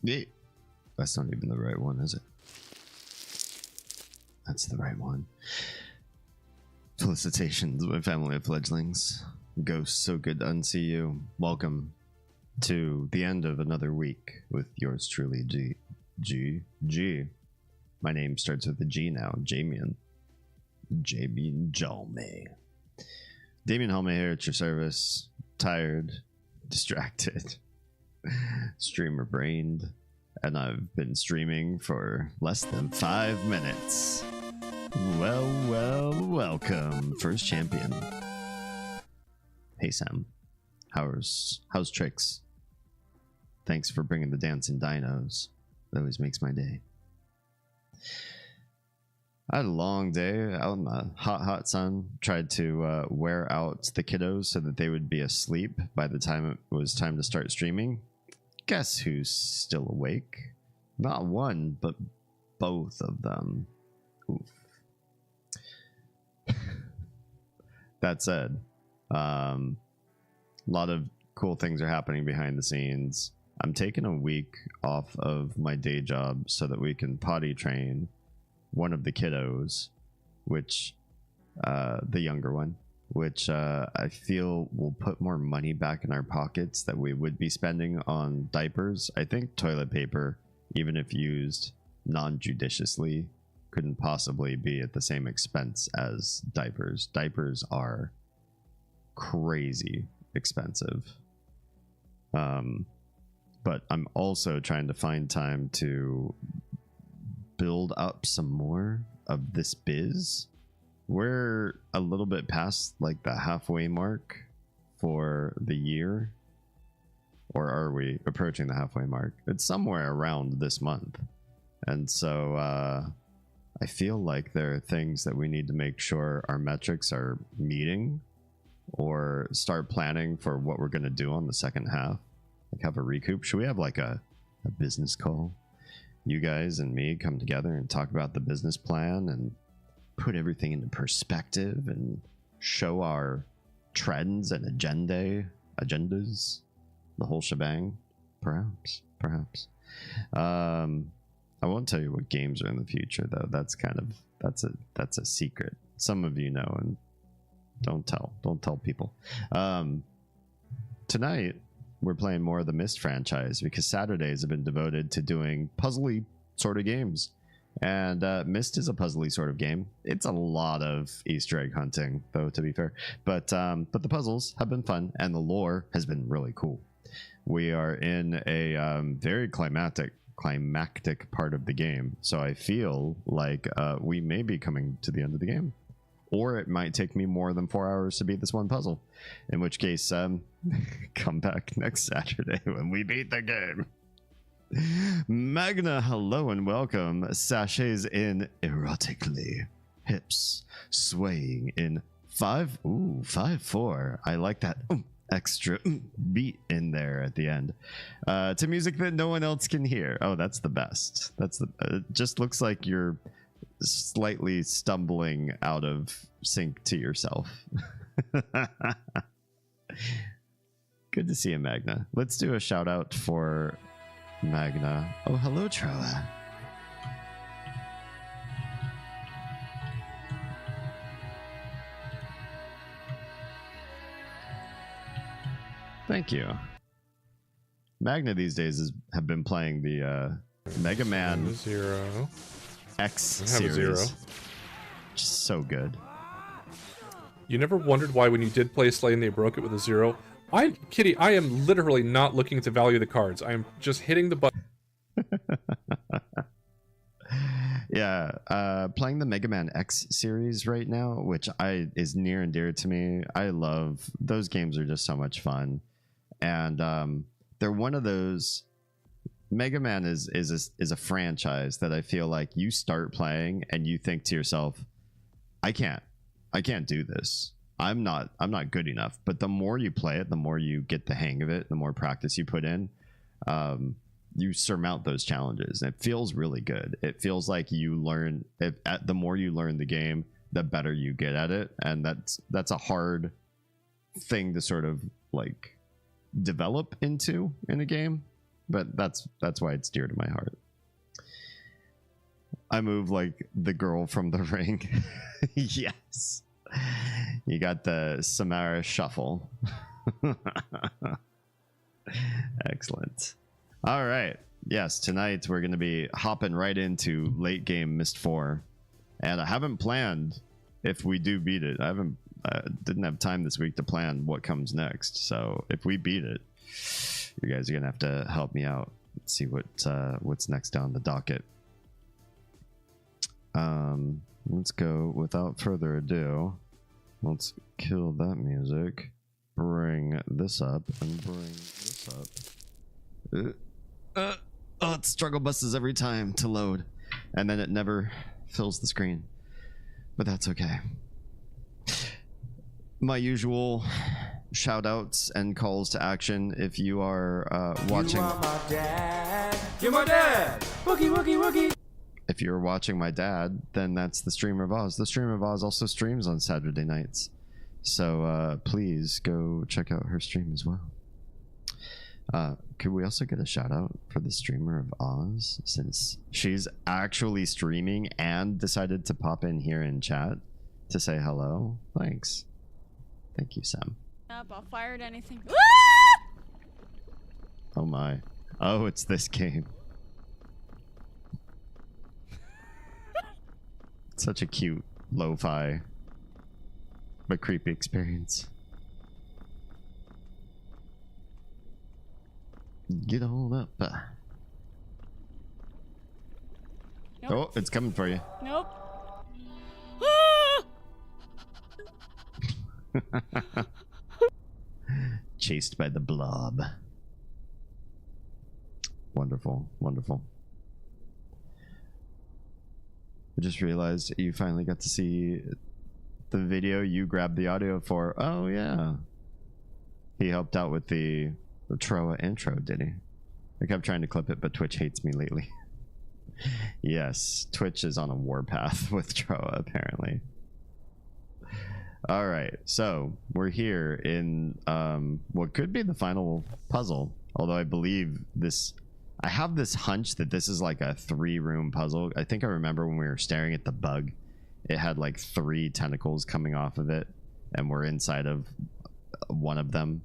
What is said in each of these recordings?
Yeah. That's not even the right one, is it? That's the right one. Felicitations, my family of fledglings. Ghost, so good to unsee you. Welcome to the end of another week with yours truly, G. My name starts with a G now, Jamian. Jalme. Damien Helme here at your service. Tired, distracted, streamer brained, and I've been streaming for less than 5 minutes. Well, welcome, first champion. Hey Sam, how's tricks? Thanks for bringing the dancing dinos. That always makes my day. I had a long day out in the hot sun. Tried to wear out the kiddos so that they would be asleep by the time it was time to start streaming. Guess who's still awake? Not one, but both of them. Oof. That said, a lot of cool things are happening behind the scenes. I'm taking a week off of my day job so that we can potty train one of the kiddos, which the younger one, which I feel will put more money back in our pockets that we would be spending on diapers. I think toilet paper, even if used non-judiciously, couldn't possibly be at the same expense as diapers. Diapers are crazy expensive. But I'm also trying to find time to build up some more of this biz. We're a little bit past like the halfway mark for the year, or are we approaching the halfway mark? It's somewhere around this month, and so I feel like there are things that we need to make sure our metrics are meeting, or start planning for what we're going to do on the second half. Like have a recoup. Should we have like a business call? You guys and me come together and talk about the business plan and put everything into perspective and show our trends and agendas, the whole shebang. Perhaps. I won't tell you what games are in the future though. That's a secret. Some of you know, and don't tell people. Tonight we're playing more of the Myst franchise because Saturdays have been devoted to doing puzzly sort of games. And Myst is a puzzly sort of game. It's a lot of Easter egg hunting, though, to be fair. But the puzzles have been fun, and the lore has been really cool. We are in a very climactic part of the game, so I feel like we may be coming to the end of the game. Or it might take me more than 4 hours to beat this one puzzle. In which case, come back next Saturday when we beat the game. Magna, hello and welcome. Sachets in erotically. Hips swaying in 5-4. I like that extra beat in there at the end. To music that no one else can hear. Oh, that's the best. It just looks like you're slightly stumbling out of sync to yourself. Good to see you, Magna. Let's do a shout out for Magna. Oh, hello, Troa. Thank you. Magna these days have been playing the Mega Man Zero X series. Just so good. You never wondered why when you did play Slane they broke it with a 0? Kitty, I am literally not looking to value the cards. I am just hitting the button. Yeah, playing the Mega Man X series right now, which is near and dear to me. I love those games. Are just so much fun, and they're one of those. Mega Man is a franchise that I feel like you start playing and you think to yourself, I can't do this. I'm not good enough. But the more you play it, the more you get the hang of it, the more practice you put in, you surmount those challenges. And it feels really good. It feels like you learn the more you learn the game, the better you get at it. And that's a hard thing to sort of like develop into in a game. but that's why it's dear to my heart. I move like the girl from The Ring. Yes. You got the Samara shuffle. Excellent. All right. Yes, tonight we're going to be hopping right into late game Myst 4. And I haven't planned if we do beat it. I didn't have time this week to plan what comes next. So if we beat it, you guys are going to have to help me out. Let's see what's next on the docket. Let's go without further ado. Let's kill that music. Bring this up and bring this up. Oh, it struggle buses every time to load, and then it never fills the screen. But that's okay. My usual shout outs and calls to action if you are watching. You are my dad. You're my dad. Wookie, wookie, wookie. If you're watching my dad, then that's the Streamer of Oz. The Streamer of Oz also streams on Saturday nights. So please go check out her stream as well. Could we also get a shout out for the Streamer of Oz, since she's actually streaming and decided to pop in here in chat to say hello? Thanks. Thank you, Sam. I'll fire at anything. Oh my. Oh, it's this game. Such a cute lo-fi but creepy experience. Get on up. Nope. Oh, it's coming for you. Nope. Chased by the blob. Wonderful, wonderful. I just realized you finally got to see the video you grabbed the audio for. Oh yeah, he helped out with the Troa intro, did he? I kept trying to clip it, but Twitch hates me lately. Yes, Twitch is on a warpath with Troa apparently. All right, so we're here in what could be the final puzzle, although I believe this, I have this hunch that this is like a 3-room puzzle. I think I remember when we were staring at the bug, it had like 3 tentacles coming off of it, and we're inside of one of them,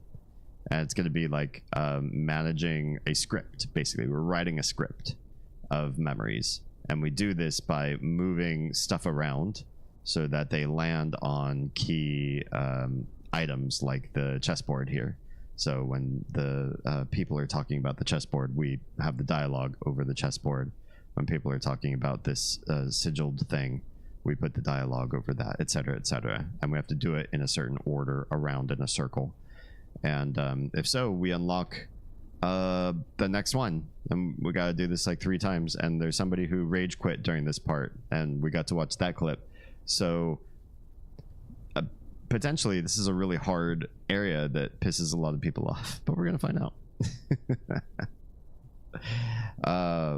and it's going to be like managing a script. Basically, we're writing a script of memories, and we do this by moving stuff around so that they land on key items like the chessboard here. So when the people are talking about the chessboard, we have the dialogue over the chessboard. When people are talking about this sigilled thing, we put the dialogue over that, etc., etc. And we have to do it in a certain order around in a circle. And if so, we unlock the next one. And we got to do this like 3 times. And there's somebody who rage quit during this part, and we got to watch that clip. So potentially this is a really hard area that pisses a lot of people off, but we're gonna find out.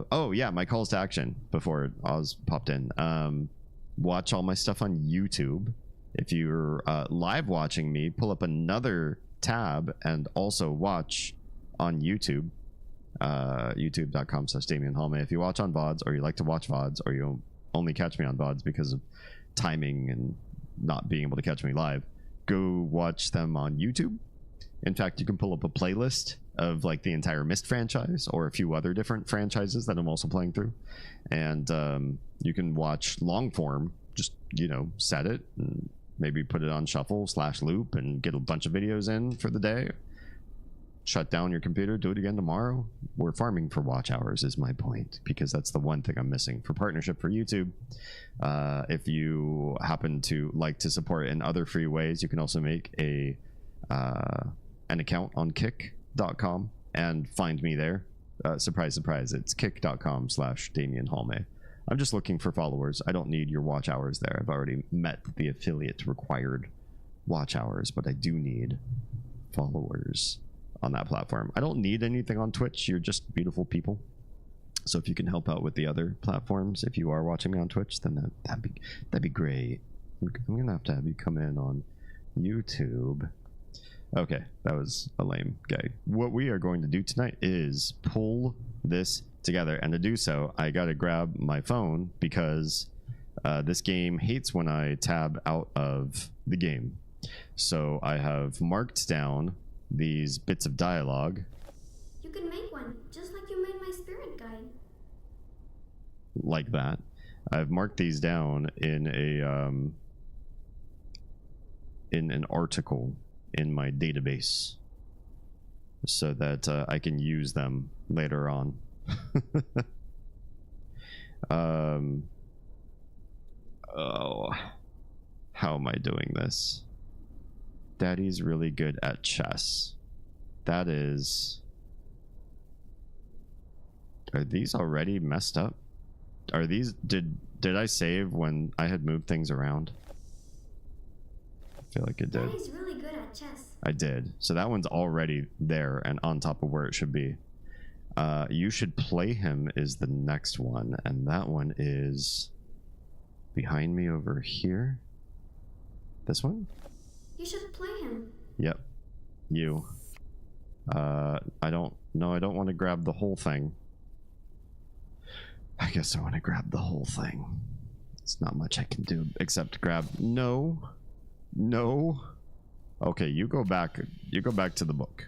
Oh yeah, my calls to action before Oz popped in. Watch all my stuff on YouTube. If you're live watching me, pull up another tab and also watch on YouTube. youtube.com/DamienHallmay. If you watch on VODs, or you like to watch VODs, or you only catch me on VODs because of timing and not being able to catch me live, go watch them on YouTube. In fact, you can pull up a playlist of like the entire Myst franchise or a few other different franchises that I'm also playing through, and you can watch long form. Just, you know, set it and maybe put it on shuffle / loop and get a bunch of videos in for the day. Shut down your computer, do it again tomorrow. We're farming for watch hours is my point, because that's the one thing I'm missing for partnership for YouTube. If you happen to like to support in other free ways, you can also make a an account on kick.com and find me there. Surprise, surprise, it's kick.com/DamienHallmay. I'm just looking for followers. I don't need your watch hours there. I've already met the affiliate required watch hours, but I do need followers on that platform. I don't need anything on Twitch. You're just beautiful people. So if you can help out with the other platforms, if you are watching me on Twitch, then that'd be great. I'm gonna have to have you come in on YouTube. Okay, that was a lame gag. What we are going to do tonight is pull this together, and to do so, I gotta grab my phone because this game hates when I tab out of the game. So I have marked down these bits of dialogue. You can make one, just like you made my spirit guide. Like that. I've marked these down in an article in my database so that I can use them later on. Oh, how am I doing this? Daddy's really good at chess. That is... Are these already messed up? Are these... Did I save when I had moved things around? I feel like it did. Daddy's really good at chess. I did. So that one's already there and on top of where it should be. You should play him is the next one, and that one is behind me over here. This one? You should play him. Yep. You. I don't want to grab the whole thing. I guess I want to grab the whole thing. It's not much I can do except grab. No. Okay, you go back to the book.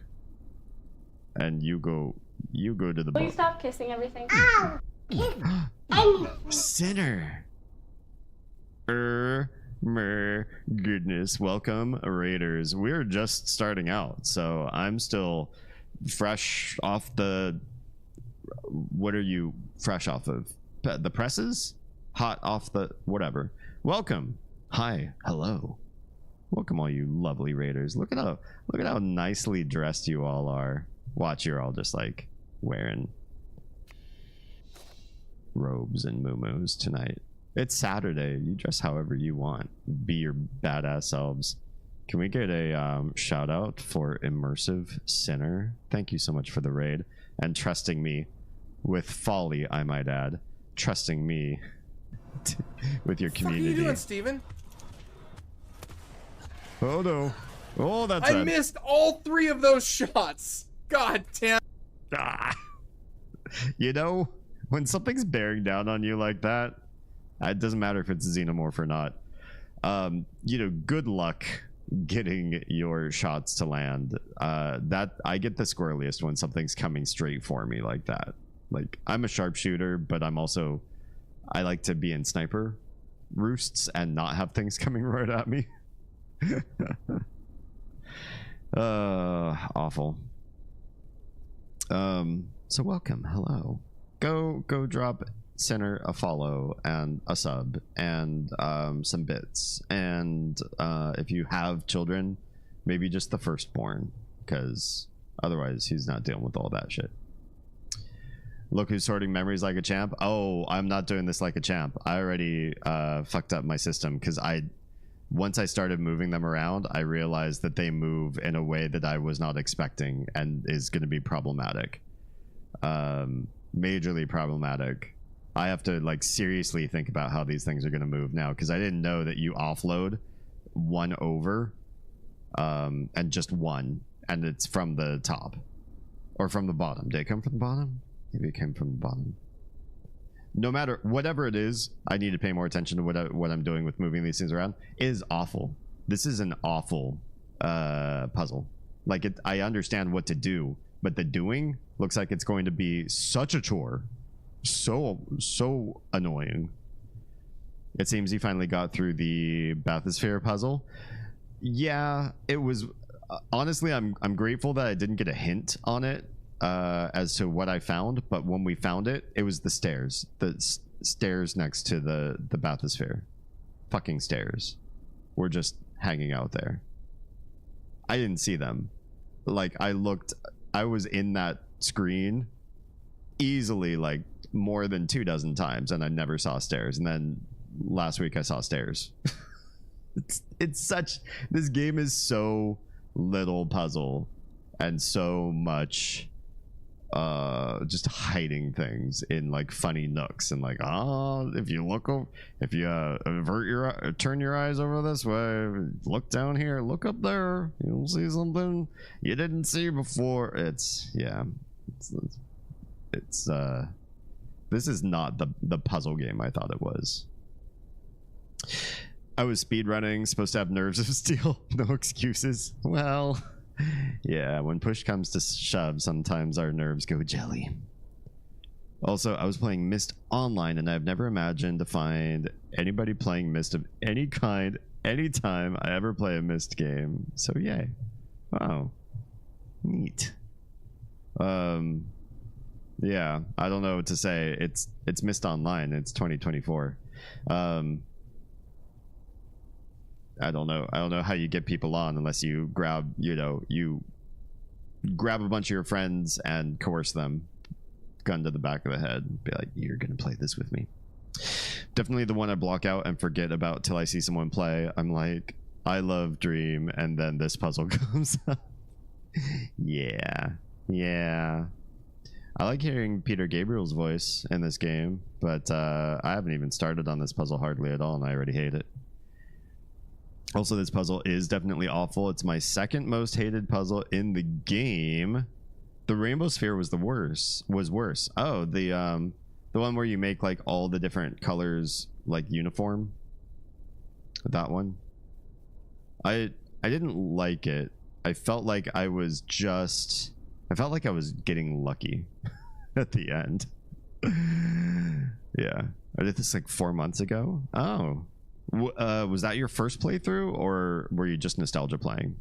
And you go to the book. Will you stop kissing everything? Ow! Kiss anything. Sinner. Goodness. Welcome, Raiders. We're just starting out, so I'm still fresh off the... What are you fresh off of? The presses? Hot off the... whatever. Welcome. Hi. Hello. Welcome, all you lovely Raiders. Look at how nicely dressed you all are. Watch, you're all just like wearing robes and muumuus tonight. It's Saturday. You dress however you want. Be your badass selves. Can we get a shout out for Immersive Sinner? Thank you so much for the raid and trusting me with folly, I might add. Trusting me with your community. What are you doing, Steven? Oh no. Oh, that's I missed all 3 of those shots. God damn. Ah. You know, when something's bearing down on you like that, it doesn't matter if it's xenomorph or not. You know, good luck getting your shots to land. That I get the squirreliest when something's coming straight for me like that. Like, I'm a sharpshooter, but I'm also... I like to be in sniper roosts and not have things coming right at me. Awful. So welcome. Hello. Go drop Center a follow and a sub and some bits. And if you have children, maybe just the firstborn, because otherwise he's not dealing with all that shit. Look who's sorting memories like a champ. Oh, I'm not doing this like a champ. I already fucked up my system because once I started moving them around, I realized that they move in a way that I was not expecting and is going to be problematic. Majorly problematic. I have to like seriously think about how these things are going to move now because I didn't know that you offload one over and just one, and it's from the top or from the bottom. Did it come from the bottom? Maybe it came from the bottom. No matter whatever it is, I need to pay more attention to what I'm doing with moving these things around. It is awful. This is an awful puzzle. Like I understand what to do, but the doing looks like it's going to be such a chore. So annoying. It seems he finally got through the bathysphere puzzle. Yeah, it was honestly I'm grateful that I didn't get a hint on it as to what I found, but when we found it, it was the stairs next to the bathysphere. Fucking stairs were just hanging out there. I didn't see them. Like I was in that screen easily like more than 24 times and I never saw stairs, and then last week I saw stairs. it's such, this game is so little puzzle and so much just hiding things in like funny nooks and like, oh, if you look over, if you turn your eyes over this way, look down here, look up there, you'll see something you didn't see before. It's this is not the puzzle game I thought it was. I was speedrunning, supposed to have nerves of steel. No excuses. Well, yeah, when push comes to shove, sometimes our nerves go jelly. Also, I was playing Myst online, and I've never imagined to find anybody playing Myst of any kind anytime I ever play a Myst game. So yay. Wow. Neat. Yeah, I don't know what to say. It's Myst Online. It's 2024. I don't know how you get people on unless you grab, you grab a bunch of your friends and coerce them, gun to the back of the head, be like, you're gonna play this with me. Definitely the one I block out and forget about till I see someone play. I'm like, I love Dream, and then this puzzle comes up. Yeah. I like hearing Peter Gabriel's voice in this game, but I haven't even started on this puzzle hardly at all, and I already hate it. Also, this puzzle is definitely awful. It's my second most hated puzzle in the game. The Rainbow Sphere was worse. Oh, the one where you make like all the different colors like uniform. That one. I didn't like it. I felt like I was getting lucky at the end. Yeah. I did this like 4 months ago. Oh. Was that your first playthrough, or were you just nostalgia playing?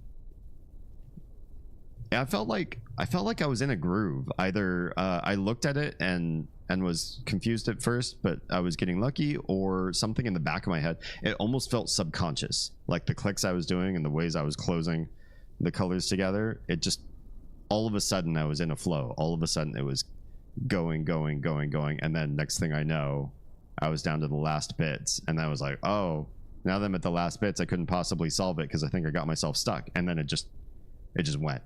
Yeah, I felt like I was in a groove. Either I looked at it and was confused at first, but I was getting lucky, or something in the back of my head. It almost felt subconscious, like the clicks I was doing and the ways I was closing the colors together. It just, all of a sudden I was in a flow. All of a sudden it was going, and then next thing I know, I was down to the last bits, and I was like, oh, now that I'm at the last bits, I couldn't possibly solve it because I think I got myself stuck. And then it just went.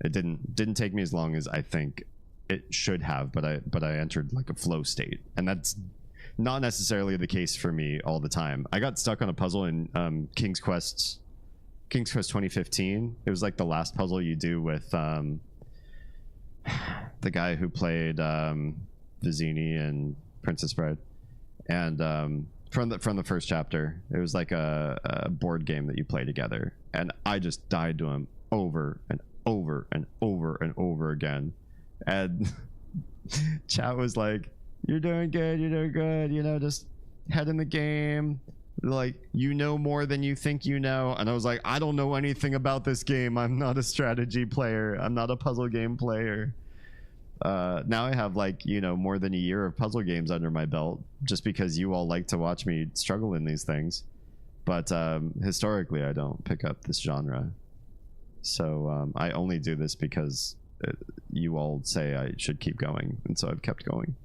It didn't take me as long as I think it should have, but I entered like a flow state, and that's not necessarily the case for me all the time. I got stuck on a puzzle in King's Quest 2015. It was like the last puzzle you do with the guy who played Vizzini and Princess Bride. And from the first chapter, it was like a board game that you play together, and I just died to him over and over again, and chat was like, you're doing good, just head in the game, like, you know more than you think you know. And I was like, I don't know anything about this game. I'm not a strategy player, I'm not a puzzle game player. Now I have like, more than a year of puzzle games under my belt, just because you all like to watch me struggle in these things. But historically, I don't pick up this genre. So I only do this because you all say I should keep going. And so I've kept going.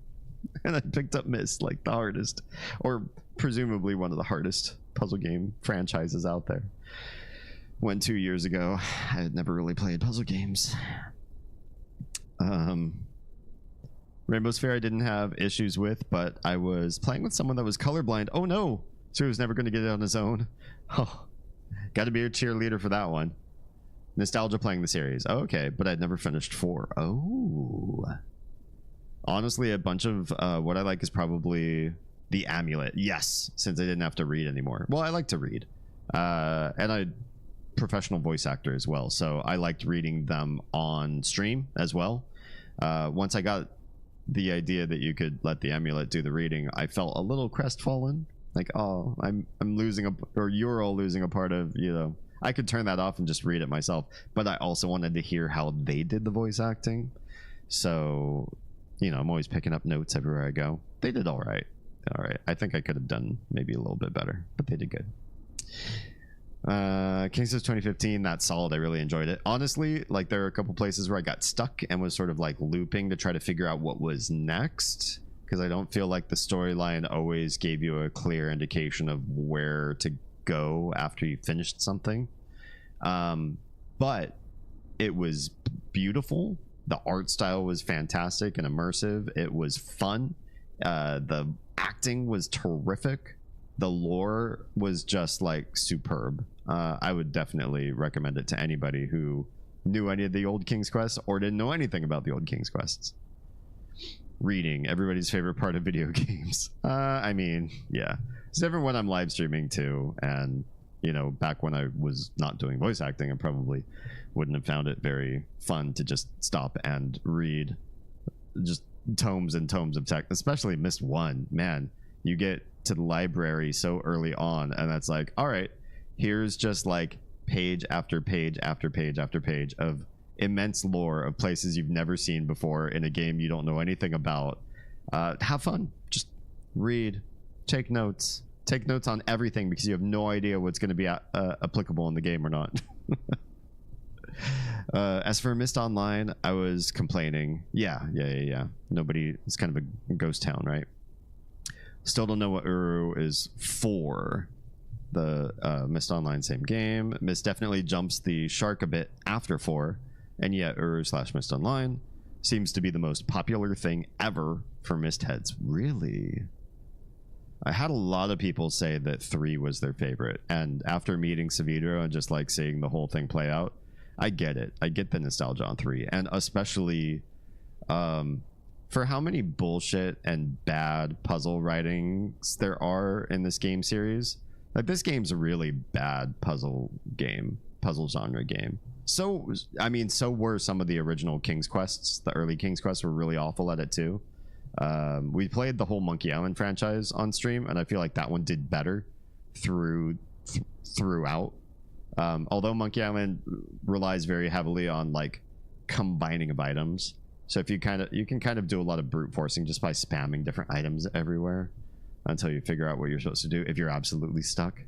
And I picked up Myst, like the hardest, or presumably one of the hardest puzzle game franchises out there. When 2 years ago, I had never really played puzzle games. Rainbow Sphere I didn't have issues with, but I was playing with someone that was colorblind. Oh no! So he was never going to get it on his own. Oh, got to be a cheerleader for that one. Nostalgia playing the series. Oh, okay, but I'd never finished 4. Oh. Honestly, a bunch of what I like is probably the Amulet. Yes, since I didn't have to read anymore. Well, I like to read. And I'm professional voice actor as well, so I liked reading them on stream as well. Once I got the idea that you could let the Amulet do the reading, I felt a little crestfallen. Like, oh, I'm losing or you're all losing a part of, I could turn that off and just read it myself, but I also wanted to hear how they did the voice acting. So, I'm always picking up notes everywhere I go. They did all right. I think I could have done maybe a little bit better, but they did good. King's Quest 2015, that's solid. I really enjoyed it. Honestly, like, there are a couple places where I got stuck and was sort of like looping to try to figure out what was next, because I don't feel like the storyline always gave you a clear indication of where to go after you finished something. But it was beautiful The art style was fantastic and immersive. It was fun. The acting was terrific. The lore was just like superb. I would definitely recommend it to anybody who knew any of the old King's Quest or didn't know anything about the old King's Quests. Reading, everybody's favorite part of video games. I mean, yeah, it's different when I'm live streaming too, and you know, back when I was not doing voice acting, I probably wouldn't have found it very fun to just stop and read just tomes and tomes of text, especially Myst 1. Man, you get to the library so early on, and that's like, all right, here's just like page after page after page after page of immense lore of places you've never seen before in a game you don't know anything about. Have fun, just read, take notes on everything, because you have no idea what's going to be applicable in the game or not. As for Myst Online, I was complaining. Yeah. Nobody, it's kind of a ghost town, right? Still don't know what Uru is for. The Myst Online, same game. Myst definitely jumps the shark a bit after 4, and yet Uru/Myst Online seems to be the most popular thing ever for Myst heads. Really? I had a lot of people say that 3 was their favorite, and after meeting Savitro and just like seeing the whole thing play out, I get it. I get the nostalgia on 3, and especially for how many bullshit and bad puzzle writings there are in this game series. Like, this game's a really bad puzzle genre game. So, I mean, so were some of the original King's Quests. The early King's Quests were really awful at it too. We played the whole Monkey Island franchise on stream, and I feel like that one did better throughout. Although Monkey Island relies very heavily on like combining of items, so if you can kind of do a lot of brute forcing just by spamming different items everywhere until you figure out what you're supposed to do if you're absolutely stuck.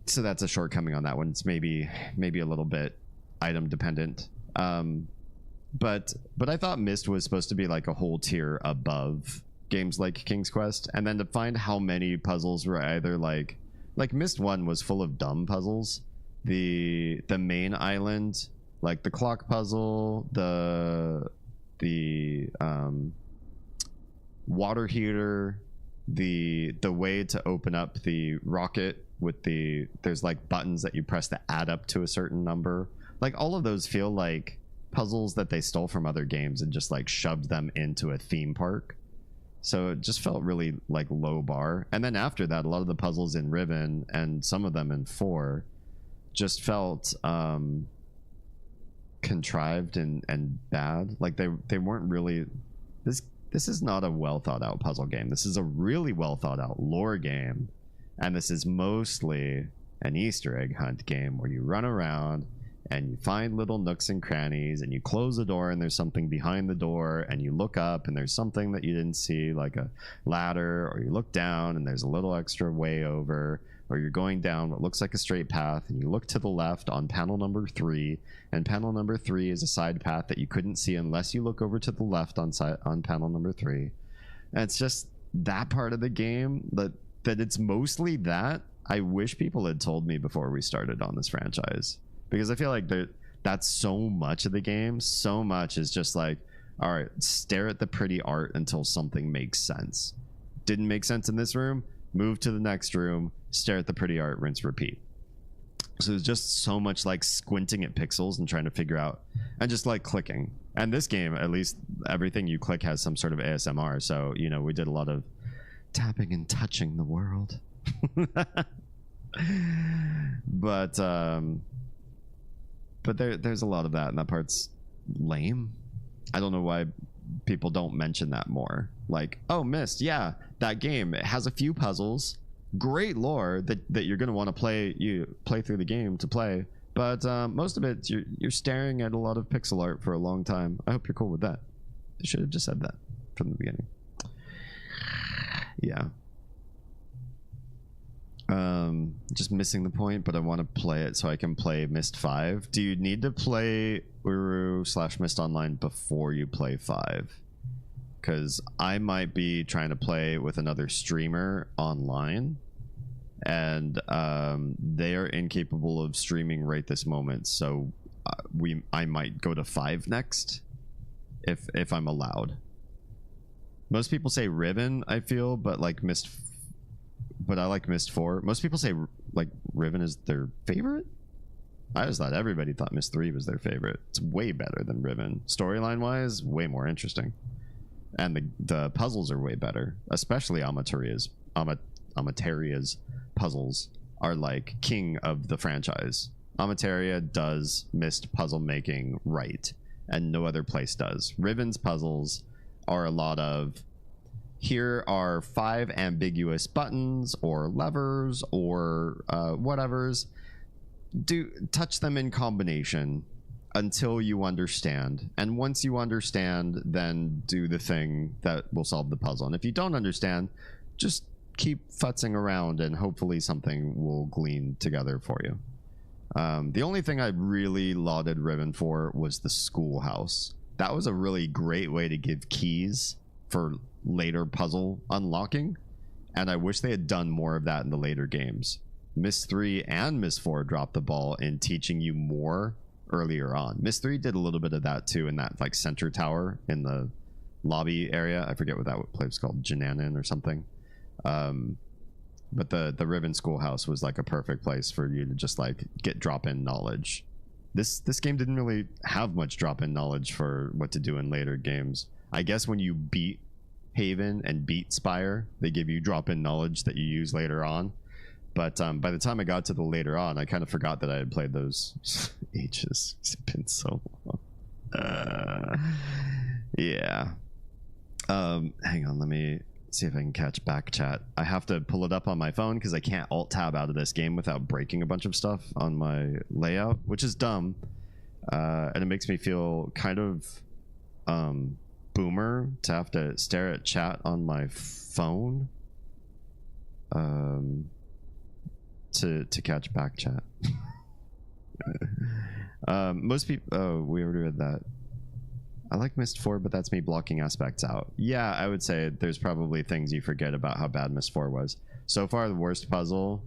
So that's a shortcoming on that one. It's maybe a little bit item dependent. But I thought Myst was supposed to be like a whole tier above games like King's Quest, and then to find how many puzzles were either like Myst 1 was full of dumb puzzles. The main island, like the clock puzzle, the water heater, the way to open up the rocket with there's like buttons that you press to add up to a certain number. Like, all of those feel like puzzles that they stole from other games and just like shoved them into a theme park. So it just felt really like low bar. And then after that, a lot of the puzzles in Riven and some of them in 4 just felt contrived and bad. Like they weren't really, this is not a well thought out puzzle game. This is a really well thought out lore game, and this is mostly an Easter egg hunt game where you run around and you find little nooks and crannies, and you close the door and there's something behind the door, and you look up and there's something that you didn't see, like a ladder, or you look down and there's a little extra way over, or you're going down what looks like a straight path and you look to the left on panel number 3, and panel number 3 is a side path that you couldn't see unless you look over to the left on panel number 3. And it's just that part of the game that it's mostly that. I wish people had told me before we started on this franchise, because I feel like that's so much of the game. So much is just like, all right, stare at the pretty art until something makes sense. Didn't make sense in this room, move to the next room, stare at the pretty art, rinse, repeat. So there's just so much like squinting at pixels and trying to figure out, and just like clicking. And this game, at least everything you click has some sort of ASMR. So, you know, we did a lot of tapping and touching the world. But there's a lot of that, and that part's lame. I don't know why people don't mention that more. Like, oh, Myst, yeah, that game, it has a few puzzles, great lore that you're going to want to play through the game to play, but most of it you're staring at a lot of pixel art for a long time. I hope you're cool with that. They should have just said that from the beginning. Yeah. Just missing the point, but I want to play it so I can play Myst 5. Do you need to play Uru/Myst Online before you play 5? Because I might be trying to play with another streamer online, and they are incapable of streaming right this moment. So I might go to 5 next if I'm allowed. Most people say Riven, I feel, but like but I like Myst 4. Most people say like Riven is their favorite. I just thought everybody thought Myst 3 was their favorite. It's way better than Riven. Storyline wise, way more interesting. And the puzzles are way better, especially Amateria's puzzles are like king of the franchise. Amateria does Myst puzzle making right, and no other place does. Riven's puzzles are a lot of, here are 5 ambiguous buttons or levers or whatevers. Touch them in combination until you understand, and once you understand, then do the thing that will solve the puzzle. And if you don't understand, just keep futzing around and hopefully something will glean together for you. The only thing I really lauded Riven for was the schoolhouse. That was a really great way to give keys for later puzzle unlocking, and I wish they had done more of that in the later games. Myst 3 and Myst 4 dropped the ball in teaching you more earlier on. Myst 3 did a little bit of that too in that like center tower in the lobby area. I forget what that place was called, Jananin or something. But the Riven Schoolhouse was like a perfect place for you to just like get drop-in knowledge. This game didn't really have much drop-in knowledge for what to do in later games. I guess when you beat Haven and beat Spire, they give you drop-in knowledge that you use later on. But by the time I got to the later on, I kind of forgot that I had played those ages. It's been so long. Yeah. Hang on, let me see if I can catch back chat. I have to pull it up on my phone because I can't alt tab out of this game without breaking a bunch of stuff on my layout, which is dumb. And it makes me feel kind of boomer to have to stare at chat on my phone. To catch back chat. Most people, oh, we already read that. I like Myst 4, but that's me blocking aspects out. Yeah, I would say there's probably things you forget about how bad Myst 4 was. So far, the worst puzzle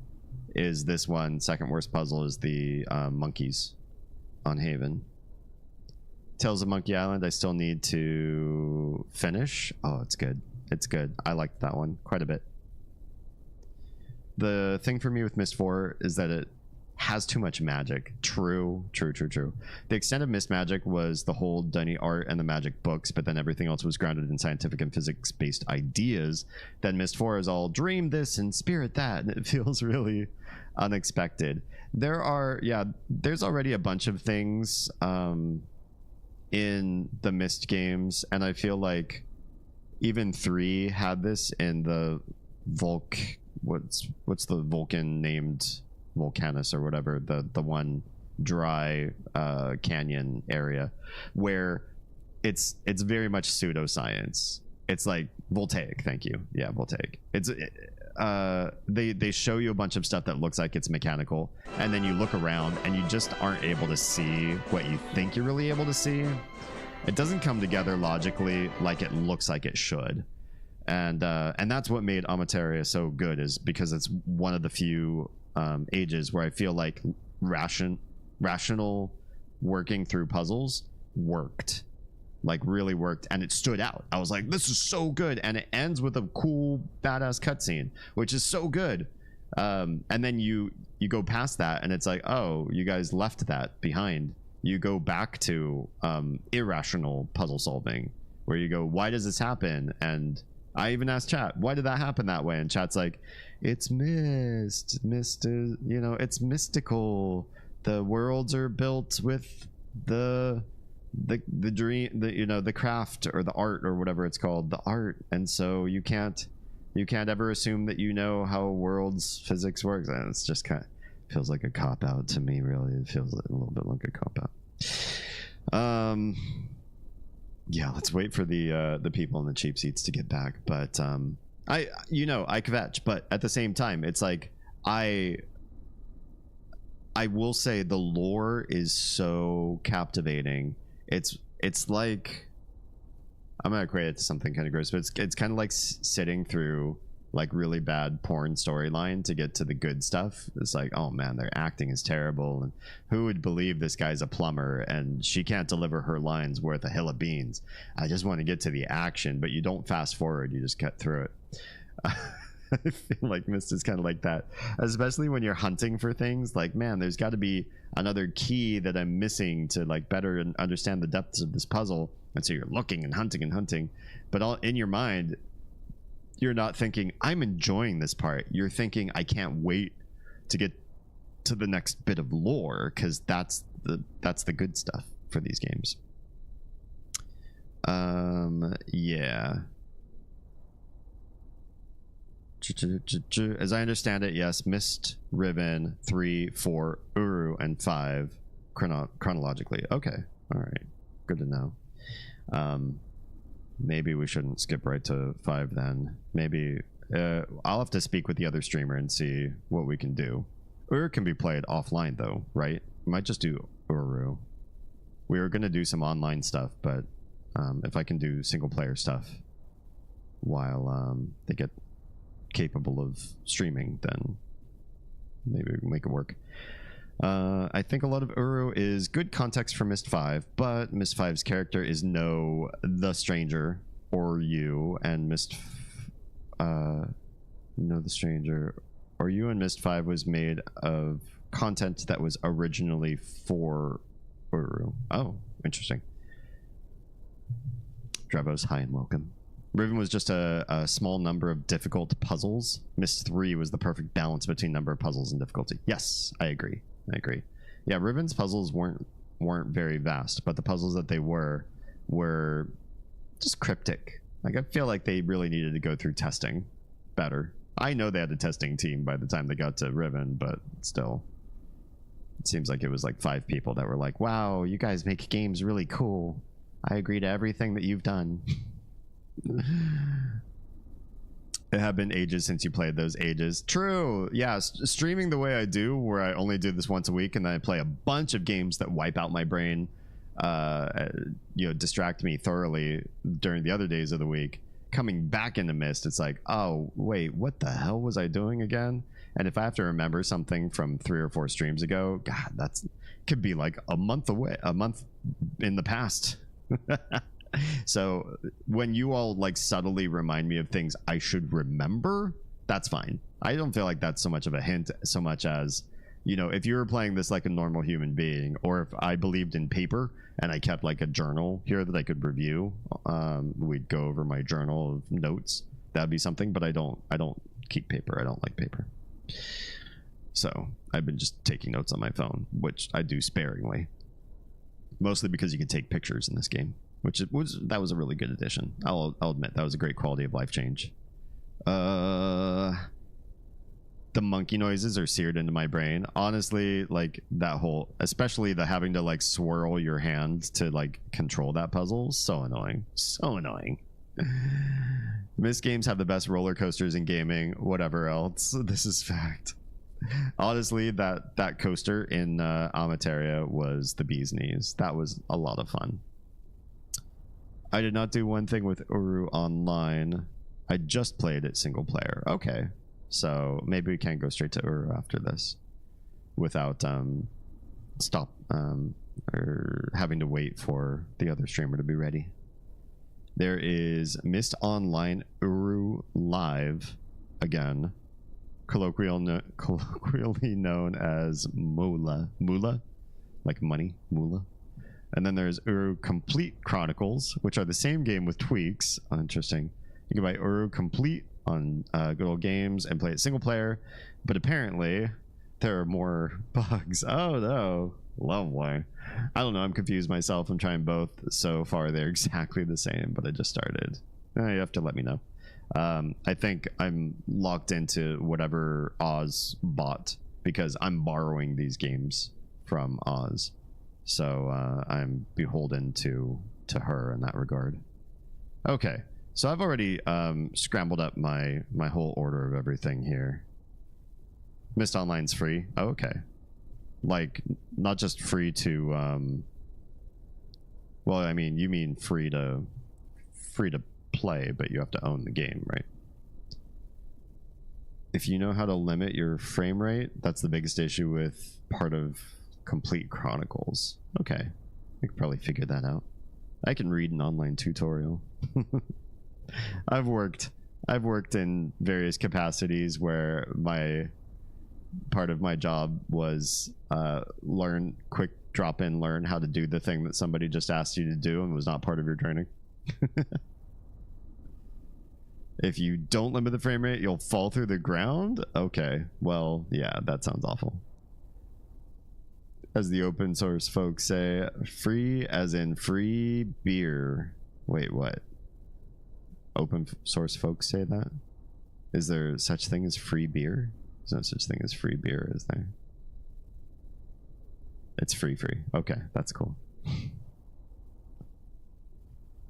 is this one. Second worst puzzle is the monkeys on Haven. Tales of Monkey Island, I still need to finish. Oh, it's good. It's good. I liked that one quite a bit. The thing for me with Myst 4 is that it has too much magic. True. The extent of Myst magic was the whole Dunny art and the magic books, but then everything else was grounded in scientific and physics-based ideas. Then Myst 4 is all dream this and spirit that, and it feels really unexpected. There's already a bunch of things in the Myst games, and I feel like even 3 had this in the what's the Vulcan named Volcanus or whatever, the one dry canyon area where it's very much pseudoscience. It's like voltaic. Thank you. Yeah, voltaic. It's they show you a bunch of stuff that looks like it's mechanical, and then you look around and you just aren't able to see what you think you're really able to see. It doesn't come together logically like it looks like it should. And that's what made Amateria so good, is because it's one of the few ages where I feel like rational working through puzzles worked, like really worked, and it stood out. I was like, this is so good, and it ends with a cool badass cutscene, which is so good. And then you go past that, and it's like, oh, you guys left that behind. You go back to irrational puzzle solving, where you go, why does this happen? And I even asked chat, why did that happen that way? And chat's like, it's Myst is, you know, it's mystical. The worlds are built with the dream, you know, the craft or the art or whatever it's called, the art. And so you can't ever assume that you know how worlds physics works. And it's just kind of feels like a cop out to me, really. It feels a little bit like a cop out. Yeah, let's wait for the people in the cheap seats to get back. But I kvetch, but at the same time, it's like I will say the lore is so captivating. It's like, I'm gonna equate it to something kind of gross, but it's kind of like sitting through like really bad porn storyline to get to the good stuff. It's like, oh man, their acting is terrible, and who would believe this guy's a plumber and she can't deliver her lines worth a hill of beans. I just want to get to the action, but you don't fast forward, you just cut through it. I feel like Myst is kind of like that, especially when you're hunting for things. Like, man, there's got to be another key that I'm missing to like better understand the depths of this puzzle. And so you're looking and hunting, but all in your mind, you're not thinking I'm enjoying this part. You're thinking I can't wait to get to the next bit of lore, because that's the good stuff for these games. Yeah. As I understand it, yes, Myst, Riven, 3, 4, Uru, and 5 chronologically. Okay, all right, good to know. Maybe we shouldn't skip right to 5 then. Maybe I'll have to speak with the other streamer and see what we can do. Uru can be played offline though, right? We might just do Uru. We were gonna do some online stuff, but if I can do single player stuff while they get capable of streaming, then maybe we can make it work. I think a lot of Uru is good context for Myst 5, but Myst 5's character is no the stranger or you, and Myst no the stranger or you, and Myst 5 was made of content that was originally for Uru. Oh, interesting. Dravos, hi and welcome. Riven was just a small number of difficult puzzles. Myst 3 was the perfect balance between number of puzzles and difficulty. Yes, I agree. Yeah, Riven's puzzles weren't very vast, but the puzzles that they were just cryptic. Like, I feel like they really needed to go through testing better. I know they had a testing team by the time they got to Riven, but still, it seems like it was like 5 people that were like, wow, you guys make games really cool. I agree to everything that you've done. It had been ages since you played those. Ages. True. Yeah, streaming the way I do, where I only do this once a week and then I play a bunch of games that wipe out my brain, distract me thoroughly during the other days of the week. Coming back into Myst, it's like, oh wait, what the hell was I doing again? And if I have to remember something from 3 or 4 streams ago, god, that's could be like a month away, a month in the past. So when you all like subtly remind me of things I should remember, that's fine. I don't feel like that's so much of a hint, so much as, you know, if you were playing this like a normal human being, or if I believed in paper and I kept like a journal here that I could review, we'd go over my journal of notes. That'd be something, but I don't keep paper. I don't like paper. So I've been just taking notes on my phone, which I do sparingly, mostly because you can take pictures in this game. That was a really good addition. I'll admit that was a great quality of life change. The monkey noises are seared into my brain. Honestly, like that whole, especially the having to like swirl your hand to like control that puzzle, so annoying. So annoying. Myst games have the best roller coasters in gaming. Whatever else, this is fact. Honestly, that coaster in Amateria was the bee's knees. That was a lot of fun. I did not do one thing with Uru online. I just played it single player. Okay, so maybe we can go straight to Uru after this without or having to wait for the other streamer to be ready. There is Myst Online Uru Live again, colloquially known as Moolah, like money, Moolah. And then there's Uru Complete Chronicles, which are the same game with tweaks. Oh, interesting. You can buy Uru Complete on Good Old Games and play it single player, but apparently there are more bugs. Oh no, lovely. I don't know, I'm confused myself. I'm trying both. So far they're exactly the same, but I just started. You have to let me know. I think I'm locked into whatever Oz bought because I'm borrowing these games from Oz. So I'm beholden to her in that regard. Okay, so I've already scrambled up my whole order of everything here. Myst Online's free. Oh, okay, like not just free to well, I mean, you mean free to play, but you have to own the game, right? if you know how to limit your frame rate, that's the biggest issue with part of Complete Chronicles. Okay, I could probably figure that out. I can read an online tutorial. I've worked in various capacities where my part of my job was learn how to do the thing that somebody just asked you to do and was not part of your training. If you don't limit the frame rate, you'll fall through the ground? Okay, well, yeah, that sounds awful. As the open source folks say, free as in free beer. Wait, what? Open source folks say that? Is there such thing as free beer? There's no such thing as free beer, is there? It's free. Okay, that's cool.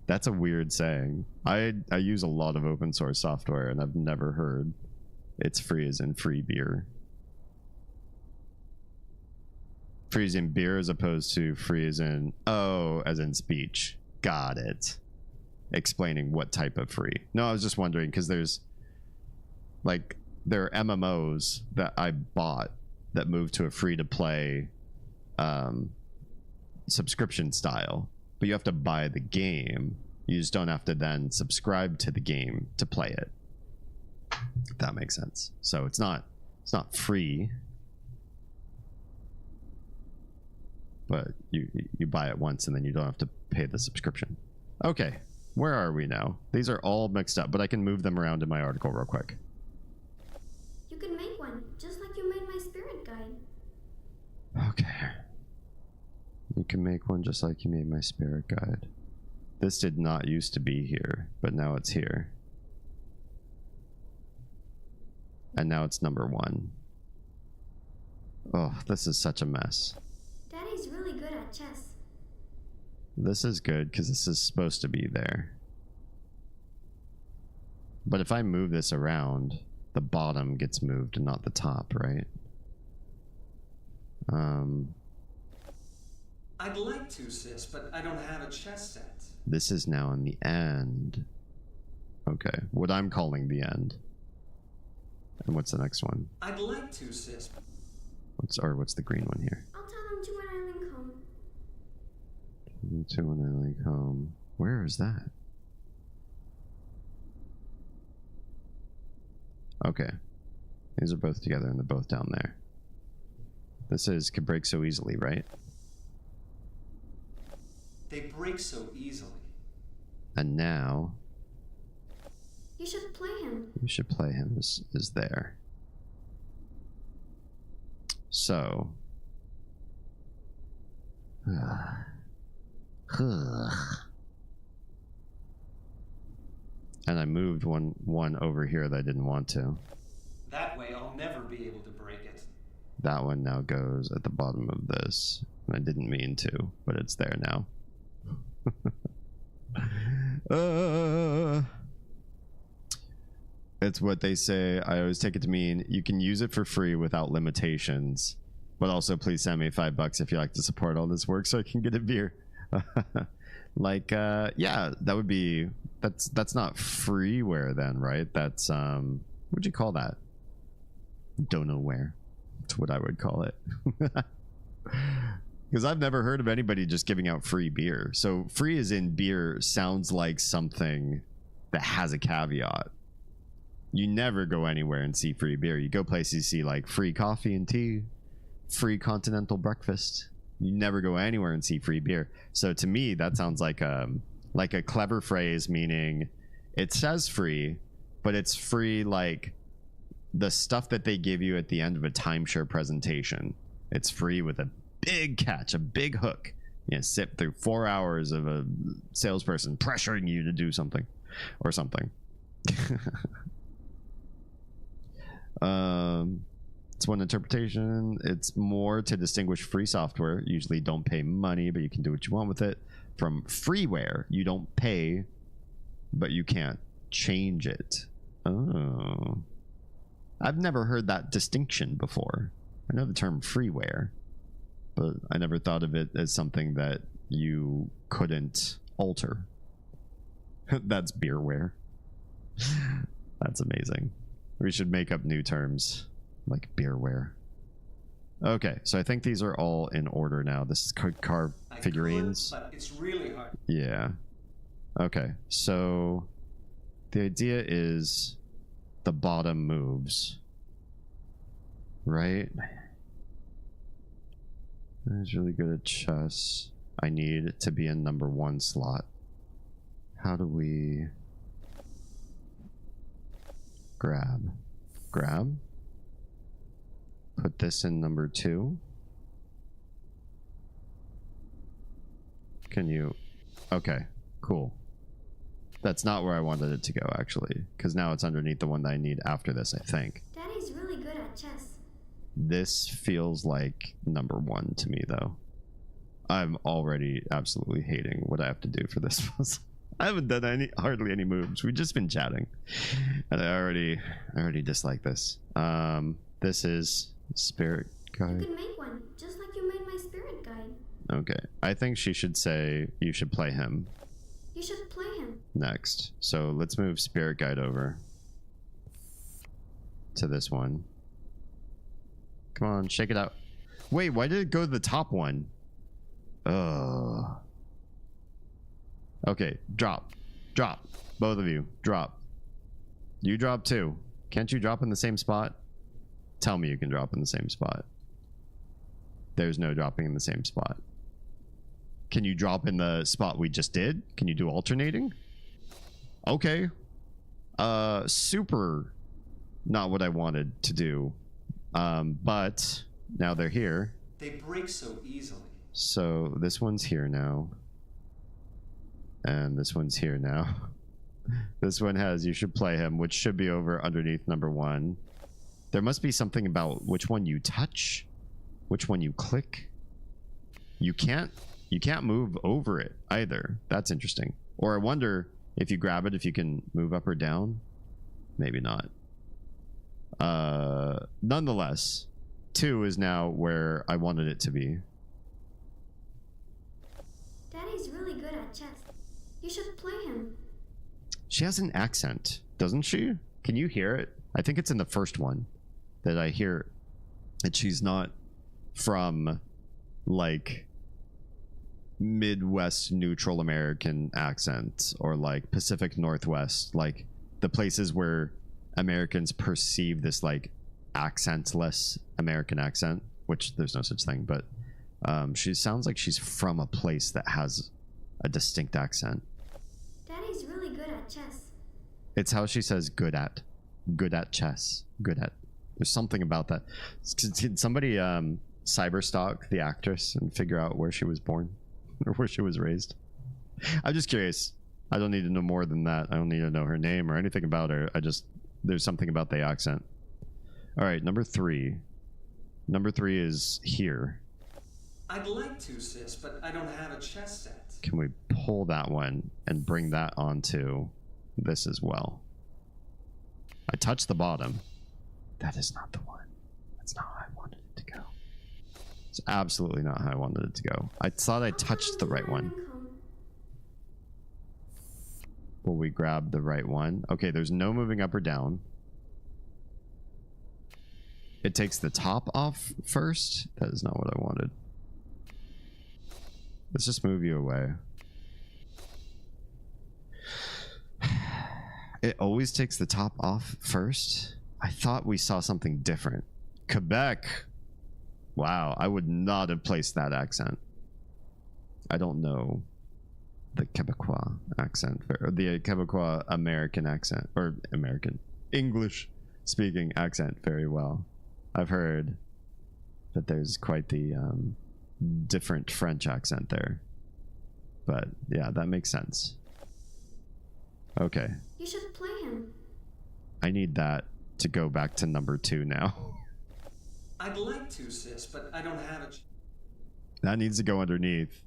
That's a weird saying. I use a lot of open source software and I've never heard it's free as in free beer. Free as in beer as opposed to free as in, oh, as in speech. Got it. Explaining what type of free. No, I was just wondering because there are MMOs that I bought that moved to a free to play subscription style, but you have to buy the game. You just don't have to then subscribe to the game to play it. If that makes sense. So it's not free, but you buy it once and then you don't have to pay the subscription. Okay, where are we now? These are all mixed up, but I can move them around in my article real quick. You can make one, just like you made my spirit guide. Okay. You can make one just like you made my spirit guide. This did not used to be here, but now it's here. And now it's number 1. Oh, this is such a mess. Daddy's really good at chess. This is good because this is supposed to be there. But if I move this around, the bottom gets moved and not the top, right? I'd like to, sis, but I don't have a chess set. This is now in the end. Okay, what I'm calling the end. And what's the next one? I'd like to, sis. What's the green one here? I'll tell them to when I link home. To when I link home. Where is that? Okay. These are both together and they're both down there. This could break so easily, right? They break so easily. And now... You should play him. You should play him is there. So... And I moved one over here that I didn't want to. That way I'll never be able to break it. That one now goes at the bottom of this. And I didn't mean to, but it's there now. It's what they say. I always take it to mean you can use it for free without limitations, but also please send me $5 if you like to support all this work so I can get a beer. Like yeah, that would be that's not freeware then, right? That's what'd you call that? Don't know where. That's what I would call it. Because I've never heard of anybody just giving out free beer. So free as in beer sounds like something that has a caveat. You never go anywhere and see free beer. You go places you see like free coffee and tea, free continental breakfast. You never go anywhere and see free beer. So to me, that sounds like a clever phrase, meaning it says free, but it's free like the stuff that they give you at the end of a timeshare presentation. It's free with a big catch, a big hook. You know, sit through 4 hours of a salesperson pressuring you to do something or something. It's one interpretation. It's more to distinguish free software. Usually don't pay money, but you can do what you want with it. From freeware, you don't pay, but you can't change it. Oh. I've never heard that distinction before. I know the term freeware, but I never thought of it as something that you couldn't alter. That's beerware. That's amazing. We should make up new terms, like beerware. Okay, so I think these are all in order now. This is carved figurines. But it's really hard. Yeah. Okay, so the idea is the bottom moves, right? He's really good at chess. I need to be in number 1 slot. How do we grab? Grab? Put this in number 2. Can you? Okay, cool. That's not where I wanted it to go, actually, because now it's underneath the one that I need after this, I think. Daddy's really good at chess. This feels like number 1 to me, though. I'm already absolutely hating what I have to do for this puzzle. I haven't done hardly any moves. We've just been chatting, and I already dislike this. This is spirit guide. You can make one, just like you made my spirit guide. Okay, I think she should say you should play him. You should play him. Next. So let's move spirit guide over to this one. Come on, shake it out. Wait, why did it go to the top one? Oh. Okay, drop. Drop. Both of you, drop. You drop too. Can't you drop in the same spot? Tell me you can drop in the same spot. There's no dropping in the same spot. Can you drop in the spot we just did? Can you do alternating? Okay. Super not what I wanted to do. But now they're here. They break so easily. So this one's here now. And this one's here now. This one has you should play him, which should be over underneath number 1. There must be something about which one you touch, which one you click. You can't move over it either. That's interesting. Or I wonder if you grab it, if you can move up or down. Maybe not. Nonetheless, 2 is now where I wanted it to be. Daddy's really good at chess. You should play him. She has an accent, doesn't she? Can you hear it? I think it's in the first one that I hear that she's not from like Midwest neutral American accent or like Pacific Northwest, like the places where Americans perceive this like accentless American accent, which there's no such thing, but she sounds like she's from a place that has a distinct accent. Daddy's really good at chess. It's how she says good at chess, good at. There's something about that. Can somebody cyberstalk the actress and figure out where she was born or where she was raised? I'm just curious. I don't need to know more than that. I don't need to know her name or anything about her. There's something about the accent. All right, number 3. Number 3 is here. I'd like to, sis, but I don't have a chess set. Can we pull that one and bring that onto this as well? I touched the bottom. That is not the one. That's not how I wanted it to go. It's absolutely not how I wanted it to go. I thought I touched the right one. Will we grab the right one? Okay, there's no moving up or down. It takes the top off first. That is not what I wanted. Let's just move you away. It always takes the top off first. I thought we saw something different. Quebec. Wow, I would not have placed that accent. I don't know the Quebecois accent, or the Quebecois American accent, or American English speaking accent very well. I've heard that there's quite the different French accent there. But yeah, that makes sense. Okay. You should play him. I need that to go back to number 2 now. I'd like to, sis, but I don't have a... That needs to go underneath,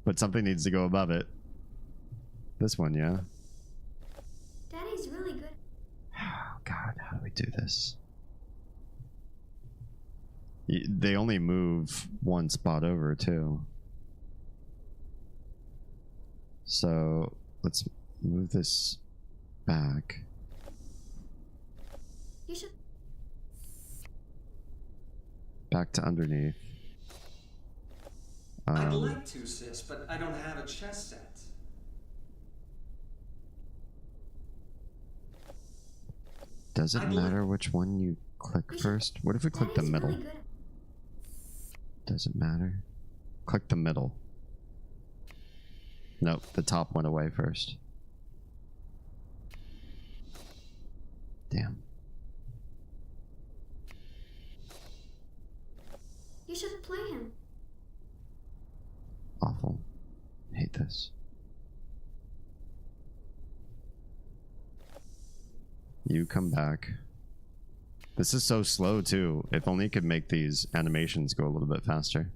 but something needs to go above it. This one, yeah? Daddy's really good. Oh, God, how do we do this? They only move one spot over, too. So, let's move this back. You should. Back to underneath. I'd like to, sis, but I don't have a chess set. Does it matter which one you click first? What if we click the middle? Really good. Does it matter? Click the middle. Nope, the top went away first. Damn. You should play him. Awful. Hate this. You come back. This is so slow too. If only it could make these animations go a little bit faster.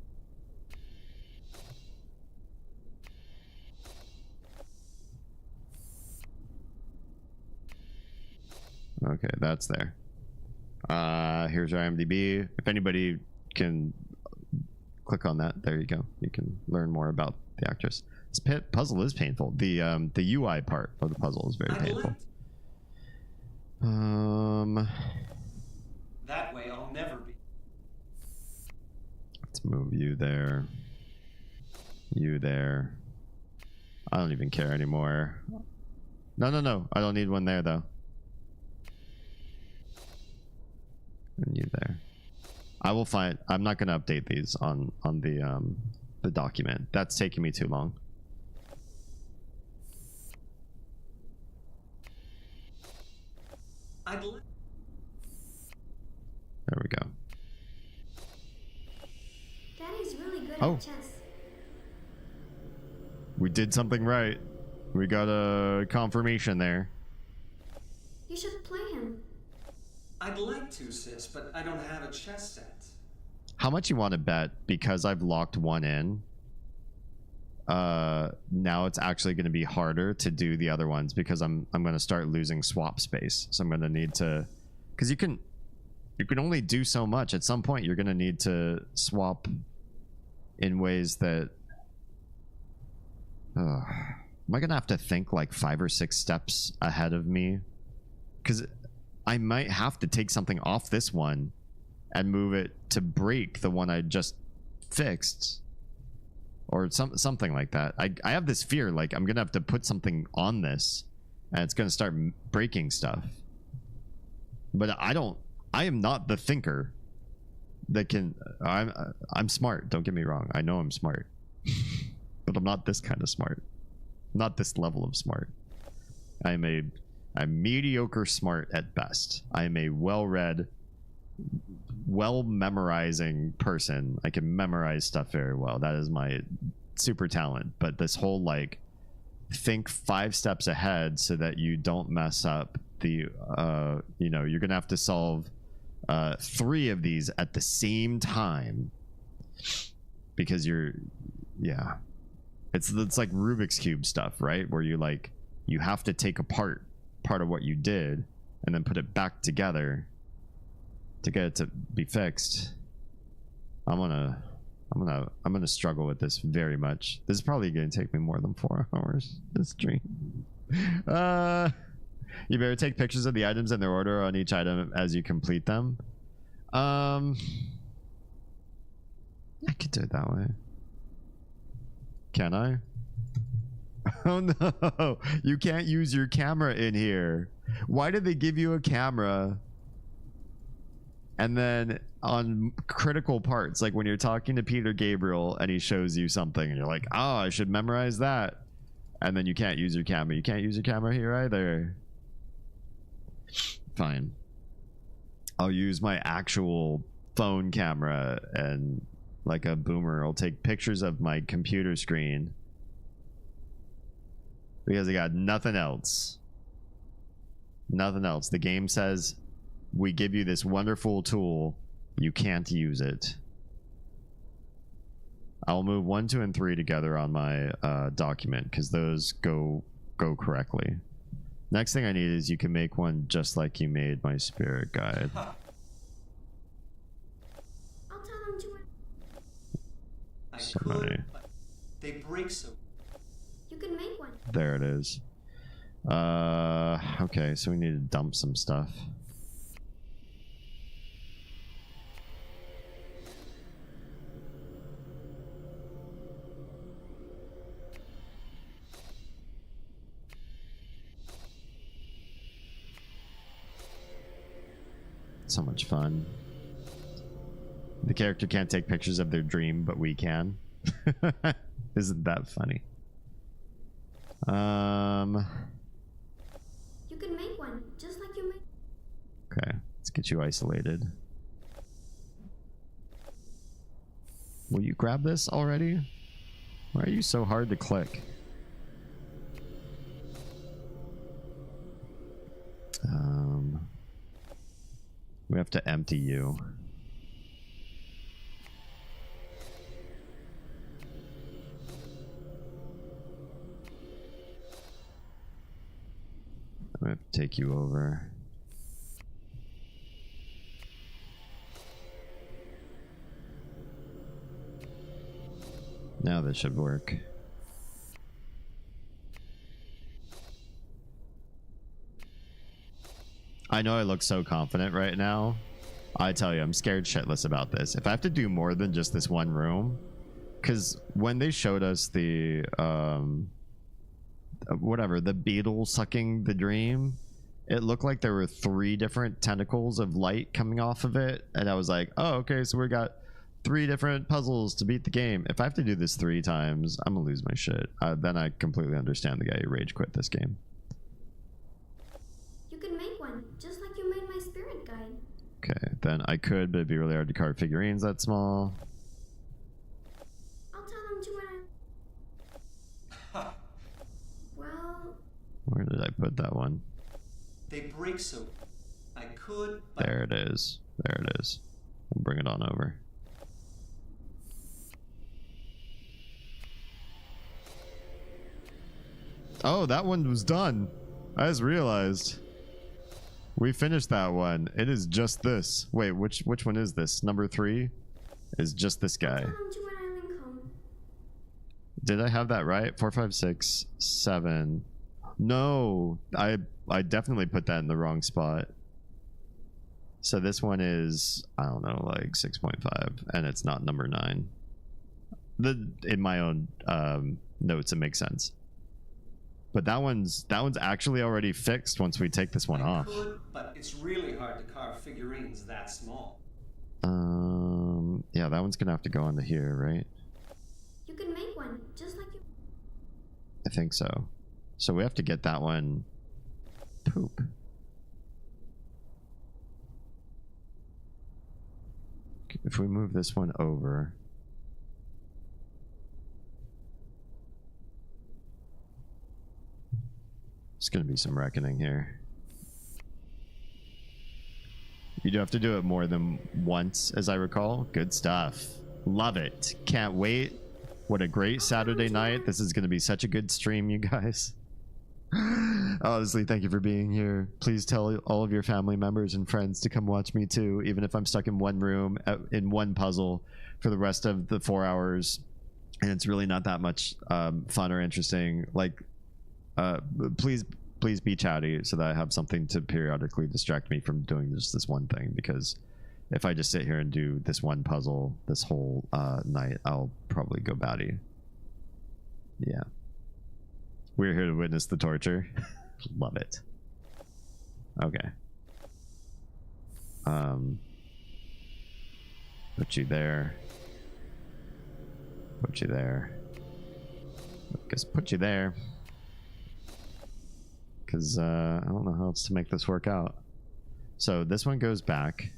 Okay, that's there. Here's our IMDb. If anybody can click on that, there you go. You can learn more about the actress. This puzzle is painful. The UI part of the puzzle is very painful. That way I'll never be. Let's move you there. You there. I don't even care anymore. No. I don't need one there though. And you there. I will find. I'm not going to update these on the document. That's taking me too long. There we go. Daddy's really good Oh. at chess. We did something right. We got a confirmation there. You should play him. I'd like to, sis, but I don't have a chess set. How much you want to bet? Because I've locked one in. Now it's actually going to be harder to do the other ones because I'm going to start losing swap space. So I'm going to need to, because you can only do so much. At some point, you're going to need to swap in ways that. Am I going to have to think like 5 or 6 steps ahead of me? Because I might have to take something off this one and move it to break the one I just fixed. Or something like that. I have this fear, like I'm gonna have to put something on this and it's gonna start breaking stuff. But I am not the thinker that can. I'm smart, don't get me wrong. I know I'm smart. But I'm not this kind of smart. Not this level of smart. I'm mediocre smart at best. I am a well-read, well-memorizing person. I can memorize stuff very well. That is my super talent. But this whole like think 5 steps ahead so that you don't mess up the you know, you're gonna have to solve 3 of these at the same time because yeah, it's like Rubik's Cube stuff, right? Where you have to take apart part of what you did and then put it back together to get it to be fixed. I'm gonna struggle with this very much. This is probably gonna take me more than 4 hours, this stream. You better take pictures of the items in their order on each item as you complete them. I could do it that way. Can I? Oh no, you can't use your camera in here. Why did they give you a camera? And then on critical parts, like when you're talking to Peter Gabriel and he shows you something and you're like, oh, I should memorize that. And then you can't use your camera. You can't use your camera here either. Fine. I'll use my actual phone camera and like a boomer. I'll take pictures of my computer screen because I got nothing else. Nothing else. The game says we give you this wonderful tool. You can't use it. I'll move 1, 2, and 3 together on my document because those go correctly. Next thing I need is you can make one just like you made my spirit guide. I'll tell them to. I Somebody. could, but they break so. You can make one. There it is. Okay, so we need to dump some stuff. So much fun. The character can't take pictures of their dream, but we can. Isn't that funny? You can make one, just like you made. Okay, let's get you isolated. Will you grab this already? Why are you so hard to click? We have to empty you. I have to take you over. Now this should work. I know I look so confident right now. I tell you, I'm scared shitless about this. If I have to do more than just this one room, because when they showed us the whatever, the beetle sucking the dream, it looked like there were 3 different tentacles of light coming off of it, and I was like, oh, okay, so we got 3 different puzzles to beat the game. If I have to do this 3 times, I'm gonna lose my shit. Then I completely understand the guy who rage quit this game. You can make one, just like you made my spirit guide. Okay, then I could, but it'd be really hard to carve figurines that small. I'll tell them to when I... Well... Where did I put that one? They break so... I could... But... There it is. There it is. We'll bring it on over. Oh, that one was done. I just realized. We finished that one. It is just this. Wait, which one is this? Number 3 is just this guy. I'll tell them to when I link home. Did I have that right? 4, 5, 6, 7. No, I definitely put that in the wrong spot. So this one is, I don't know, like 6.5, and it's not number 9. In my own notes, it makes sense. But that one's actually already fixed once we take this one off. Could, but it's really hard to carve figurines that small. Yeah, that one's gonna have to go onto here, right? You can make one, just like you... I think so. So we have to get that one. Poop. If we move this one over. It's gonna be some reckoning here. You do have to do it more than once, as I recall. Good stuff. Love it. Can't wait. What a great Saturday night. This is gonna be such a good stream, you guys. Honestly, thank you for being here. Please tell all of your family members and friends to come watch me too, even if I'm stuck in one room in one puzzle for the rest of the 4 hours and it's really not that much fun or interesting. Like please be chatty so that I have something to periodically distract me from doing just this one thing, because if I just sit here and do this one puzzle this whole night, I'll probably go batty. Yeah, we're here to witness the torture. Love it. Okay. Put you there. Put you there. I guess put you there. Because I don't know how else to make this work out. So this one goes back.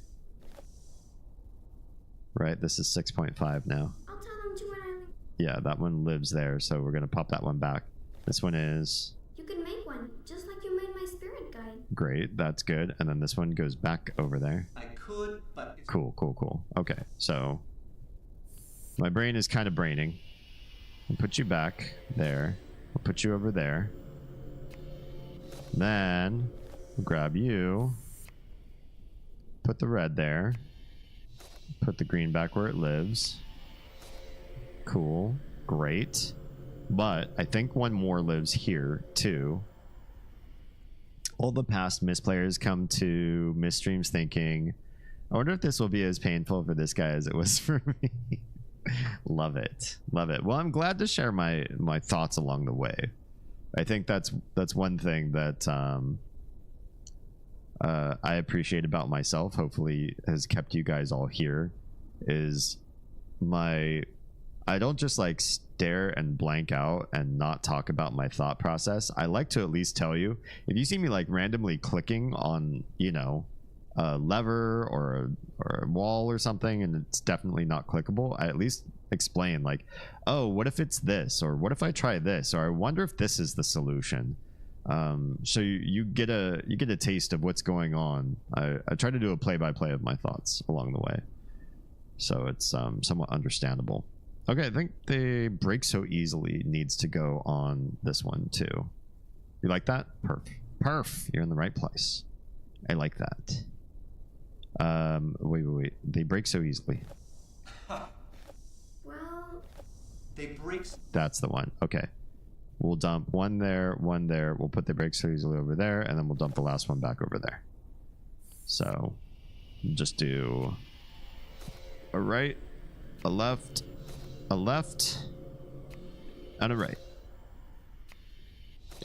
Right, this is 6.5 now. I'll tell them to when I... Yeah, that one lives there, so we're gonna pop that one back. This one is... You can make one, just like you made my spirit guide. Great, that's good. And then this one goes back over there. I could, but... It's... Cool, cool, cool. Okay, so... My brain is kind of braining. I'll put you back there. I'll put you over there. Then... I'll grab you. Put the red there. Put the green back where it lives. Cool. Great. But I think one more lives here too. All the past Myst players come to Myst streams thinking, I wonder if this will be as painful for this guy as it was for me. Love it. Love it. Well, I'm glad to share my thoughts along the way. I think that's one thing that I appreciate about myself, hopefully has kept you guys all here, is I don't just like stare and blank out and not talk about my thought process. I like to at least tell you, if you see me like randomly clicking on, you know, a lever or a wall or something, and it's definitely not clickable, I at least explain like, oh, what if it's this, or what if I try this, or I wonder if this is the solution. So you get a taste of what's going on. I try to do a play-by-play of my thoughts along the way, so it's somewhat understandable. Okay, I think they break so easily needs to go on this one too. You like that? Perf. You're in the right place. I like that. Wait. They break so easily. Well, They break. That's the one. Okay. We'll dump one there. We'll put the break so easily over there, and then we'll dump the last one back over there. So just do a right, a left, and a right.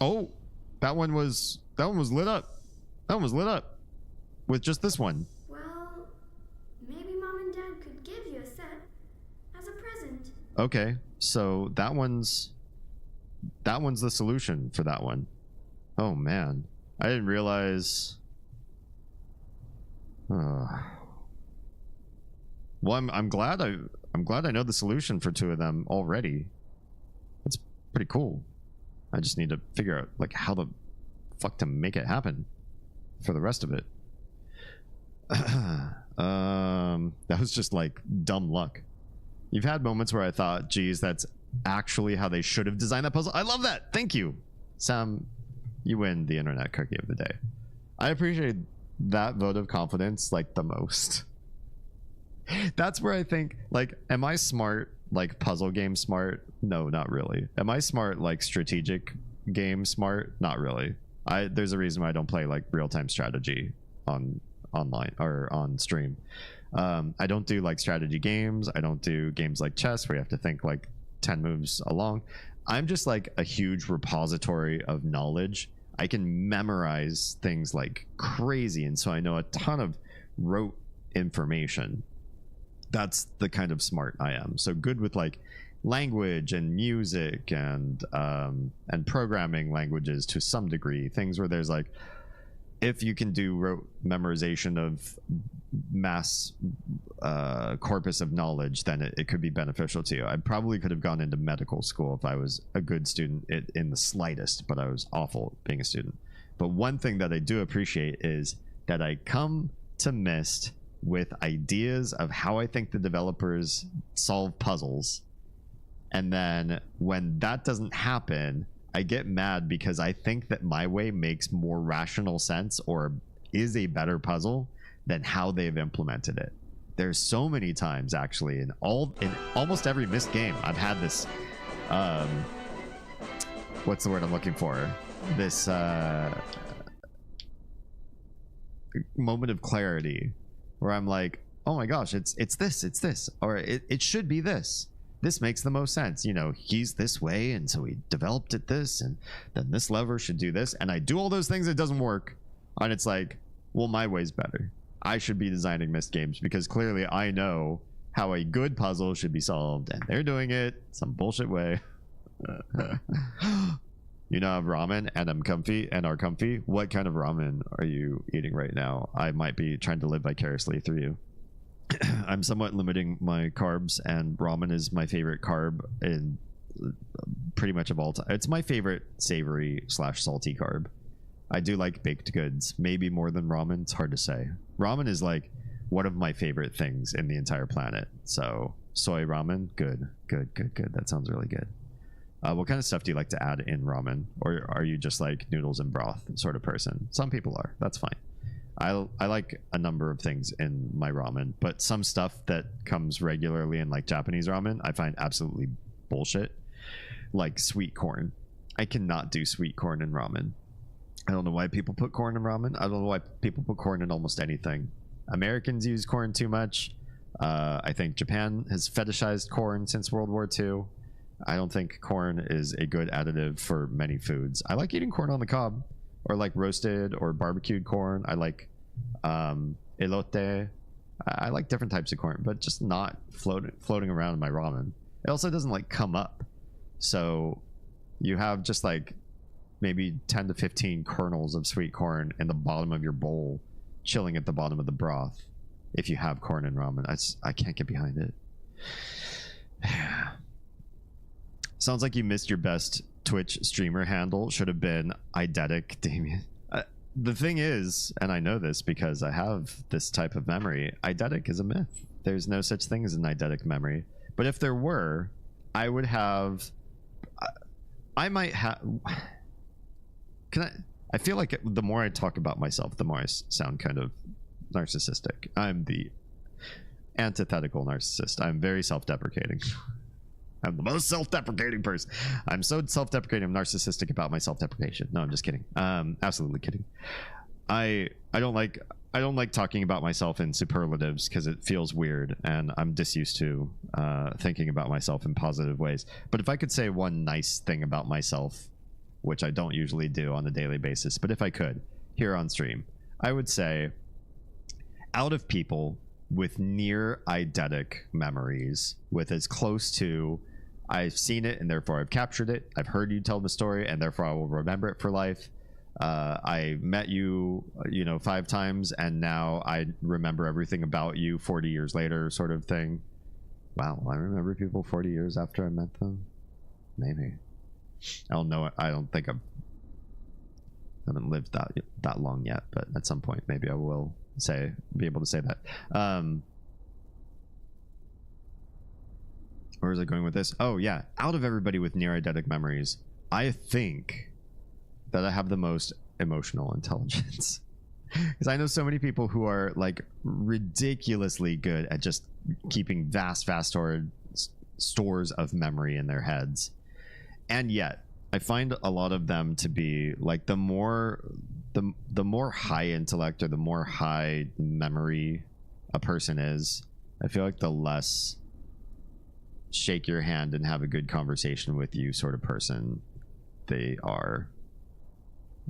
Oh, that one was lit up. That one was lit up with just this one. well, maybe Mom and Dad could give you a set as a present. Okay, so that one's the solution for that one. Oh man, I didn't realize. Well, I'm glad I know the solution for two of them already. That's pretty cool. I just need to figure out like how the fuck to make it happen for the rest of it. That was just like dumb luck. You've had moments where I thought, geez, that's actually how they should have designed that puzzle. I love that. Thank you, Sam. You win the internet cookie of the day. I appreciate that vote of confidence like the most. That's where I think, like, am I smart, like puzzle game smart? No, not really. Am I smart, like strategic game smart? Not really. There's a reason why I don't play like real-time strategy online or on stream. I don't do like strategy games. I don't do games like chess where you have to think like 10 moves along. I'm just like a huge repository of knowledge. I can memorize things like crazy, and so I know a ton of rote information. That's the kind of smart I am. So good with like language and music and programming languages to some degree. Things where there's like, if you can do rote memorization of mass corpus of knowledge, then it could be beneficial to you. I probably could have gone into medical school if I was a good student in the slightest, but I was awful being a student. But one thing that I do appreciate is that I come to Myst with ideas of how I think the developers solve puzzles, and then when that doesn't happen, I get mad because I think that my way makes more rational sense or is a better puzzle than how they've implemented it. There's so many times actually in almost every Myst game I've had this what's the word I'm looking for, this moment of clarity where I'm like, oh my gosh, it's this, or it should be this. This makes the most sense. You know, he's this way, and so he developed it this, and then this lever should do this. And I do all those things, it doesn't work. And it's like, well, my way's better. I should be designing Myst games because clearly I know how a good puzzle should be solved, and they're doing it some bullshit way. You know, I have ramen and I'm comfy and are comfy. What kind of ramen are you eating right now? I might be trying to live vicariously through you. I'm somewhat limiting my carbs, and ramen is my favorite carb in pretty much of all time. It's my favorite savory / salty carb. I do like baked goods, maybe more than ramen. It's hard to say. Ramen is like one of my favorite things in the entire planet. So soy ramen, good. That sounds really good. What kind of stuff do you like to add in ramen? Or are you just like noodles and broth sort of person? Some people are. That's fine. I like a number of things in my ramen, but some stuff that comes regularly in like Japanese ramen, I find absolutely bullshit. Like sweet corn. I cannot do sweet corn in ramen. I don't know why people put corn in ramen. I don't know why people put corn in almost anything. Americans use corn too much. I think Japan has fetishized corn since World War II. I don't think corn is a good additive for many foods. I like eating corn on the cob. or like roasted or barbecued corn. I like elote. I like different types of corn, but just not floating around in my ramen. It also doesn't like come up. So you have just like maybe 10 to 15 kernels of sweet corn in the bottom of your bowl, chilling at the bottom of the broth. If you have corn in ramen, I can't get behind it. Sounds like you missed your best Twitch streamer handle. Should have been eidetic Damien. The thing is, and I know this because I have this type of memory, eidetic is a myth. There's no such thing as an eidetic memory. But if there were, I would have... I might have... I feel like the more I talk about myself, the more I sound kind of narcissistic. I'm the antithetical narcissist. I'm very self-deprecating. I'm the most self-deprecating person. I'm so self-deprecating. I'm narcissistic about my self-deprecation. No, I'm just kidding. Absolutely kidding. I don't like talking about myself in superlatives because it feels weird, and I'm disused to thinking about myself in positive ways. But if I could say one nice thing about myself, which I don't usually do on a daily basis, but if I could here on stream, I would say, out of people with near eidetic memories, with as close to I've seen it and therefore I've captured it, I've heard you tell the story and therefore I will remember it for life, I met you, 5 times and now I remember everything about you 40 years later, sort of thing. Wow, I remember people 40 years after I met them. Maybe. I don't know. I don't think I haven't lived that long yet, but at some point maybe I will be able to say that. Where is it going with this? Oh yeah, out of everybody with near eidetic memories, I think that I have the most emotional intelligence. Because I know so many people who are like ridiculously good at just keeping vast stores of memory in their heads, and yet I find a lot of them to be like the more high intellect or the more high memory a person is, I feel like the less shake your hand and have a good conversation with you sort of person they are.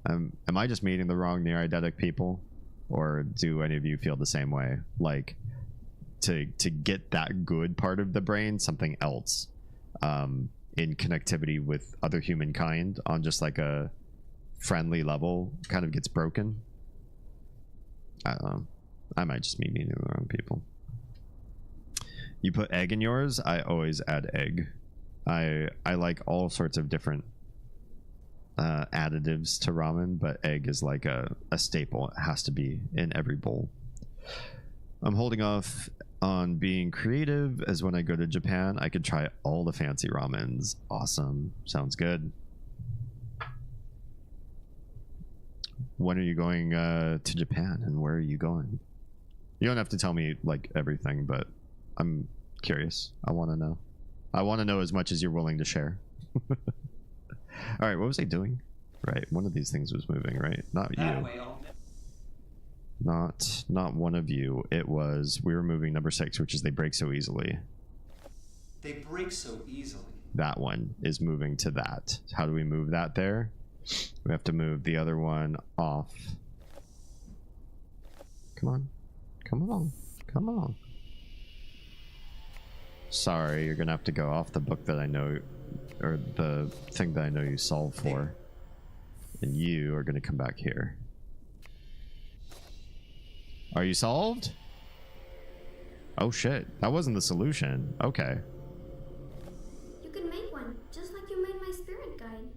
Am I just meeting the wrong near eidetic people, or do any of you feel the same way? Like to get that good part of the brain, something else in connectivity with other humankind on just like a friendly level kind of gets broken. I don't know. I might just be meeting the wrong people. You put egg in yours? I always add egg. I like all sorts of different additives to ramen, but egg is like a staple. It has to be in every bowl. I'm holding off on being creative, as when I go to Japan I could try all the fancy ramens. Awesome. Sounds good. When are you going to Japan, and where are you going? You don't have to tell me like everything, but I'm curious. I want to know. I want to know as much as you're willing to share. All right, what was I doing? Right, one of these things was moving, right? Not you. Not one of you. It was, we were moving number 6, which is they break so easily. They break so easily. That one is moving to that. How do we move that there? We have to move the other one off. Come on. Come along. Come along. Sorry, you're gonna have to go off the book that I know, or the thing that I know you solve for. And you are gonna come back here. Are you solved? Oh shit, that wasn't the solution. Okay. You can make one, just like you made my spirit guide.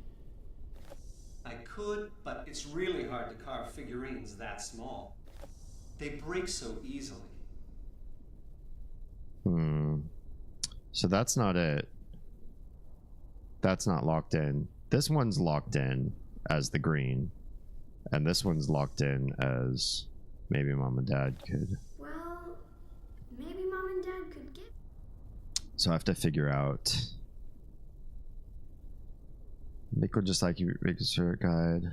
I could, but it's really hard to carve figurines that small. They break so easily. So that's not it. That's not locked in. This one's locked in as the green, and this one's locked in as maybe mom and dad could. Well, maybe mom and dad could get... So I have to figure out. Nick would just like you make a spirit guide.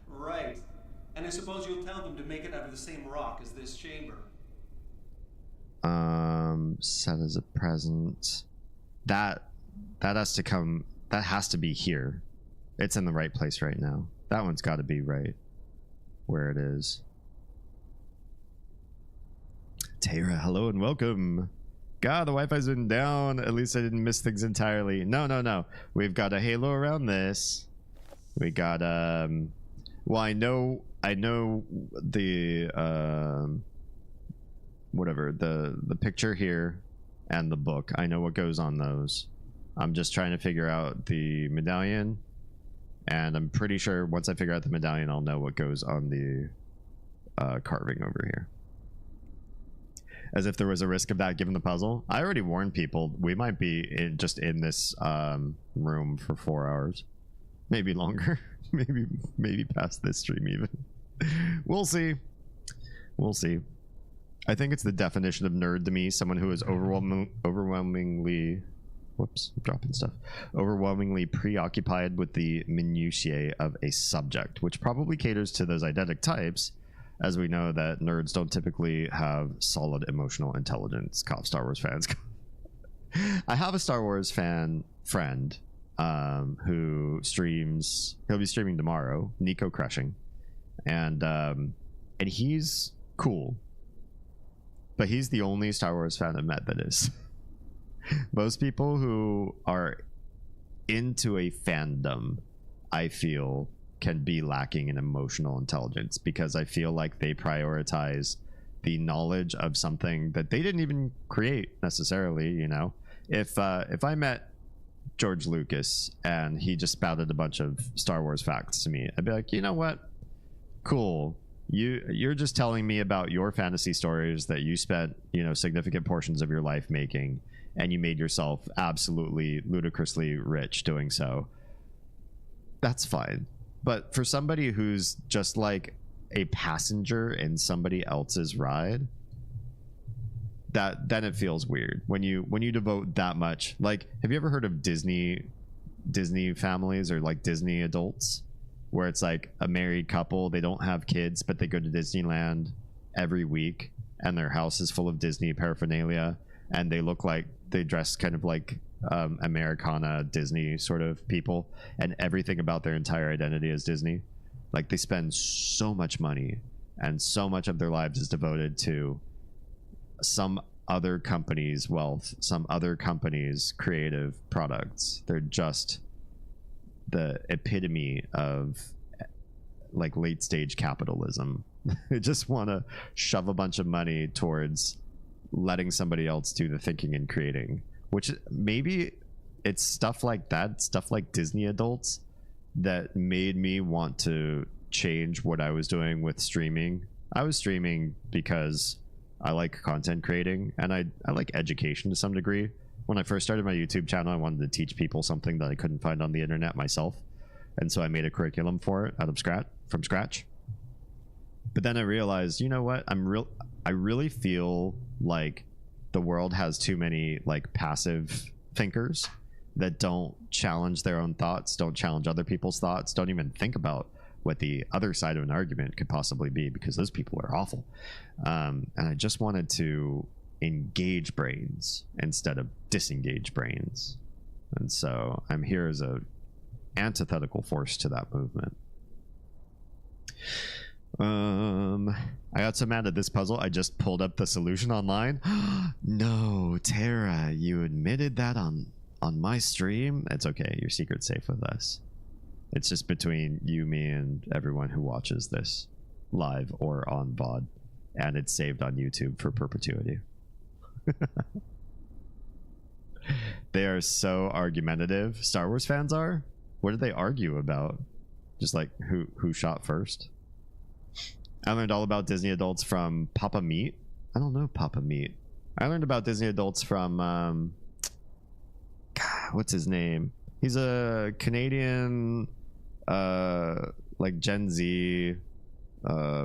Right. And I suppose you'll tell them to make it out of the same rock as this chamber. Set as a present. That has to come. That has to be here. It's in the right place right now. That one's got to be right where it is. Tara, hello and welcome. God, the Wi-Fi's been down. At least I didn't miss things entirely. No. We've got a halo around this. We got well, I know the whatever, the picture here and the book. I know what goes on those. I'm just trying to figure out the medallion, and I'm pretty sure once I figure out the medallion, I'll know what goes on the carving over here. As if there was a risk of that given the puzzle. I already warned people we might be just in this room for 4 hours, maybe longer. maybe past this stream even. We'll see. I think it's the definition of nerd to me, someone who is overwhelmingly whoops, I'm dropping stuff, overwhelmingly preoccupied with the minutiae of a subject, which probably caters to those eidetic types, as we know that nerds don't typily have solid emotional intelligence. Cop Star Wars fans. I have a Star Wars fan friend who streams. He'll be streaming tomorrow, Nico Crushing, and he's cool, but he's the only Star Wars fan I've met that is. Most people who are into a fandom, I feel, can be lacking in emotional intelligence, because I feel like they prioritize the knowledge of something that they didn't even create necessarily. You know, if I met George Lucas and he just spouted a bunch of Star Wars facts to me, I'd be like, you know what, cool, you're just telling me about your fantasy stories that you spent, you know, significant portions of your life making, and you made yourself absolutely ludicrously rich doing so. That's fine. But for somebody who's just like a passenger in somebody else's ride, then it feels weird when you devote that much. Like, have you ever heard of Disney families, or like Disney adults, where it's like a married couple, they don't have kids, but they go to Disneyland every week, and their house is full of Disney paraphernalia, and they look like they dress kind of like Americana Disney sort of people, and everything about their entire identity is Disney. Like, they spend so much money, and so much of their lives is devoted to some other company's wealth, some other company's creative products. They're just the epitome of like late stage capitalism. They just want to shove a bunch of money towards letting somebody else do the thinking and creating, which maybe it's stuff like that, stuff like Disney adults, that made me want to change what I was doing with streaming. I was streaming because I like content creating, and I like education to some degree. When I first started my YouTube channel, I wanted to teach people something that I couldn't find on the internet myself, and so I made a curriculum for it from scratch. But then I realized, you know what, I really feel like the world has too many like passive thinkers that don't challenge their own thoughts, don't challenge other people's thoughts, don't even think about what the other side of an argument could possibly be, because those people are awful. And I just wanted to engage brains instead of disengage brains. And so I'm here as a antithetical force to that movement. I got so mad at this puzzle, I just pulled up the solution online. No, Tara, you admitted that on my stream? It's okay, your secret's safe with us. It's just between you, me, and everyone who watches this live or on VOD, and it's saved on YouTube for perpetuity. They are so argumentative. Star Wars fans are? What do they argue about? Just like who shot first? I learned all about Disney adults from Papa Meat. I don't know Papa Meat. I learned about Disney adults from God, what's his name? He's a Canadian like Gen Z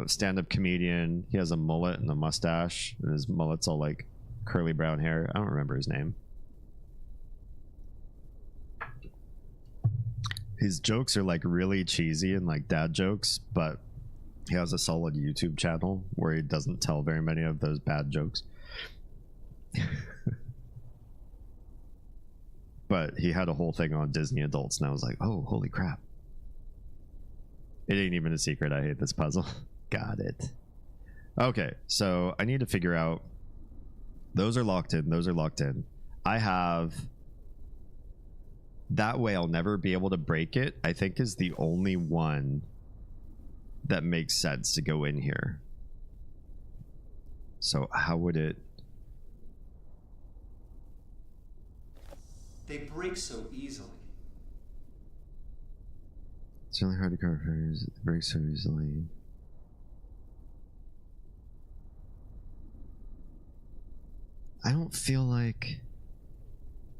stand-up comedian. He has a mullet and a mustache, and his mullet's all like curly brown hair. I don't remember his name. His jokes are like really cheesy and like dad jokes, but he has a solid YouTube channel where he doesn't tell very many of those bad jokes. But he had a whole thing on Disney adults, and I was like, oh, holy crap. It ain't even a secret. I hate this puzzle. Got it. Okay, so I need to figure out. Those are locked in. Those are locked in. I have. That way I'll never be able to break it. I think is the only one that makes sense to go in here. So how would it? They break so easily. It's really hard to carve figures. It breaks so easily. I don't feel like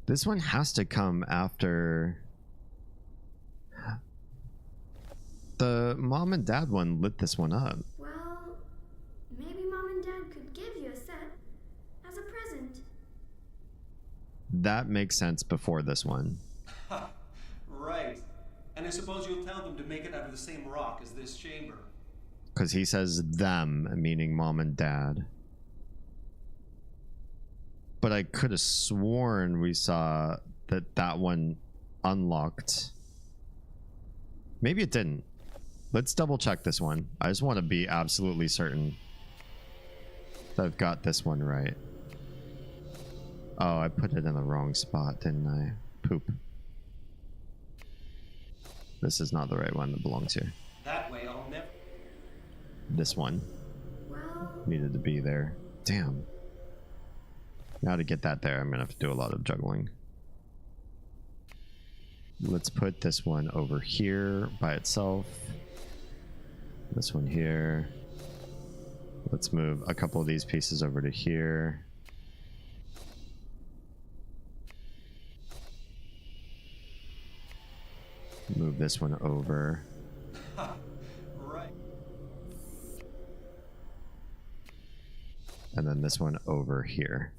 this one has to come after the mom and dad one. Lit this one up. Well, maybe Mom and Dad could give you a set as a present. That makes sense before this one. Right. And I suppose you'll tell them to make it out of the same rock as this chamber. Because he says them, meaning mom and dad. But I could have sworn we saw that one unlocked. Maybe it didn't. Let's double check this one. I just want to be absolutely certain that I've got this one right. Oh, I put it in the wrong spot, didn't I? Poop. This is not the right one that belongs here. That way I'll never... This one Well, needed to be there. Damn. Now to get that there, I'm gonna have to do a lot of juggling. Let's put this one over here by itself. This one here. Let's move a couple of these pieces over to here. Move this one over. Right. And then this one over here.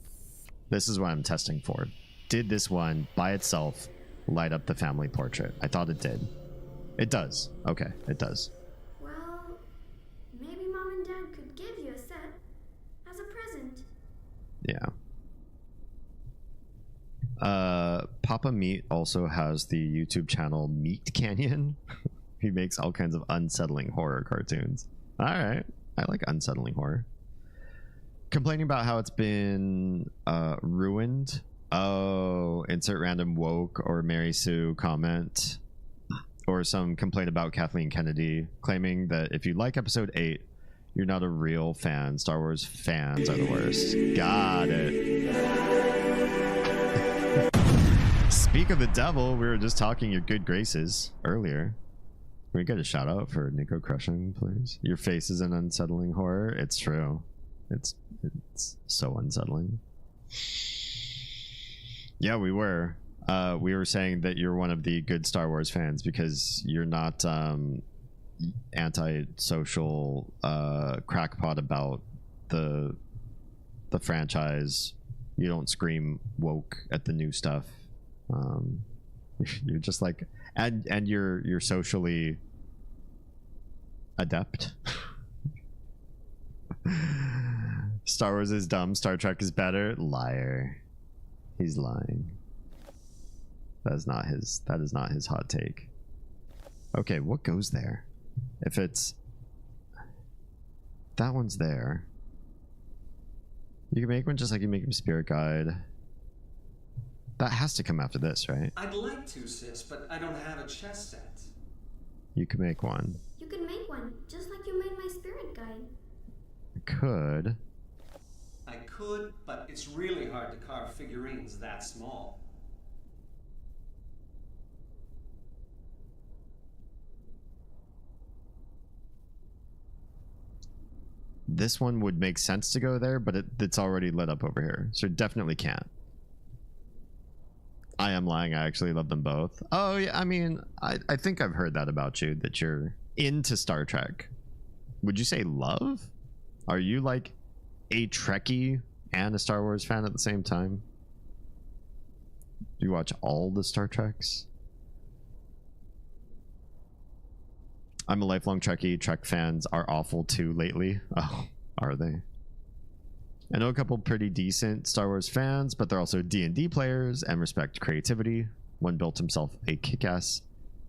This is what I'm testing for. Did this one by itself light up the family portrait? I thought it did. It does. Okay, it does. well, maybe Mom and Dad could give you a set as a present. Yeah. Papa Meat also has the YouTube channel Meat Canyon. He makes all kinds of unsettling horror cartoons. All right. I like unsettling horror. Complaining about how it's been ruined. Oh, insert random woke or Mary Sue comment. Or some complaint about Kathleen Kennedy claiming that if you like episode 8, you're not a real fan. Star Wars fans are the worst. Got it. Speak of the devil, we were just talking your good graces earlier. Can we get a shout out for Nico Crushing, please? Your face is an unsettling horror. It's true. It's so unsettling. Yeah, we were. We were saying that you're one of the good Star Wars fans because you're not anti-social crackpot about the franchise. You don't scream woke at the new stuff. You're just like, and you're socially adept. Star Wars is dumb, Star Trek is better. Liar. He's lying. That is not his hot take. Okay, what goes there? If it's that one's there, you can make one just like you make a spirit guide. That has to come after this, right? I'd like to, sis, but I don't have a chess set. You can make one. You can make one, just like you made my spirit guide. Could. I could, but it's really hard to carve figurines that small. This one would make sense to go there, but it's already lit up over here, so it definitely can't. I am lying. I actually love them both. Oh yeah, I mean, I think I've heard that about you, that you're into Star Trek. Would you say love? Are you like a Trekkie and a Star Wars fan at the same time? Do you watch all the Star Treks? I'm a lifelong Trekkie. Trek fans are awful too lately. Oh, are they? I know a couple pretty decent Star Wars fans, but they're also D&D players and respect creativity. One built himself a kick-ass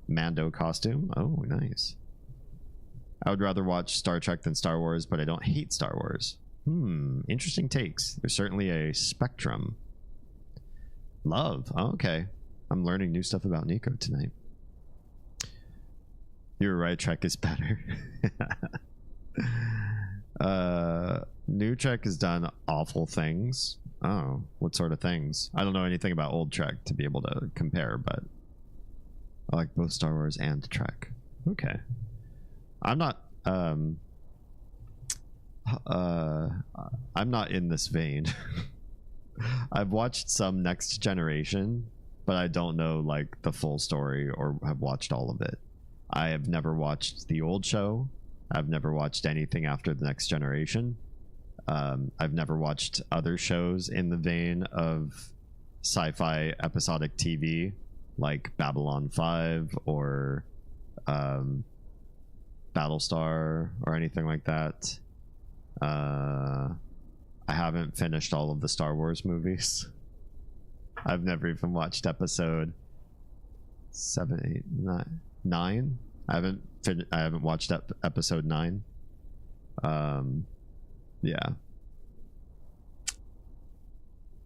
Mando costume. Oh, nice. I would rather watch Star Trek than Star Wars, but I don't hate Star Wars. Interesting takes. There's certainly a spectrum. Love. Oh, okay. I'm learning new stuff about Nico tonight. You're right, Trek is better. New Trek has done awful things. Oh, what sort of things? I don't know anything about old Trek to be able to compare, but I like both Star Wars and Trek. Okay. I'm not I'm not in this vein. I've watched some Next Generation, but I don't know like the full story or have watched all of it. I have never watched the old show. I've never watched anything after the Next Generation. I've never watched other shows in the vein of sci-fi episodic TV like Babylon 5 or Battlestar or anything like that. I haven't finished all of the Star Wars movies. I've never even watched episode 7, 8, 9. I haven't watched episode 9. Yeah.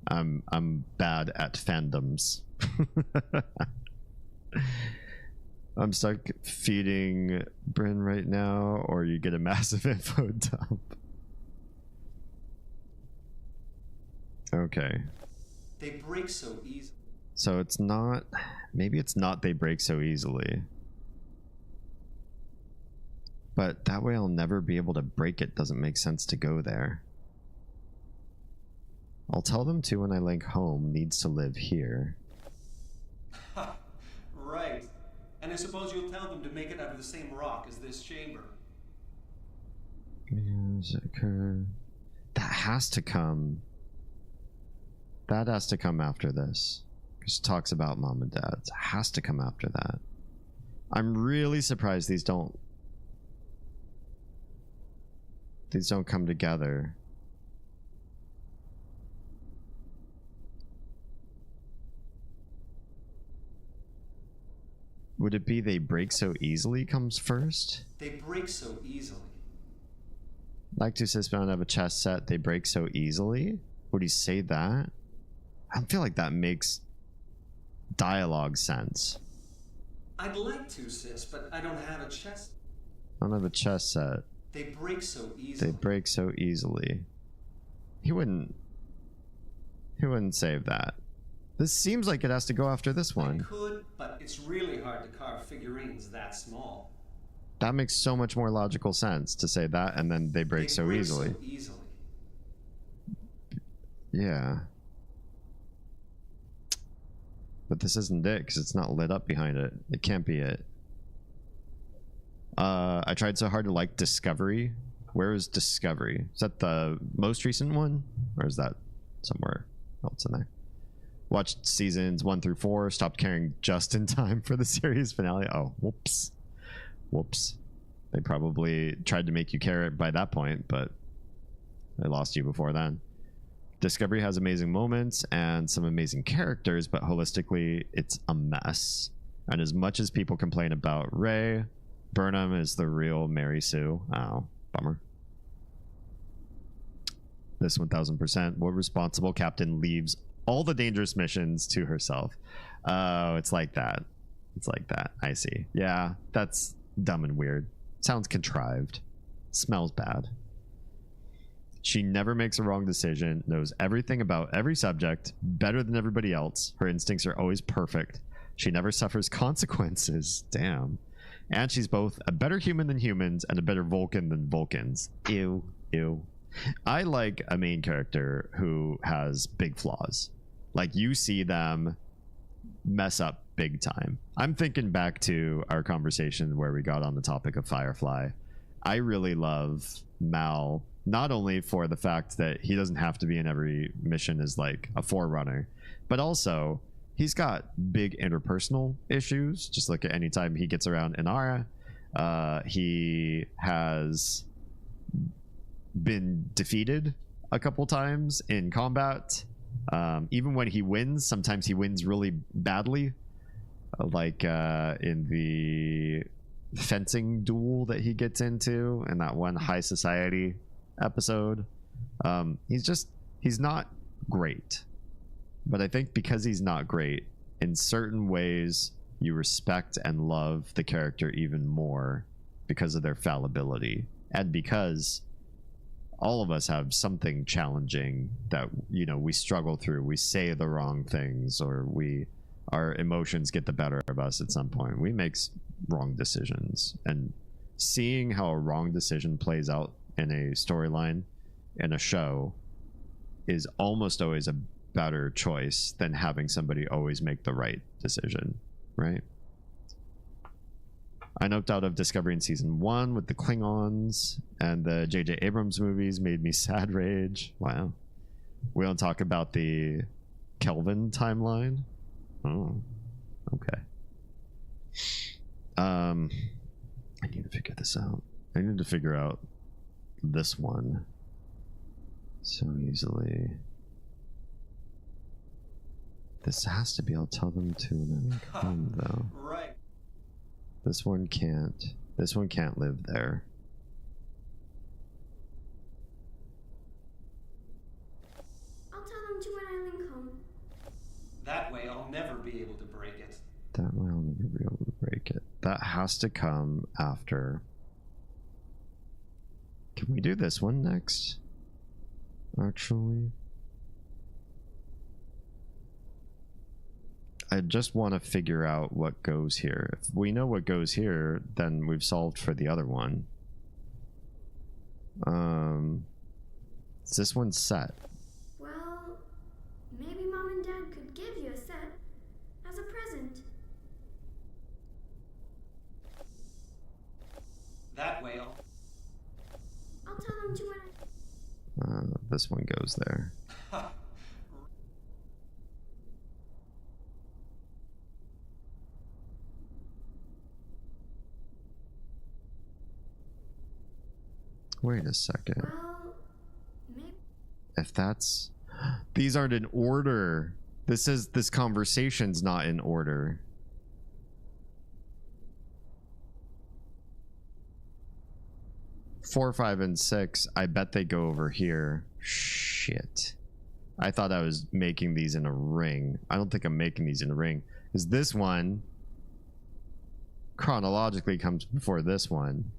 I'm bad at fandoms. I'm stuck feeding Bryn right now, or you get a massive info dump. Okay. They break so easy. So it's not... Maybe it's not they break so easily. But that way I'll never be able to break it. Doesn't make sense to go there. I'll tell them to when I link home needs to live here. Right. And I suppose you'll tell them to make it out of the same rock as this chamber. That has to come. That has to come after this. Because it talks about mom and dad. It has to come after that. I'm really surprised these don't come together. Would it be they break so easily comes first? They break so easily. Like to says found have a chess set, they break so easily? Would he say that? I don't feel like that makes dialogue sense. I'd like to, sis, but I don't have a chest. I don't have a chess set. They break so easily. They break so easily. He wouldn't save that. This seems like it has to go after this one. I could, but it's really hard to carve figurines that small. That makes so much more logical sense to say that and then they break so easily. So easily. Yeah. But this isn't it because it's not lit up behind it. It can't be it. I tried so hard to like Discovery. Where is Discovery? Is that the most recent one? Or is that somewhere else in there? Watched seasons 1 through 4. Stopped caring just in time for the series finale. Oh, whoops. Whoops. They probably tried to make you care it by that point, but they lost you before then. Discovery has amazing moments and some amazing characters, but holistically, it's a mess. And as much as people complain about Ray, Burnham is the real Mary Sue. Oh, bummer. This 1000%. What responsible captain leaves all the dangerous missions to herself? Oh, it's like that. It's like that. I see. Yeah, that's dumb and weird. Sounds contrived. Smells bad. She never makes a wrong decision, knows everything about every subject better than everybody else. Her instincts are always perfect. She never suffers consequences. Damn. And she's both a better human than humans and a better Vulcan than Vulcans. Ew. Ew. I like a main character who has big flaws. Like, you see them mess up big time. I'm thinking back to our conversation where we got on the topic of Firefly. I really love Mal, not only for the fact that he doesn't have to be in every mission as like a forerunner, but also he's got big interpersonal issues. Just look at any time he gets around Inara. He has been defeated a couple times in combat. Even when he wins, sometimes he wins really badly. Like in the fencing duel that he gets into in that one high society episode. He's not great, but I think because he's not great, in certain ways you respect and love the character even more because of their fallibility, and because all of us have something challenging that, you know, we struggle through. We say the wrong things, or our emotions get the better of us at some point. We make wrong decisions, and seeing how a wrong decision plays out in a storyline in a show is almost always a better choice than having somebody always make the right decision, right? I noped out of Discovery in season 1 with the Klingons, and the J.J. Abrams movies made me sad rage. Wow. We don't talk about the Kelvin timeline. Oh, okay. I need to figure this out. I need to figure out this one so easily. This has to be, I'll tell them to when I come, though. Right. This one can't. This one can't live there. I'll tell them to when I link home. That way I'll never be able to break it. That way I'll never be able to break it. That has to come after. Can we do this one next? Actually, I just want to figure out what goes here. If we know what goes here, then we've solved for the other one. Is this one set? Well, maybe Mom and Dad could give you a set as a present. That way I'll tell them to when This one goes there. Wait a second. Well, maybe. If that's... These aren't in order. This conversation's not in order. Four, 5, and 6. I bet they go over here. Shit. I thought I was making these in a ring. I don't think I'm making these in a ring. Because this one chronologically comes before this one.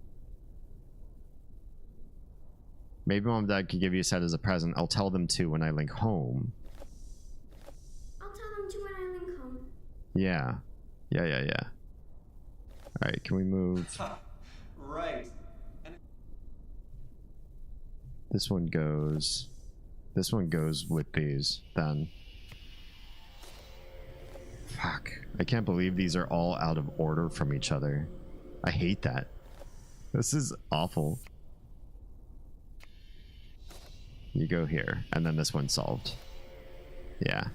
Maybe Mom and Dad could give you a set as a present. I'll tell them to when I link home. I'll tell them to when I link home. Yeah. Yeah. Alright, can we move? right. And This one goes with these, then. Fuck. I can't believe these are all out of order from each other. I hate that. This is awful. You go here, and then this one's solved. Yeah.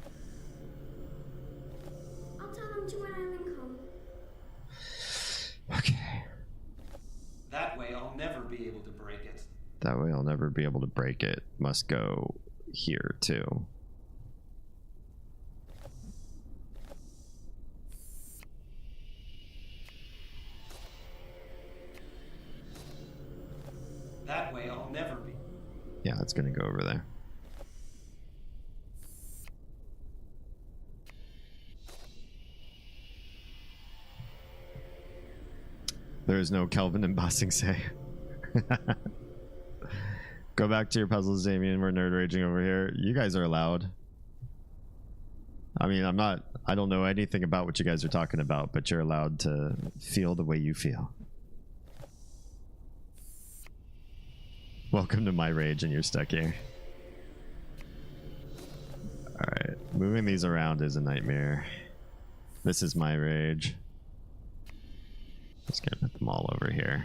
I'll tell them to when I link home. Okay. that way I'll never be able to break it. That way I'll never be able to break it. Must go here, too. That way I'll never be. Yeah, it's gonna go over there. There is no Kelvin embossing say. Go back to your puzzles, Damien. We're nerd raging over here. You guys are allowed. I mean, I don't know anything about what you guys are talking about, but you're allowed to feel the way you feel. Welcome to my rage and you're stuck here. Alright, moving these around is a nightmare. This is my rage. Just gonna put them all over here.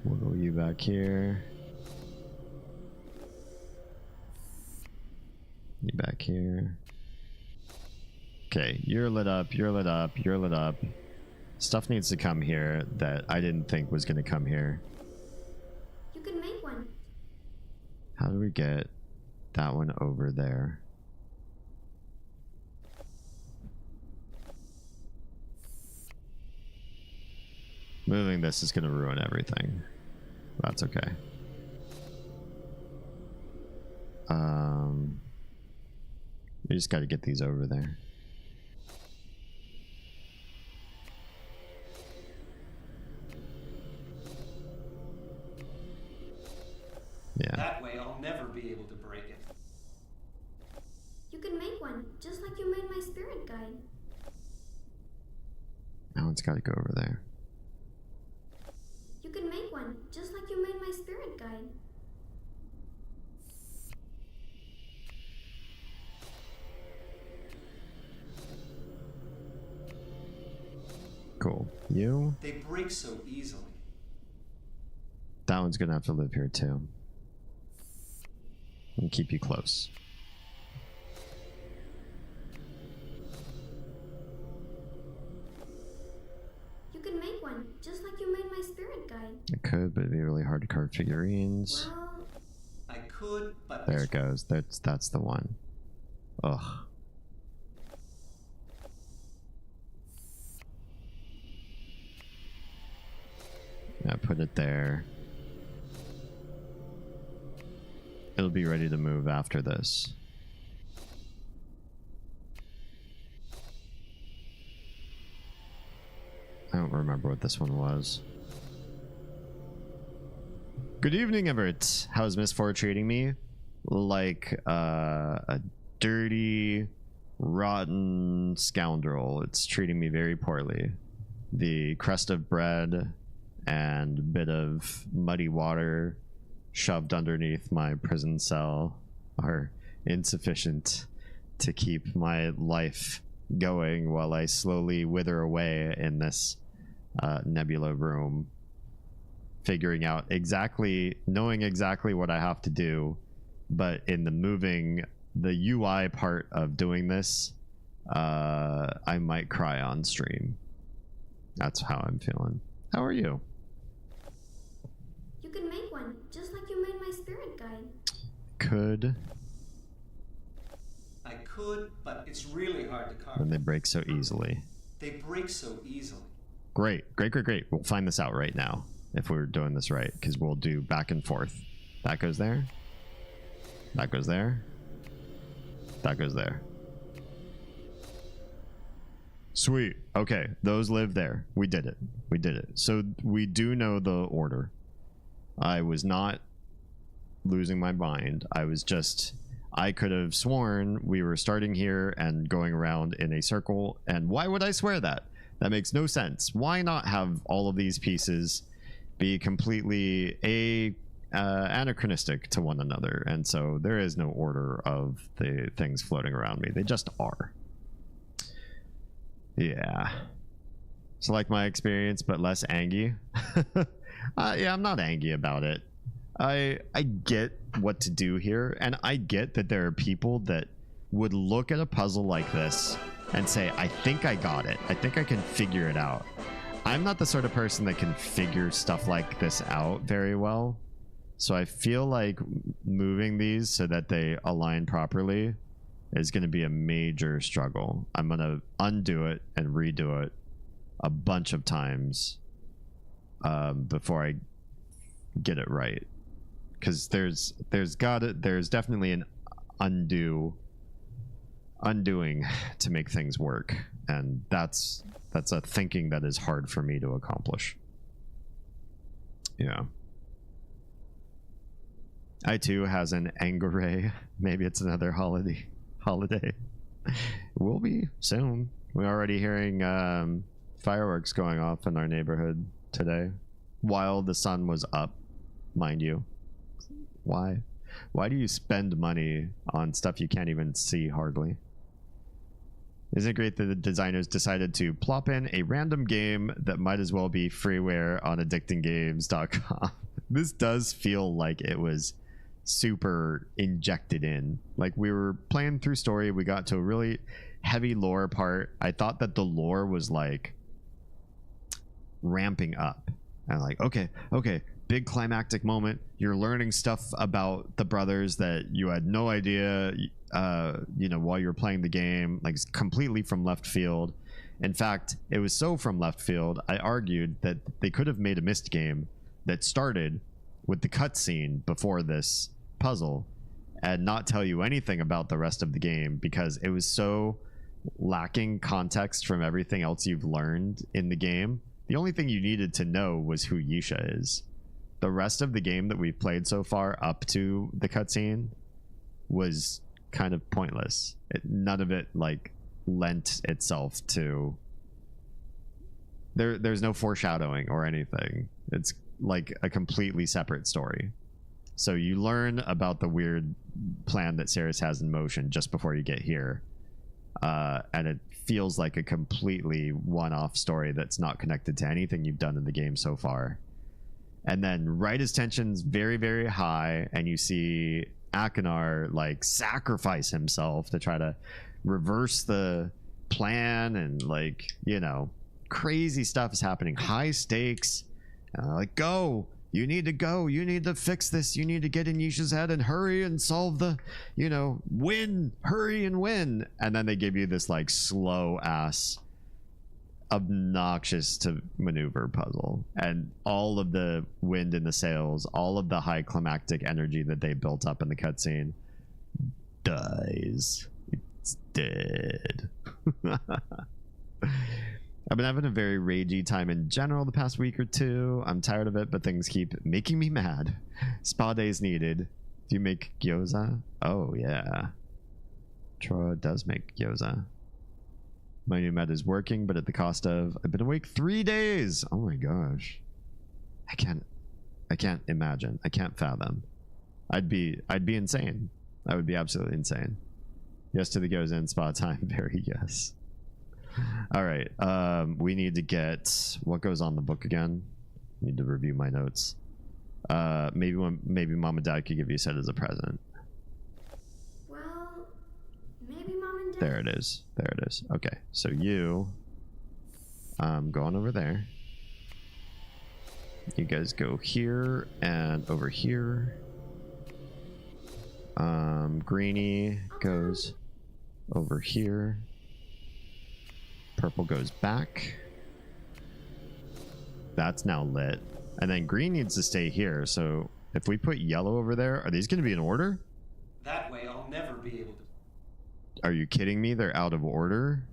Wiggle you back here. You back here. Okay, you're lit up, you're lit up, you're lit up. Stuff needs to come here that I didn't think was gonna come here. You can make one. How do we get that one over there? Moving this is going to ruin everything. That's okay. We just got to get these over there. Yeah. That way I'll never be able to break it. You can make one, just like you made my spirit guide. Now it's got to go over there. You can make one, just like you made my spirit guide. Cool. You? They break so easily. That one's gonna have to live here too. And keep you close. You can make one, just like you made my spirit guide. It could, but it'd be really hard to carve figurines. Well, I could, but There it goes. That's the one. Ugh. Yeah, put it there. It'll be ready to move after this. I don't remember what this one was. Good evening, Everett. How's Miss 4 treating me? Like a dirty, rotten scoundrel. It's treating me very poorly. The crust of bread and bit of muddy water shoved underneath my prison cell are insufficient to keep my life going while I slowly wither away in this nebula room, figuring out knowing exactly what I have to do, but in the UI part of doing this, I might cry on stream. That's how I'm feeling. How are you? you can make one, just like you made my spirit guide. Could. I could, but it's really hard to carve. And they break so easily. They break so easily. Great. We'll find this out right now if we're doing this right, because we'll do back and forth. That goes there. That goes there. That goes there. Sweet. Okay, those live there. We did it. So we do know the order. I was not losing my mind. I could have sworn we were starting here and going around in a circle. And why would I swear that? That makes no sense. Why not have all of these pieces be completely anachronistic to one another? And so there is no order of the things floating around me. They just are. Yeah. It's like my experience, but less angry. Yeah, I'm not angry about it. I get what to do here, and I get that there are people that would look at a puzzle like this and say, I think I got it. I think I can figure it out. I'm not the sort of person that can figure stuff like this out very well. So I feel like moving these so that they align properly is going to be a major struggle. I'm going to undo it and redo it a bunch of times before I get it right. Because there's definitely an undoing to make things work, and that's a thinking that is hard for me to accomplish. Yeah. I too has an Angare. Maybe it's another holiday. We'll be soon. We're already hearing fireworks going off in our neighborhood today while the sun was up, mind you. Why do you spend money on stuff you can't even see hardly? Isn't it great that the designers decided to plop in a random game that might as well be freeware on addictinggames.com? This does feel like it was super injected in. Like, we were playing through story, we got to a really heavy lore part. I thought that the lore was like ramping up, and like, okay, big climactic moment. You're learning stuff about the brothers that you had no idea, while you were playing the game, like completely from left field. In fact, it was so from left field, I argued that they could have made a Myst game that started with the cutscene before this puzzle and not tell you anything about the rest of the game, because it was so lacking context from everything else you've learned in the game. The only thing you needed to know was who Yeesha is. The rest of the game that we've played so far up to the cutscene was kind of pointless. None of it like lent itself to there's no foreshadowing or anything. It's like a completely separate story. So you learn about the weird plan that Ceres has in motion just before you get here, and it feels like a completely one-off story that's not connected to anything you've done in the game so far. And then right as tension's very, very high and you see Akinar like sacrifice himself to try to reverse the plan, and like, you know, crazy stuff is happening, high stakes, like go, you need to go, you need to fix this, you need to get in Yeesha's head and hurry and solve the, you know, win, hurry and win. And then they give you this like slow ass obnoxious to maneuver puzzle, and all of the wind in the sails, all of the high climactic energy that they built up in the cutscene dies. It's dead. I've been having a very ragey time in general the past week or two. I'm tired of it, but things keep making me mad. Spa days needed. Do you make gyoza? Oh yeah, Troa does make gyoza. My new med is working, but at the cost of I've been awake 3 days. Oh my gosh. I can't imagine. I can't fathom. I'd be insane. I would be absolutely insane. Yes to the goes in spa time. Very yes. All right. We need to get what goes on the book again. Need to review my notes. Maybe mom and dad could give you a set as a present. Well, maybe mom and dad. There it is. There it is. Okay. So you go on over there. You guys go here and over here. Greenie goes over here. Purple goes back. That's now lit. And then green needs to stay here. So if we put yellow over there, are these going to be in order? That way I'll never be able to. Are you kidding me? They're out of order?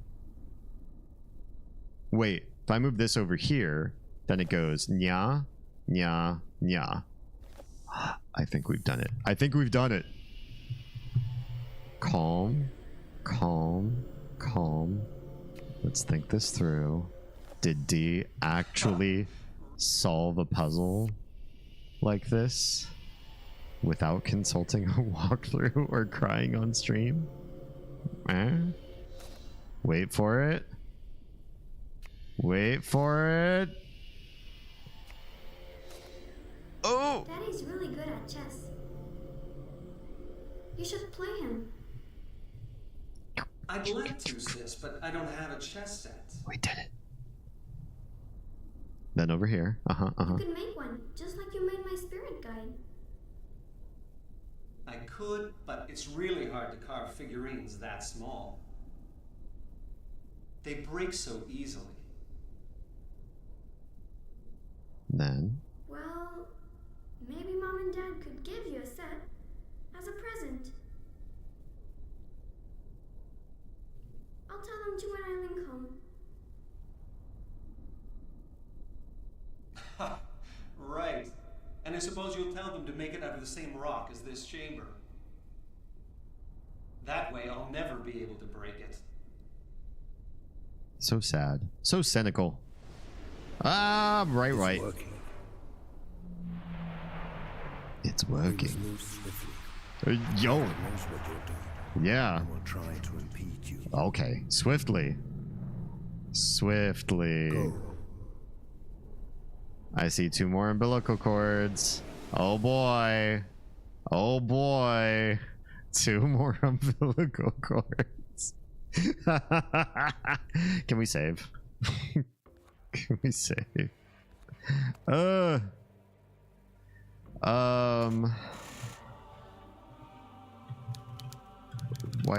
Wait, if I move this over here, then it goes nya, nya, nya. I think we've done it. I think we've done it. Calm, calm, calm. Let's think this through. Did D actually solve a puzzle like this without consulting a walkthrough or crying on stream? Wait for it. Wait for it. Oh! Daddy's really good at chess. You should play him. I'd like to, sis, but I don't have a chess set. We did it. Then over here. You could make one, just like you made my spirit guide. I could, but it's really hard to carve figurines that small. They break so easily. Then Well, maybe mom and dad could give you a set as a present. I'll tell them to when I link home. Right. And I suppose you'll tell them to make it out of the same rock as this chamber. That way I'll never be able to break it. so sad. So cynical. Ah, right. Working. It's We working. must move swiftly. Yo. God knows what you're doing. Yeah. I will try to impede you. Okay. Swiftly. Swiftly. Go. I see 2 more umbilical cords. Oh boy. Oh boy. 2 more umbilical cords. Can we save? Can we save? Why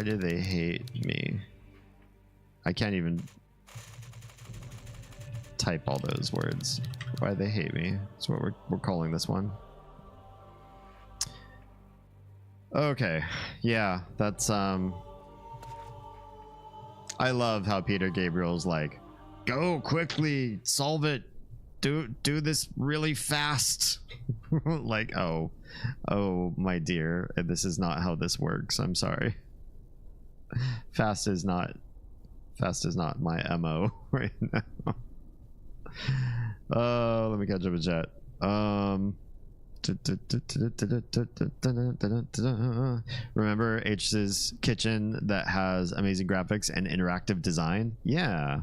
do they hate me? I can't even type all those words. Why they hate me. That's what we're calling this one. Okay. Yeah, that's I love how Peter Gabriel's like, go quickly, solve it, do this really fast. Like, oh my dear, this is not how this works. I'm sorry. Fast is not my MO right now. Let me catch up a jet. Remember H's kitchen that has amazing graphics and interactive design? Yeah.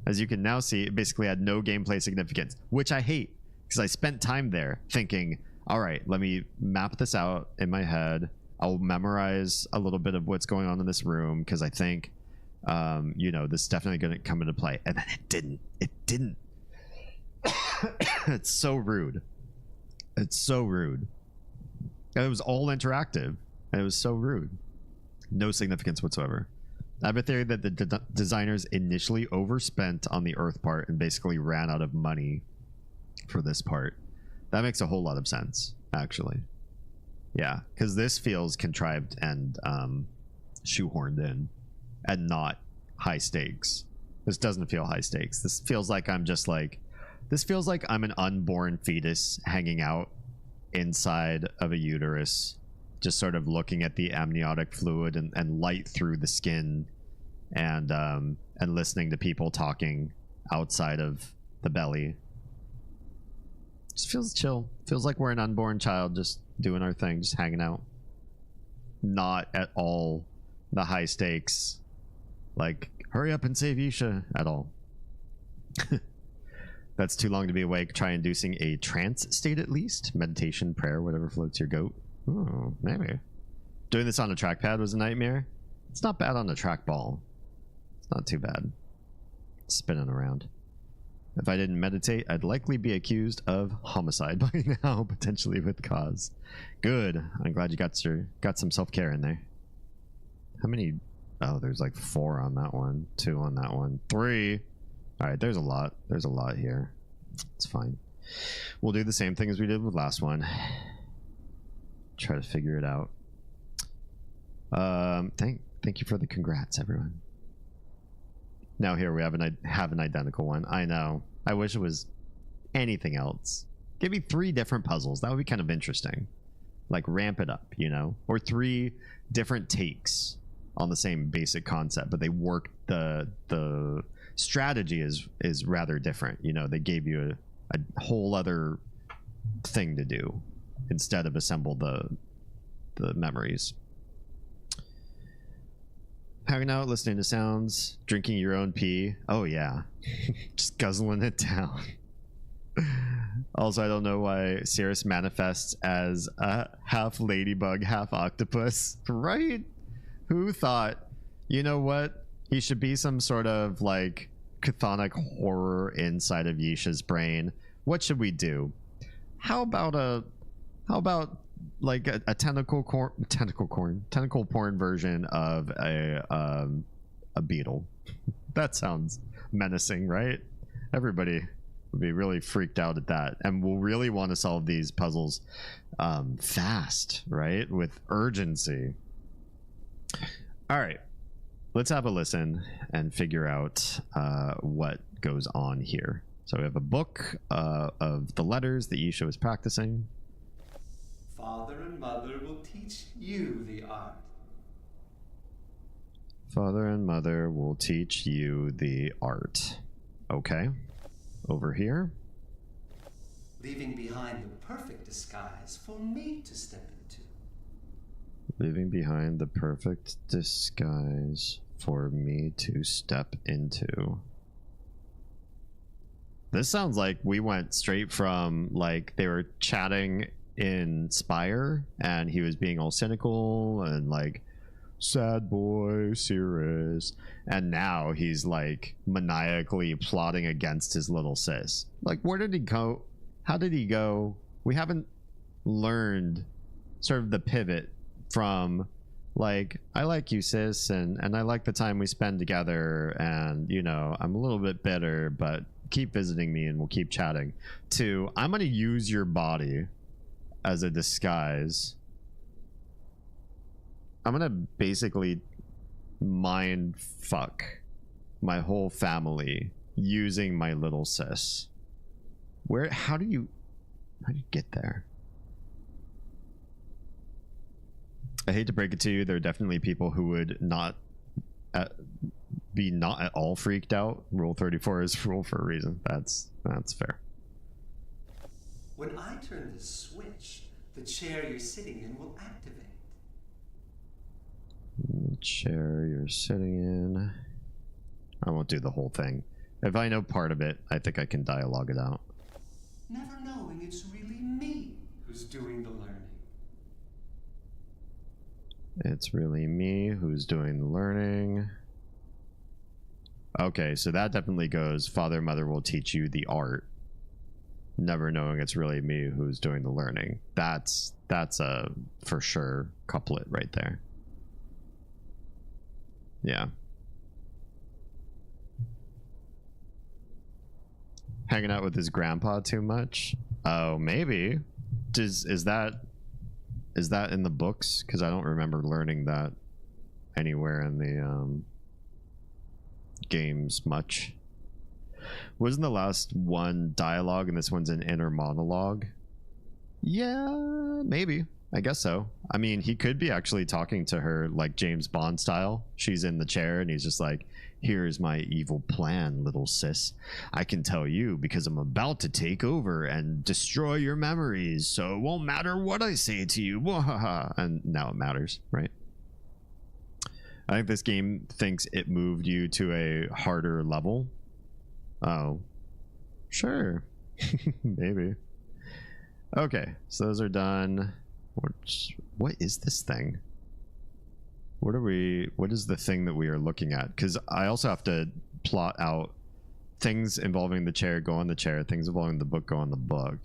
As you can now see, it basically had no gameplay significance, which I hate because I spent time there thinking, all right, let me map this out in my head. I'll memorize a little bit of what's going on in this room because I think, you know, this is definitely going to come into play. And then it didn't. It's so rude. It's so rude. And it was all interactive. And it was so rude. No significance whatsoever. I have a theory that the designers initially overspent on the Earth part and basically ran out of money for this part. That makes a whole lot of sense, actually. Yeah, because this feels contrived and shoehorned in and not high stakes. This doesn't feel high stakes. This feels like I'm just like, this feels like I'm an unborn fetus hanging out inside of a uterus, just sort of looking at the amniotic fluid and light through the skin and listening to people talking outside of the belly. Just feels chill. Feels like we're an unborn child just doing our thing, just hanging out. Not at all the high stakes, like hurry up and save Yeesha at all. That's too long to be awake. Try inducing a trance state at least. Meditation, prayer, whatever floats your goat. Oh, maybe. Doing this on a trackpad was a nightmare. It's not bad on a trackball. It's not too bad. Spinning around. If I didn't meditate, I'd likely be accused of homicide by now, potentially with cause. Good. I'm glad you got some self-care in there. How many? Oh, there's like 4 on that one, 2 on that one, 3. All right, there's a lot. There's a lot here. It's fine. We'll do the same thing as we did with last one. Try to figure it out. Thank you for the congrats, everyone. Now here we have an identical one. I know. I wish it was anything else. Give me 3 different puzzles. That would be kind of interesting. Like ramp it up, you know? Or 3 different takes on the same basic concept, but they work the strategy is rather different. You know, they gave you a whole other thing to do instead of assemble the memories. Hanging out, listening to sounds, drinking your own pee. Oh yeah. Just guzzling it down. Also, I don't know why Cirrus manifests as a half ladybug, half octopus. Right? Who thought, you know what? He should be some sort of like chthonic horror inside of Yeesha's brain. What should we do? How about like a tentacle porn version of a beetle? That sounds menacing, right? Everybody would be really freaked out at that, and we'll really want to solve these puzzles fast, right? With urgency. All right, let's have a listen and figure out what goes on here. So we have a book of the letters that Yeesha was practicing. Father and mother will teach you the art. Father and mother will teach you the art. Okay. Over here. Leaving behind the perfect disguise for me to step into. Leaving behind the perfect disguise for me to step into. This sounds like we went straight from, like, they were chatting in Spire and he was being all cynical and like, sad boy, serious, and now he's like maniacally plotting against his little sis. Like, where did he go? How did he go? We haven't learned sort of the pivot from like, I like you, sis, and I like the time we spend together, and you know, I'm a little bit bitter, but keep visiting me and we'll keep chatting. 2, I'm gonna use your body as a disguise. I'm gonna basically mind fuck my whole family using my little sis. How do you get there? I hate to break it to you, there are definitely people who would not be not at all freaked out. Rule 34 is rule for a reason. That's fair. When I turn the switch, the chair you're sitting in will activate. The chair you're sitting in. I won't do the whole thing. If I know part of it, I think I can dialogue it out. Never knowing it's really me who's doing the learning. It's really me who's doing the learning. Okay, so that definitely goes, father, mother will teach you the art. Never knowing it's really me who's doing the learning. That's a for sure couplet right there. Yeah. Hanging out with his grandpa too much? Oh, maybe. Is that in the books? Because I don't remember learning that anywhere in the games much. Wasn't the last one dialogue and this one's an inner monologue? Yeah, maybe. I guess so. I mean, he could be actually talking to her like James Bond style. She's in the chair and he's just like, here's my evil plan, little sis. I can tell you because I'm about to take over and destroy your memories, so it won't matter what I say to you. And now it matters, right? I think this game thinks it moved you to a harder level. Oh, sure. Maybe. Okay, so those are done. What is this thing? What is the thing that we are looking at? Because I also have to plot out things involving the chair go on the chair, things involving the book go on the book.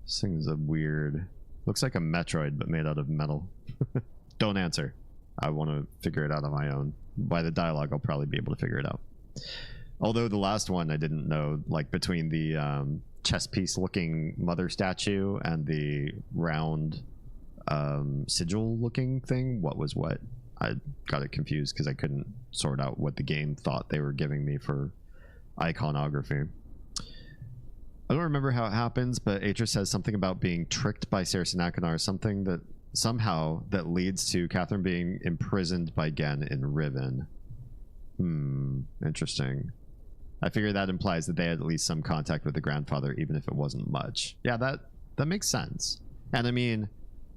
This thing's a weird, looks like a Metroid but made out of metal. Don't answer. I want to figure it out on my own. By the dialogue I'll probably be able to figure it out. Although the last one I didn't know, like between the chess piece looking mother statue and the round sigil looking thing, what was what? I got it confused because I couldn't sort out what the game thought they were giving me for iconography. I don't remember how it happens, but Atris says something about being tricked by Sarasanakinar, something that somehow that leads to Catherine being imprisoned by Gen in Riven. Interesting. I figure that implies that they had at least some contact with the grandfather, even if it wasn't much. Yeah, that makes sense. And I mean,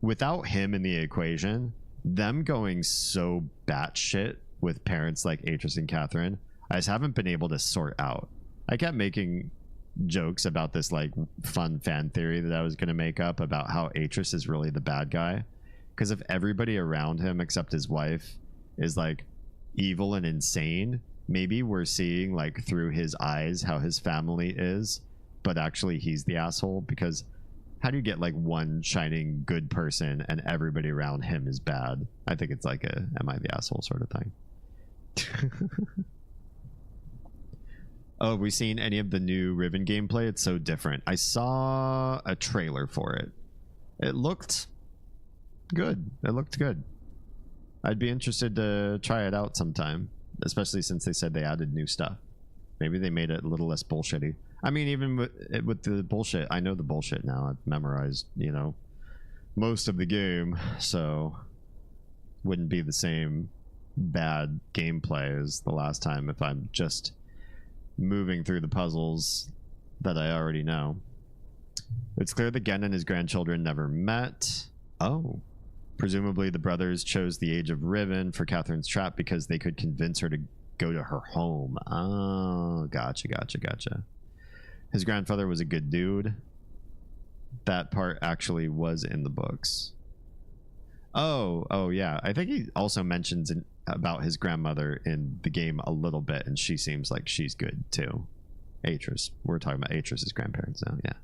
without him in the equation, them going so batshit with parents like Atris and Catherine, I just haven't been able to sort out. I kept making jokes about this like fun fan theory that I was going to make up about how Atris is really the bad guy. Because if everybody around him except his wife is like evil and insane, maybe we're seeing like through his eyes how his family is, but actually he's the asshole. Because how do you get like one shining good person and everybody around him is bad? I think it's like a am I the asshole sort of thing. Oh, have we seen any of the new Riven gameplay? It's so different. I saw a trailer for it. It looked good. It looked good. I'd be interested to try it out sometime, especially since they said they added new stuff. Maybe they made it a little less bullshitty. I mean, even with the bullshit, I know the bullshit now. I've memorized, you know, most of the game, so wouldn't be the same bad gameplay as the last time if I'm just moving through the puzzles that I already know. It's clear that Gen and his grandchildren never met. Oh. Presumably the brothers chose the age of Riven for Catherine's trap because they could convince her to go to her home. Oh, gotcha. His grandfather was a good dude. That part actually was in the books. Oh yeah. I think he also mentions about his grandmother in the game a little bit, and she seems like she's good too. Atris. We're talking about Atris's grandparents now, yeah.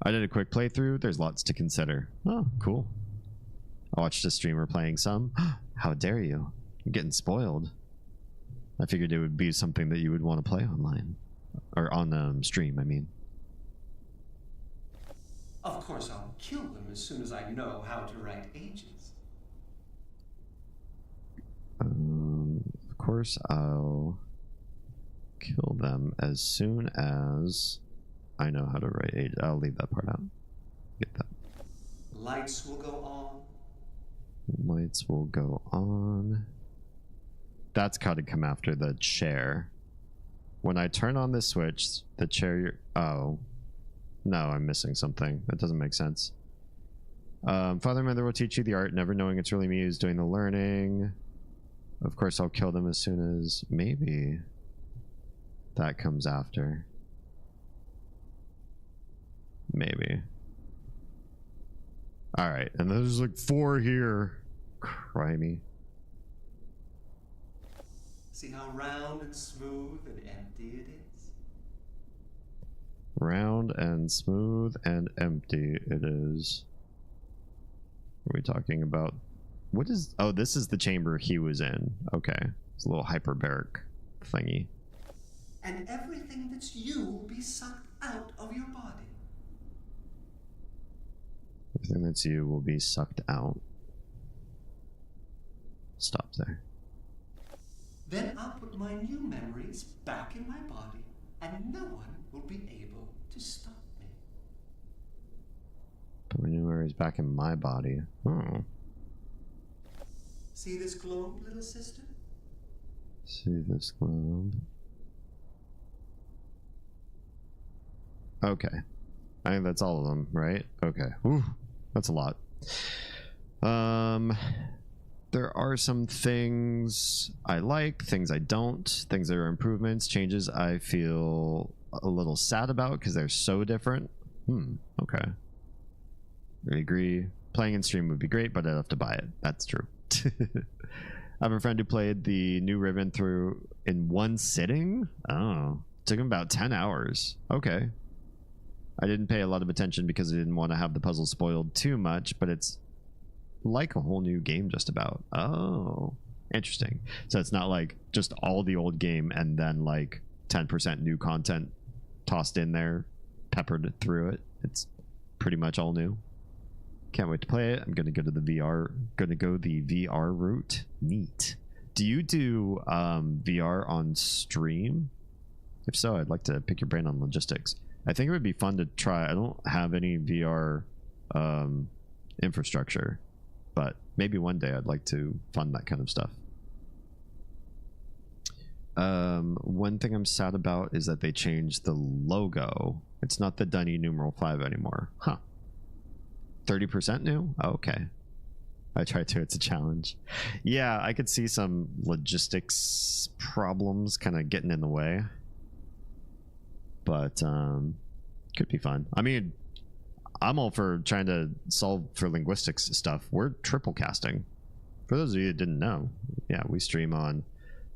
I did a quick playthrough. There's lots to consider. Oh, cool. I watched a streamer playing some. How dare you? I'm getting spoiled. I figured it would be something that you would want to play online. Or on stream, I mean. Of course, I'll kill them as soon as I know how to write ages. Of course, I'll kill them as soon as I know how to write age. I'll leave that part out. Get that. Lights will go on. Lights will go on. That's got to come after the chair. When I turn on the switch, the chair... Oh. No, I'm missing something. That doesn't make sense. Father and Mother will teach you the art, never knowing it's really me who's doing the learning. Of course, I'll kill them as soon as... Maybe that comes after. Maybe. Alright, and there's like 4 here. Crimey. See how round and smooth and empty it is? Round and smooth and empty it is. What are we talking about? What is... Oh, this is the chamber he was in. Okay. It's a little hyperbaric thingy. And everything that's you will be sucked out of your body. Everything that's you will be sucked out. Stop there. Then I'll put my new memories back in my body, and no one will be able to stop me. Put my new memories back in my body. Oh. See this globe, little sister? See this globe. Okay. I think that's all of them, right? Okay. Whew. That's a lot. There are some things I like, things I don't, things that are improvements, changes I feel a little sad about because they're so different. Okay. I agree. Playing in stream would be great, but I'd have to buy it. That's true. I have a friend who played the new Ribbon through in one sitting. Oh, took him about 10 hours. Okay. I didn't pay a lot of attention because I didn't want to have the puzzle spoiled too much, but it's like a whole new game just about. Oh, interesting. So it's not like just all the old game and then like 10% new content tossed in there, peppered through it. It's pretty much all new. Can't wait to play it. I'm gonna go to the VR. Gonna go the VR route. Neat. Do you do VR on stream? If so, I'd like to pick your brain on logistics. I think it would be fun to try. I don't have any VR infrastructure, but maybe one day I'd like to fund that kind of stuff. One thing I'm sad about is that they changed the logo. It's not the Dunny numeral 5 anymore. Huh. 30% new? Oh, okay. I tried to. It's a challenge. Yeah, I could see some logistics problems kind of getting in the way. But could be fun. I mean, I'm all for trying to solve for linguistics stuff. We're triple casting. For those of you that didn't know, yeah, we stream on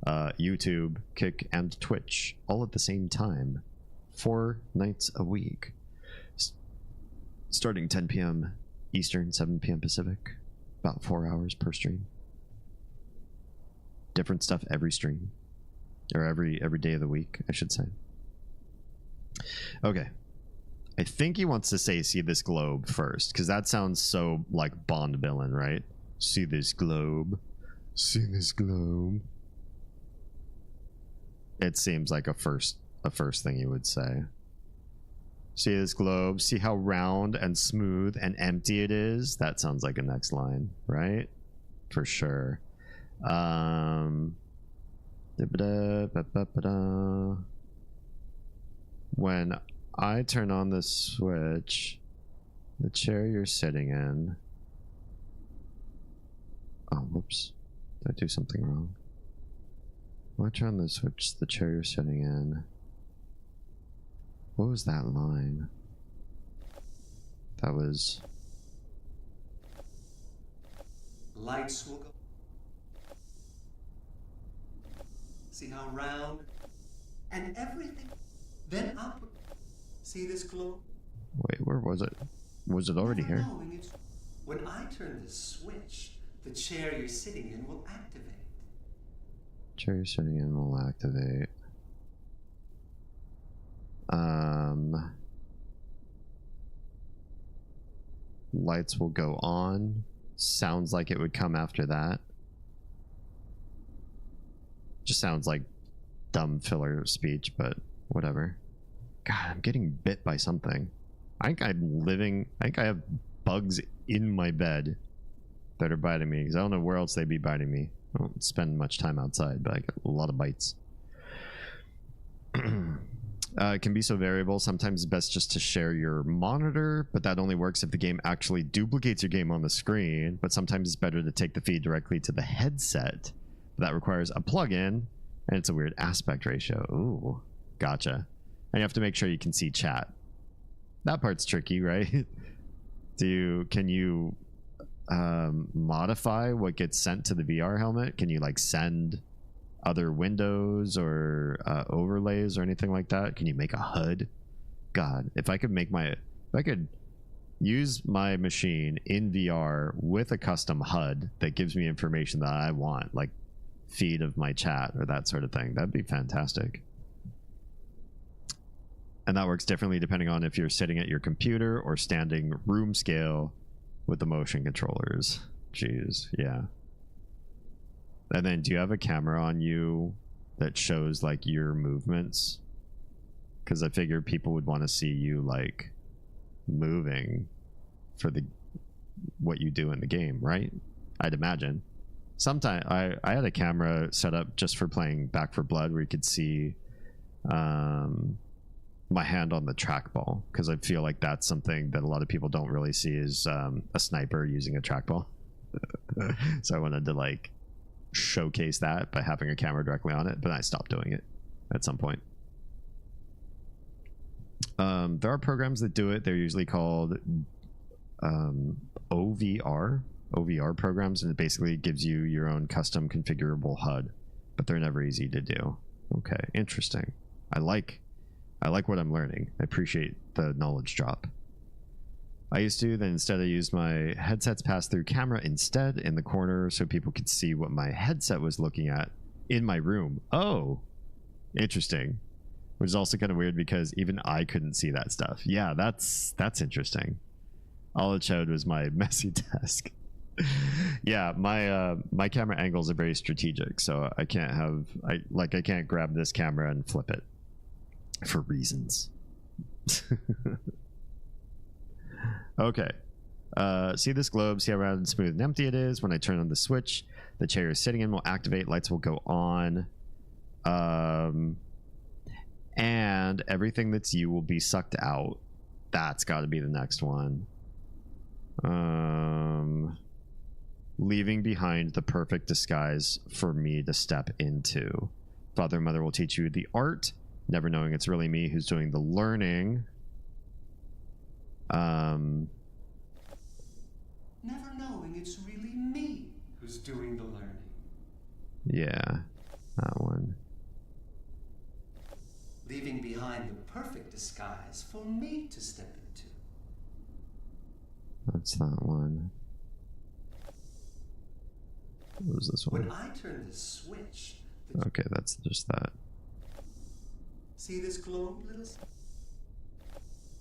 YouTube, Kick, and Twitch all at the same time, 4 nights a week, starting 10 p.m. Eastern, 7 p.m. Pacific, about 4 hours per stream. Different stuff every stream, or every day of the week, I should say. Okay, I think he wants to say "see this globe" first, because that sounds so like Bond villain, right? See this globe, see this globe. It seems like a first thing you would say. See this globe, see how round and smooth and empty it is. That sounds like a next line, right? For sure. When I turn on the switch, the chair you're sitting in... Oh, whoops. Did I do something wrong? When I turn on the switch, the chair you're sitting in... What was that line? That was... Lights will go. See how round and everything. Then up. See this globe? Wait, where was it? Was it already here? When I turn the switch, the chair you're sitting in will activate. Chair you're sitting in will activate. Lights will go on. Sounds like it would come after that. Just sounds like dumb filler speech, but whatever. God, I'm getting bit by something. I think I have bugs in my bed that are biting me, because I don't know where else they'd be biting me. I don't spend much time outside, but I get a lot of bites. It can be so variable. Sometimes it's best just to share your monitor, but that only works if the game actually duplicates your game on the screen. But sometimes it's better to take the feed directly to the headset. That requires a plug-in, and it's a weird aspect ratio. Ooh, gotcha. And you have to make sure you can see chat. That part's tricky, right? Can you modify what gets sent to the VR helmet? Can you like send other windows or overlays or anything like that? Can you make a HUD? God, if I could use my machine in VR with a custom HUD that gives me information that I want, like feed of my chat or that sort of thing, that'd be fantastic. And that works differently depending on if you're sitting at your computer or standing room scale with the motion controllers. Jeez, yeah. And then do you have a camera on you that shows like your movements? Because I figure people would want to see you like moving for what you do in the game, right? I'd imagine. Sometimes I had a camera set up just for playing Back 4 Blood where you could see my hand on the trackball, because I feel like that's something that a lot of people don't really see is a sniper using a trackball. So I wanted to like showcase that by having a camera directly on it, but I stopped doing it at some point. There are programs that do it. They're usually called OVR programs, and it basically gives you your own custom configurable HUD, but they're never easy to do. Okay, interesting. I like what I'm learning. I appreciate the knowledge drop. I used to, then instead I used my headset's pass-through camera instead in the corner so people could see what my headset was looking at in my room. Oh, interesting. Which is also kind of weird because even I couldn't see that stuff. Yeah, that's interesting. All it showed was my messy desk. Yeah, my camera angles are very strategic, so I can't grab this camera and flip it for reasons. Okay. See this globe, see how round and smooth and empty it is. When I turn on the switch, the chair you're sitting in will activate, lights will go on, and everything that's you will be sucked out. That's got to be the next one. Leaving behind the perfect disguise for me to step into. Father and Mother will teach you the art, never knowing it's really me who's doing the learning. Never knowing it's really me who's doing the learning. Yeah, that one. Leaving behind the perfect disguise for me to step into. That's that one. What was this one? When I turn this switch... Okay, that's just that. See this globe, little...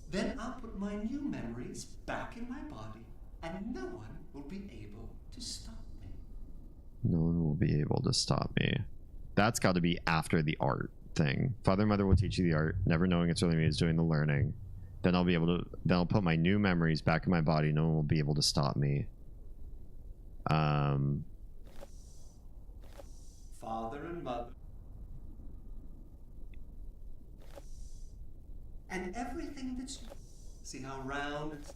Then I'll put my new memories back in my body, and no one will be able to stop me. No one will be able to stop me. That's got to be after the art thing. Father and Mother will teach you the art, never knowing it's really me is doing the learning. Then I'll put my new memories back in my body. No one will be able to stop me. Father and Mother. And everything that's... See how round it's...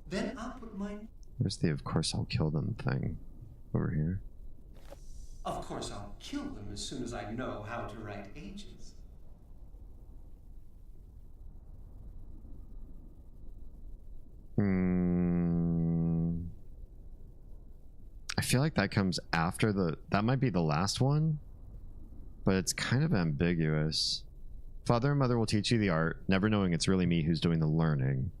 Then I'll put my... Where's the of course I'll kill them thing? Over here. Of course I'll kill them as soon as I know how to write ages. I feel like that comes after that might be the last one, but it's kind of ambiguous. Father and Mother will teach you the art, never knowing it's really me who's doing the learning.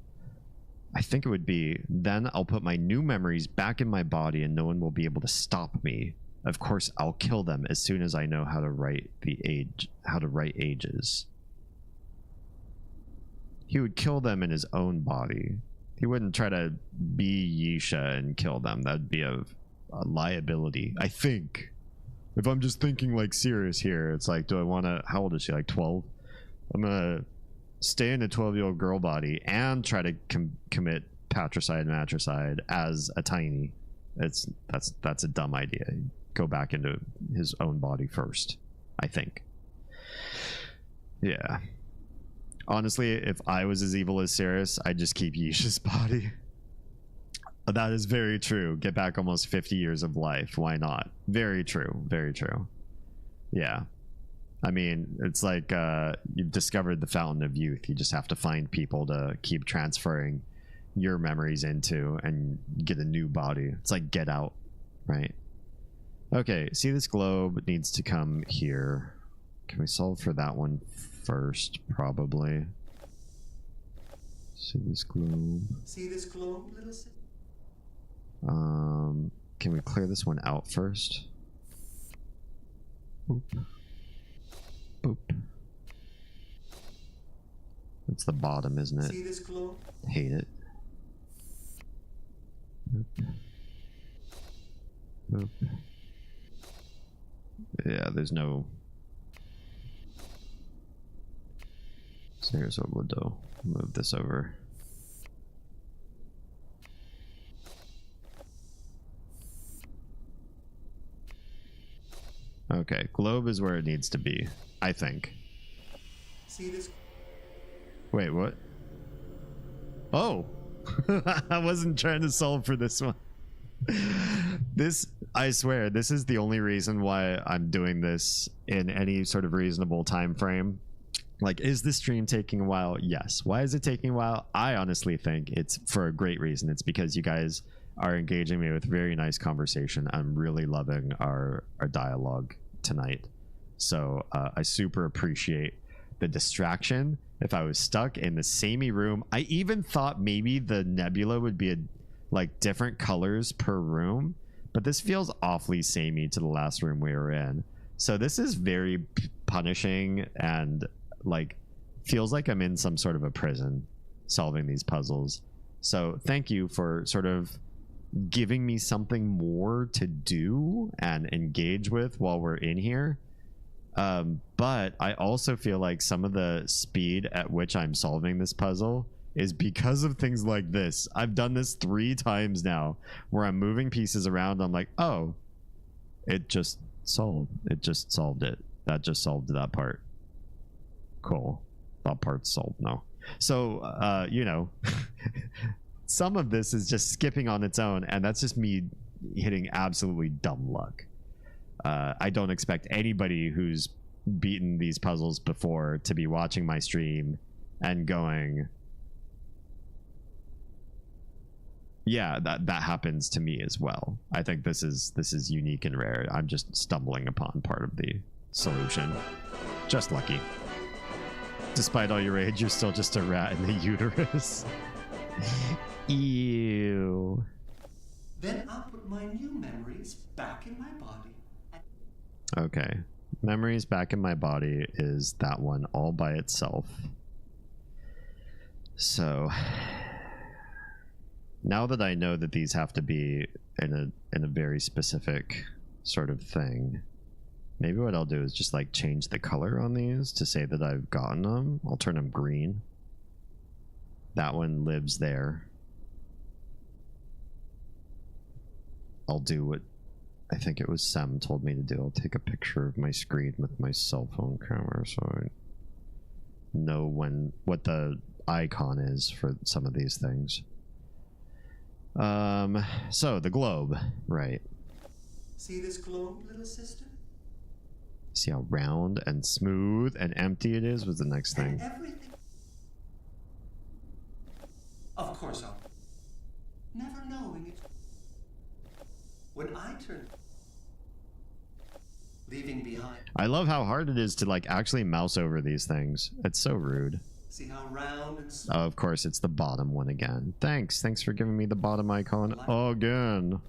I think it would be, then I'll put my new memories back in my body and no one will be able to stop me. Of course, I'll kill them as soon as I know how to write ages. he would kill them in his own body. He wouldn't try to be Yeesha and kill them. That'd be a liability, I think. If I'm just thinking like serious here, it's like, do I want to, how old is she, like 12? I'm gonna stay in a 12-year-old girl body and try to commit patricide and matricide as a tiny. That's a dumb idea. Go back into his own body first, I think. Yeah. Honestly, if I was as evil as Sirius, I'd just keep Yeesha's body. That is very true. Get back almost 50 years of life. Why not? Very true. Very true. Yeah. I mean, it's like you've discovered the fountain of youth. You just have to find people to keep transferring your memories into and get a new body. It's like Get Out, right? Okay, see, this globe needs to come here. Can we solve for that one first? Probably. See this globe. See this globe, little sister? Can we clear this one out first? Boop. Boop. It's the bottom, isn't it? See this globe? Hate it. Boop. Boop. Yeah, there's no... So here's what we'll do. Move this over. Okay, globe is where it needs to be, I think. See this? Wait, what? Oh! I wasn't trying to solve for this one. This, I swear, this is the only reason why I'm doing this in any sort of reasonable time frame. Like, is this stream taking a while? Yes. Why is it taking a while? I honestly think it's for a great reason. It's because you guys are engaging me with very nice conversation. I'm really loving our dialogue tonight. So I super appreciate the distraction. If I was stuck in the samey room, I even thought maybe the nebula would be like different colors per room, but this feels awfully samey to the last room we were in. So this is very punishing and like feels like I'm in some sort of a prison solving these puzzles. So thank you for sort of giving me something more to do and engage with while we're in here. But I also feel like some of the speed at which I'm solving this puzzle is because of things like this. I've done this 3 times now where I'm moving pieces around. I'm like, oh, it just solved. It just solved it. That just solved that part. Cool. That part's solved now. So, you know, some of this is just skipping on its own, and that's just me hitting absolutely dumb luck. I don't expect anybody who's beaten these puzzles before to be watching my stream and going, yeah, that happens to me as well. I think this is unique and rare. I'm just stumbling upon part of the solution. Just lucky. Despite all your rage, you're still just a rat in the uterus. Ew. Then I'll put my new memories back in my body. Okay. Memories back in my body is that one all by itself. So now that I know that these have to be in a very specific sort of thing, maybe what I'll do is just like change the color on these to say that I've gotten them. I'll turn them green. That one lives there. I'll do what I think it was Sam told me to do. I'll take a picture of my screen with my cell phone camera so I know what the icon is for some of these things. So the globe, right? See this globe, little sister? See how round and smooth and empty it is was the next thing. And everything. Of course I'll. Never knowing it. When I turn. Leaving behind. I love how hard it is to like actually mouse over these things. It's so rude. See how round and Oh, of course, it's the bottom one again. Thanks for giving me the bottom icon again.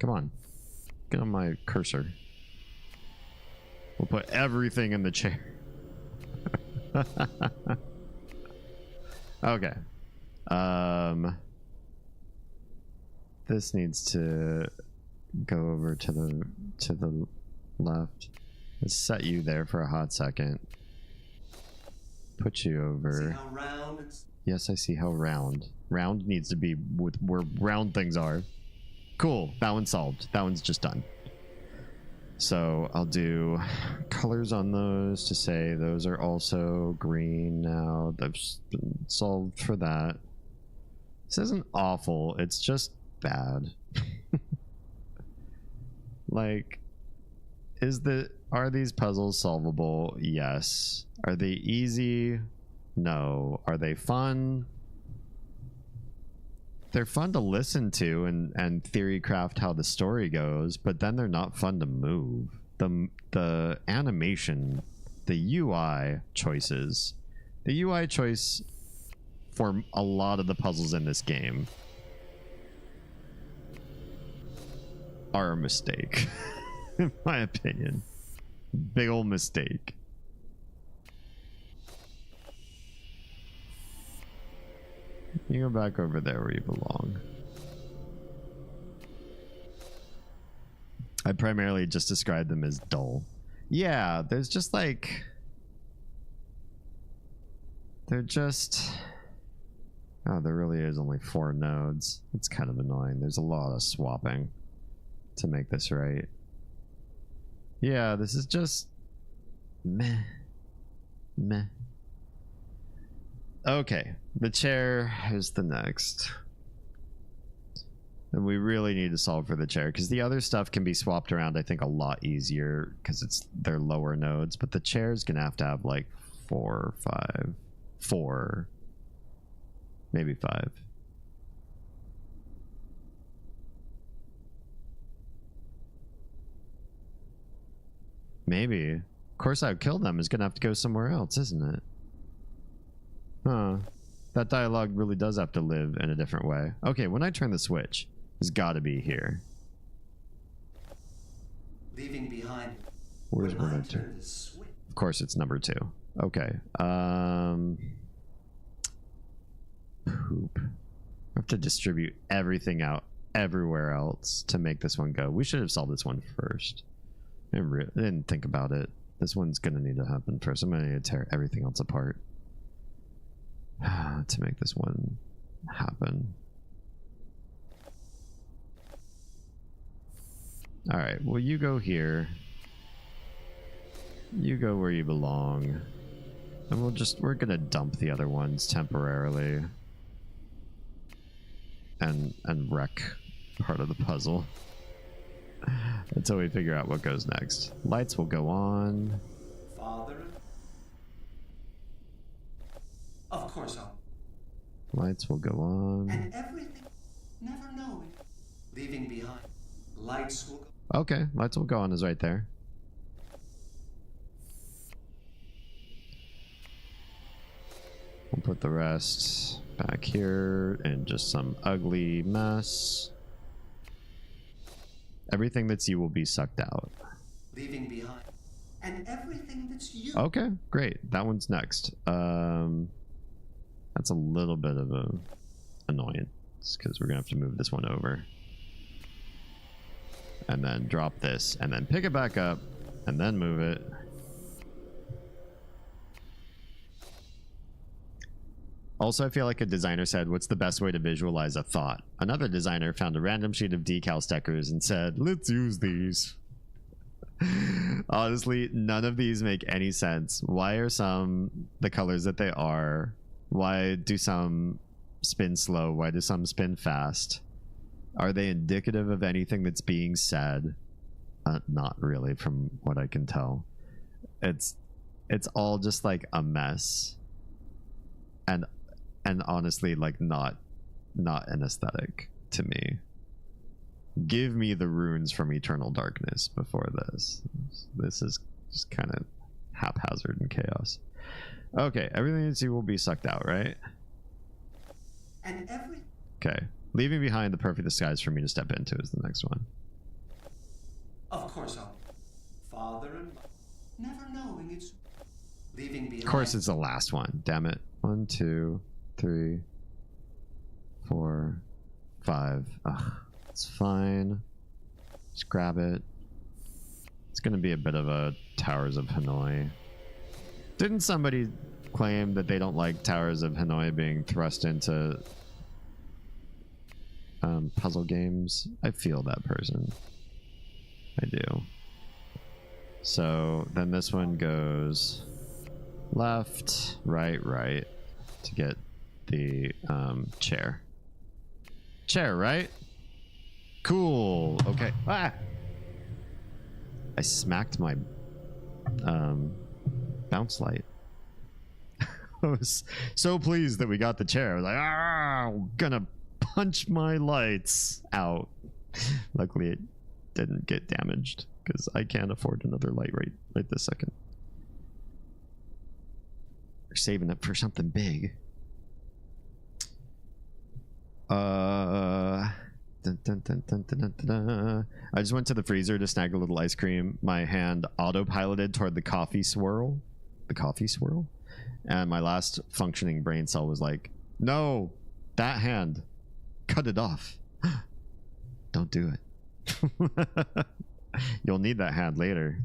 Come on. Get on my cursor. We'll put everything in the chair. Okay. This needs to go over to the left. Let's set you there for a hot second. Put you over. See how round it's... Yes, I see how round. Round needs to be with where round things are. Cool. That one's solved. That one's just done. So I'll do colors on those to say those are also green now. That's been solved for that. This isn't awful. It's just bad. Like, are these puzzles solvable? Yes. Are they easy? No. Are they fun? They're fun to listen to and theory craft how the story goes, but then they're not fun to move. The animation, the UI choices, the UI choice for a lot of the puzzles in this game are a mistake, in my opinion. Big old mistake. You go back over there where you belong. I primarily just describe them as dull. Yeah, there's just like... They're just... Oh, there really is only 4 nodes. It's kind of annoying. There's a lot of swapping to make this right. Yeah, this is just... Meh. Meh. Okay, the chair is the next. And we really need to solve for the chair, because the other stuff can be swapped around, I think, a lot easier, because they're lower nodes, but the chair's gonna have like 4 or 5. 4. Maybe 5. Maybe. Of course, I've killed them is gonna have to go somewhere else, isn't it? Huh. That dialogue really does have to live in a different way. Okay, when I turn the switch, it's gotta be here. Leaving behind. Where's when when I I turn? turn the switch. Of course, it's number 2. Okay. Poop. I have to distribute everything out everywhere else to make this one go. We should have solved this one first. I didn't think about it. This one's gonna need to happen first. I'm gonna need to tear everything else apart to make this one happen. All right, well, you go here. You go where you belong. And we're gonna dump the other ones temporarily. And wreck part of the puzzle. Until we figure out what goes next. Lights will go on. Father? Of course I'll. Lights will go on. And everything, never knowing. Leaving behind. Lights will go. Okay, lights will go on is right there. We'll put the rest back here in just some ugly mess. Everything that's you will be sucked out. Leaving behind. And everything that's you. Okay, great. That one's next. That's a little bit of a annoyance because we're gonna have to move this one over. And then drop this, and then pick it back up, and then move it. Also, I feel like a designer said, what's the best way to visualize a thought? Another designer found a random sheet of decal stickers and said, let's use these. Honestly, none of these make any sense. Why are some the colors that they are? Why do some spin slow? Why do some spin fast? Are they indicative of anything that's being said? Not really, from what I can tell. It's all just like a mess. And honestly, like not an aesthetic to me. Give me the runes from Eternal Darkness before this. This is just kind of haphazard and chaos. Okay, everything you see will be sucked out, right? And every. Okay, leaving behind the perfect disguise for me to step into is the next one. Of course I'll. Father and mother. Never knowing it's. leaving behind. Of course, it's the last one. Damn it. 1, 2, 3, 4, 5. Ugh, it's fine. Just grab it. It's gonna be a bit of a Towers of Hanoi. Didn't somebody claim that they don't like Towers of Hanoi being thrust into puzzle games? I feel that person. I do. So then this one goes left, right, right to get the chair. Chair, right? Cool. Okay. Ah! I smacked my bounce light. I was so pleased that we got the chair. I was like, I'm gonna punch my lights out. Luckily, it didn't get damaged because I can't afford another light right this second. We're saving it for something big. Dun, dun, dun, dun, dun, dun, dun. I just went to the freezer to snag a little ice cream. My hand autopiloted toward the coffee swirl. And my last functioning brain cell was like, no, that hand, cut it off. Don't do it. You'll need that hand later.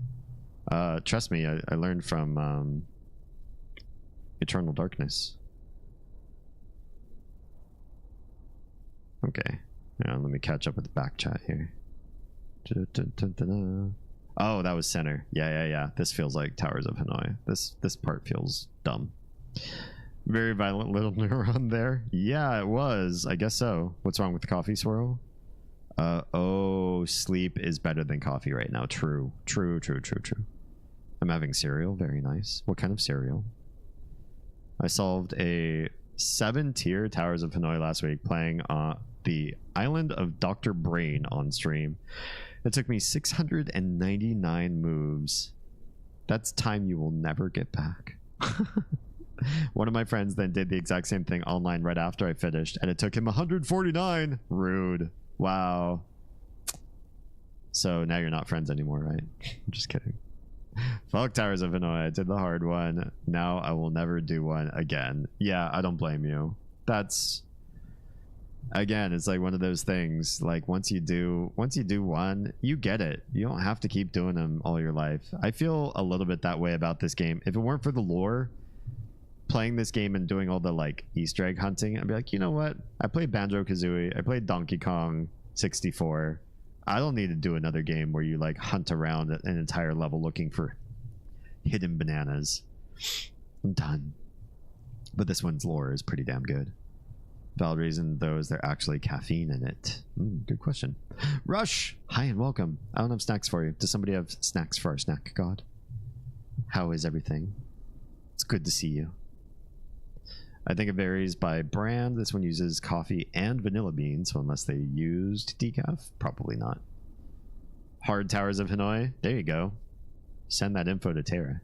Trust me, I learned from Eternal Darkness. Okay. Let me catch up with the back chat here. Oh, that was center. Yeah. This feels like Towers of Hanoi. This part feels dumb. Very violent little neuron there. Yeah, it was. I guess so. What's wrong with the coffee swirl? Oh, sleep is better than coffee right now. True. I'm having cereal. Very nice. What kind of cereal? I solved a 7-tier Towers of Hanoi last week playing the Island of Dr. Brain on stream. It took me 699 moves. That's time you will never get back. One of my friends then did the exact same thing online right after I finished, and it took him 149. Rude. Wow. So now you're not friends anymore, right? I'm just kidding. Fuck Towers of Hanoi. I did the hard one. Now I will never do one again. Yeah, I don't blame you. That's, again, it's like one of those things, like once you do one, you get it. You don't have to keep doing them all your life. I feel a little bit that way about this game. If it weren't for the lore, playing this game and doing all the like Easter egg hunting, I'd be like, you know what? I played Banjo-Kazooie. I played Donkey Kong 64. I don't need to do another game where you like hunt around an entire level looking for hidden bananas. I'm done. But this one's lore is pretty damn good. Valid reason, though, is there actually caffeine in it? Good question. Rush! Hi and welcome. I don't have snacks for you. Does somebody have snacks for our snack god? How is everything? It's good to see you. I think it varies by brand. This one uses coffee and vanilla beans, so unless they used decaf, probably not. Hard Towers of Hanoi. There you go. Send that info to Tara.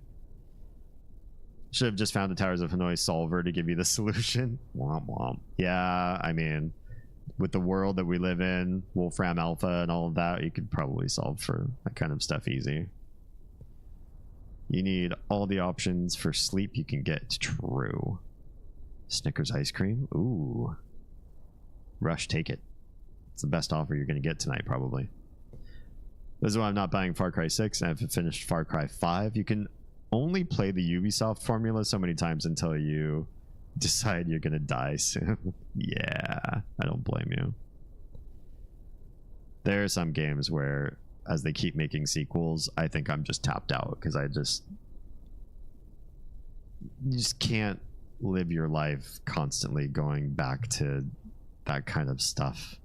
Should have just found a Towers of Hanoi solver to give you the solution. Womp womp. Yeah, I mean, with the world that we live in, Wolfram Alpha and all of that, you could probably solve for that kind of stuff easy. You need all the options for sleep you can get. True. Snickers ice cream. Ooh. Rush, take it. It's the best offer you're going to get tonight, probably. This is why I'm not buying Far Cry 6. I've finished Far Cry 5. You can only play the Ubisoft formula so many times until you decide you're going to die soon. Yeah, I don't blame you. There are some games where, as they keep making sequels, I think I'm just tapped out because you just can't live your life constantly going back to that kind of stuff,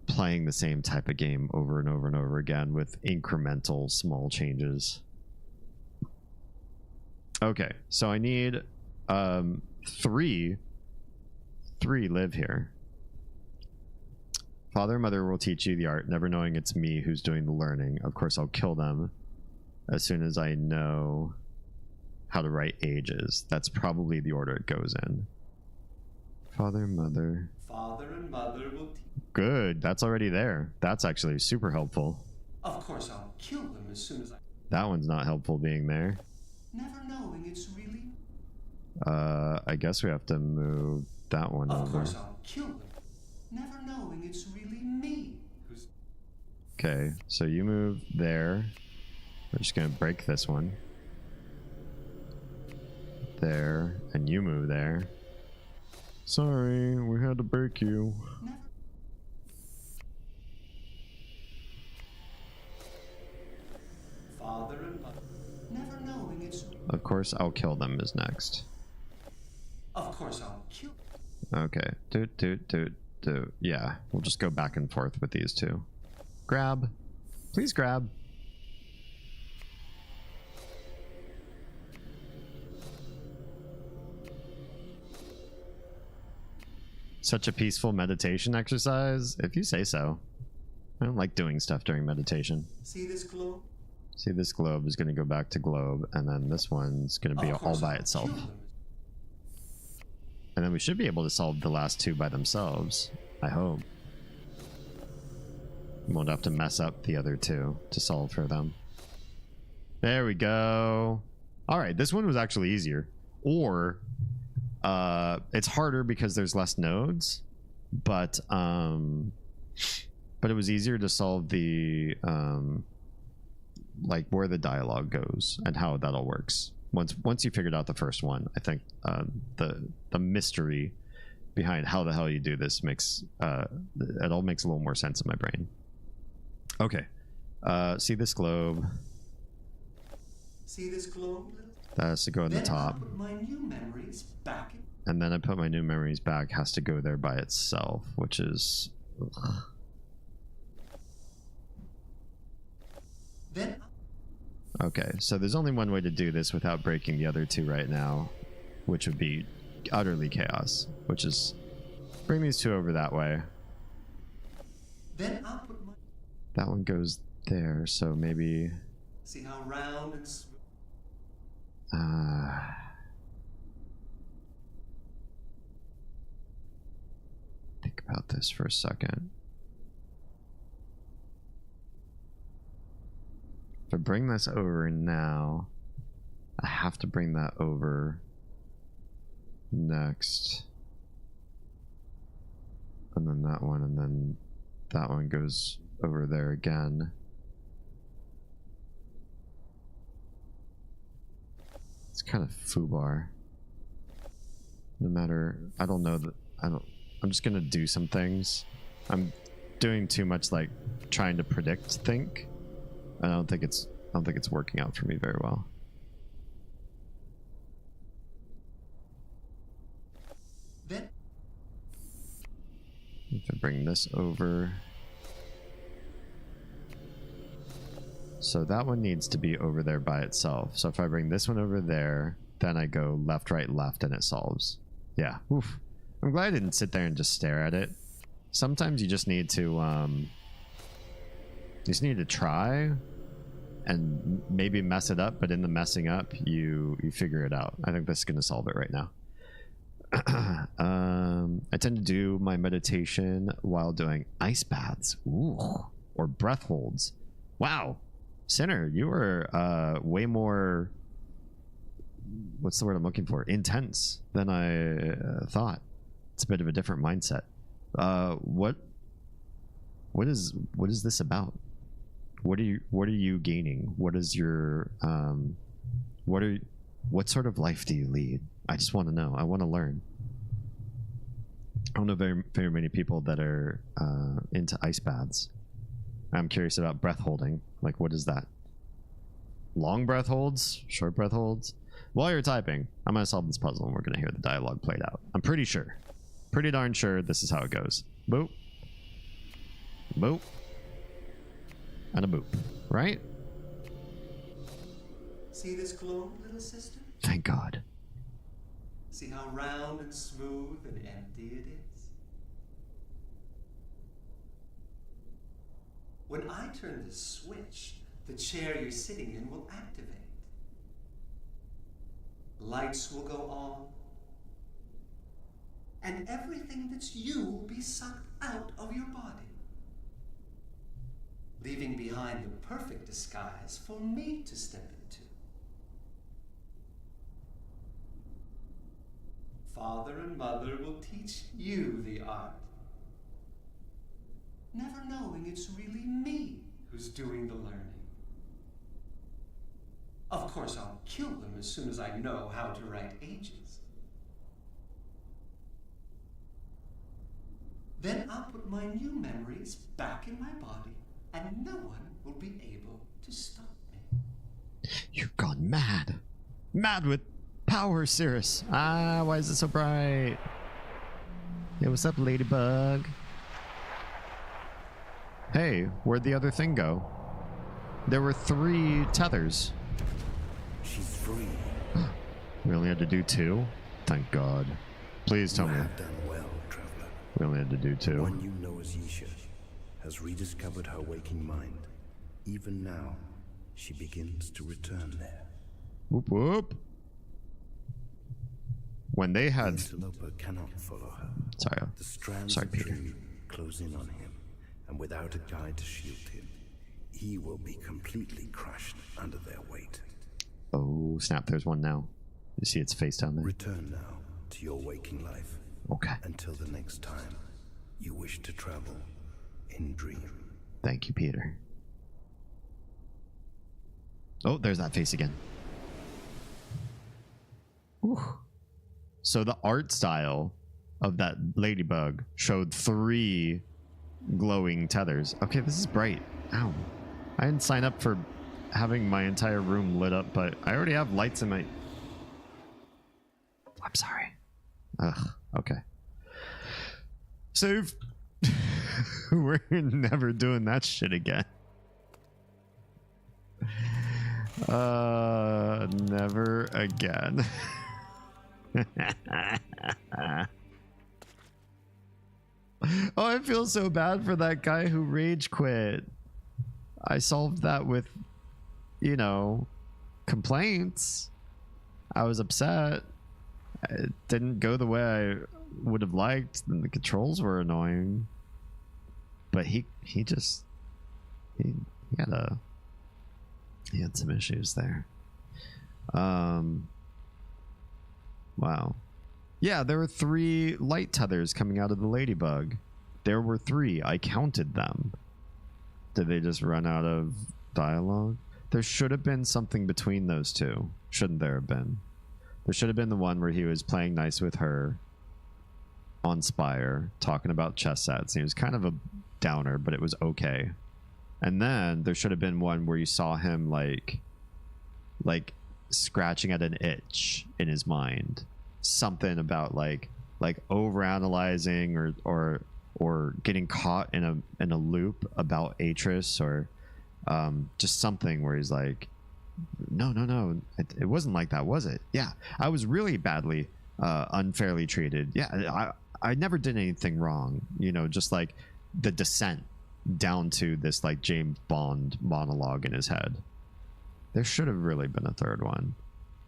playing the same type of game over and over and over again with incremental small changes. Okay, so I need three live here. Father and mother will teach you the art, never knowing it's me who's doing the learning. Of course, I'll kill them as soon as I know how to write ages. That's probably the order it goes in. Father, mother. Father and mother will Good, that's already there. That's actually super helpful. Of course, I'll kill them as soon as I... That one's not helpful being there. Never knowing it's really. I guess we have to move that one Of over. course I'll kill them. Never knowing it's really me who's. Okay, so you move there. We're just gonna break this one. There, and you move there. Sorry, we had to break you. Never. Father and mother. Never knowing it's. Of course, I'll kill them is next. Of course I'll kill. Okay, do. Yeah, we'll just go back and forth with these two. Grab. Please grab. Such a peaceful meditation exercise, if you say so. I don't like doing stuff during meditation. See this globe? See, this globe is going to go back to globe, and then this one's going to be Of all course by I'll itself. kill them. And then we should be able to solve the last two by themselves, I hope. We won't have to mess up the other two to solve for them. There we go. All right, this one was actually easier. Or it's harder because there's less nodes, but it was easier to solve the like where the dialogue goes and how that all works. Once you figured out the first one, I think the mystery behind how the hell you do this makes it all makes a little more sense in my brain. Okay, see this globe. See this globe? That has to go in the Then top. I'll put my new memories back in. And then I put my new memories back, has to go there by itself, which is... ugh. Then Okay, so there's only one way to do this without breaking the other two right now, which would be utterly chaos, which is bring these two over that way. Then I'll put my. That one goes there, so maybe... See how round and smooth. Think about this for a second. If I bring this over now, I have to bring that over next. And then that one, and then that one goes over there again. It's kind of foobar. No matter, I don't know that, I'm just gonna do some things. I'm doing too much like trying to think. I don't think it's working out for me very well. Then If I bring this over. So that one needs to be over there by itself. So if I bring this one over there, then I go left, right, left, and it solves. Yeah. Oof. I'm glad I didn't sit there and just stare at it. Sometimes you just need to try and maybe mess it up, but in the messing up, you figure it out. I think this is gonna solve it right now. I tend to do my meditation while doing ice baths. Ooh. Or breath holds. Wow. Sinner, you were way more, what's the word I'm looking for? Intense than I thought. It's a bit of a different mindset. What is this about? What are you gaining? What is your what sort of life do you lead? I just want to know. I want to learn. I don't know very many people that are into ice baths. I'm curious about breath holding. Like, what is that? Long breath holds? Short breath holds? While you're typing, I'm going to solve this puzzle and we're going to hear the dialogue played out. I'm pretty sure. Pretty darn sure this is how it goes. Boop. Boop. And a boop. Right? see this globe, little sister? Thank God. See how round and smooth and empty it is? When I turn this switch, the chair you're sitting in will activate. Lights will go on. And everything that's you will be sucked out of your body, leaving behind the perfect disguise for me to step into. father and mother will teach you the art. Never knowing it's really me who's doing the learning. Of course, I'll kill them as soon as I know how to write ages. Then I'll put my new memories back in my body, and no one will be able to stop me. You've gone mad. Mad with power, Cirrus. Ah, why is it so bright? Hey, what's up, Ladybug? Hey, where'd the other thing go? There were 3 tethers. She's free. We only had to do 2? Thank God. Please tell You me. have done well, traveler. We only had to do 2. One you know as Yeesha has rediscovered her waking mind. Even now, she begins to return there. Whoop whoop. When they The had... interloper cannot follow her. Sorry. The strands Sorry, of Peter. tree close in on him, and without a guide to shield him, he will be completely crushed under their weight. Oh, snap. There's one now. You see its face down there? Return now to your waking life. Okay. Until the next time you wish to travel in dream. Thank you, Peter. Oh, there's that face again. Whew. So the art style of that ladybug showed 3 glowing tethers. Okay, this is bright. Ow. I didn't sign up for having my entire room lit up, but I already have lights in my... I'm sorry. Ugh, okay. Save. We're never doing that shit again. Never again. Oh, I feel so bad for that guy who rage quit. I solved that with, you know, complaints. I was upset. It didn't go the way I would have liked, and the controls were annoying. But he had some issues there. Wow. Yeah, there were 3 light tethers coming out of the ladybug. There were 3. I counted them. Did they just run out of dialogue? There should have been something between those 2. Shouldn't there have been? There should have been the one where he was playing nice with her on Spire, talking about chess sets. He was kind of a downer, but it was okay. And then there should have been one where you saw him like scratching at an itch in his mind. Something about like overanalyzing or getting caught in a loop about Atris, or just something where he's like, no, it wasn't like that, was it? Yeah, I was really badly unfairly treated. Yeah, I never did anything wrong, you know, just like the descent down to this like James Bond monologue in his head. There should have really been a 3rd one.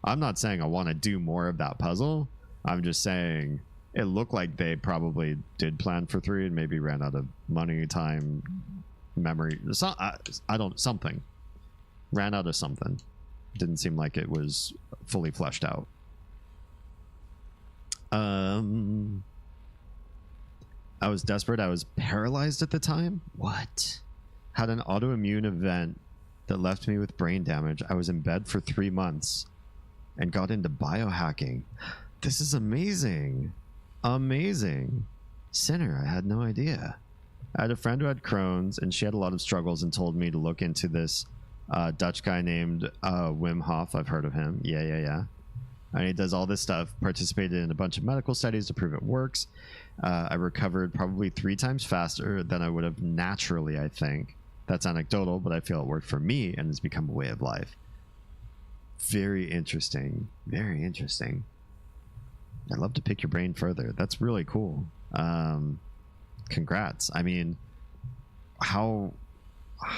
I'm not saying I want to do more of that puzzle. I'm just saying it looked like they probably did plan for 3 and maybe ran out of money, time, memory. Something. Ran out of something. Didn't seem like it was fully fleshed out. I was desperate. I was paralyzed at the time. What? Had an autoimmune event that left me with brain damage. I was in bed for 3 months and got into biohacking. This is amazing. Amazing. Sinner, I had no idea. I had a friend who had Crohn's, and she had a lot of struggles and told me to look into this Dutch guy named Wim Hof. I've heard of him. Yeah. And he does all this stuff, participated in a bunch of medical studies to prove it works. I recovered probably 3 times faster than I would have naturally, I think. That's anecdotal, but I feel it worked for me and has become a way of life. Very interesting. Very interesting. I'd love to pick your brain further. That's really cool. Congrats. I mean, how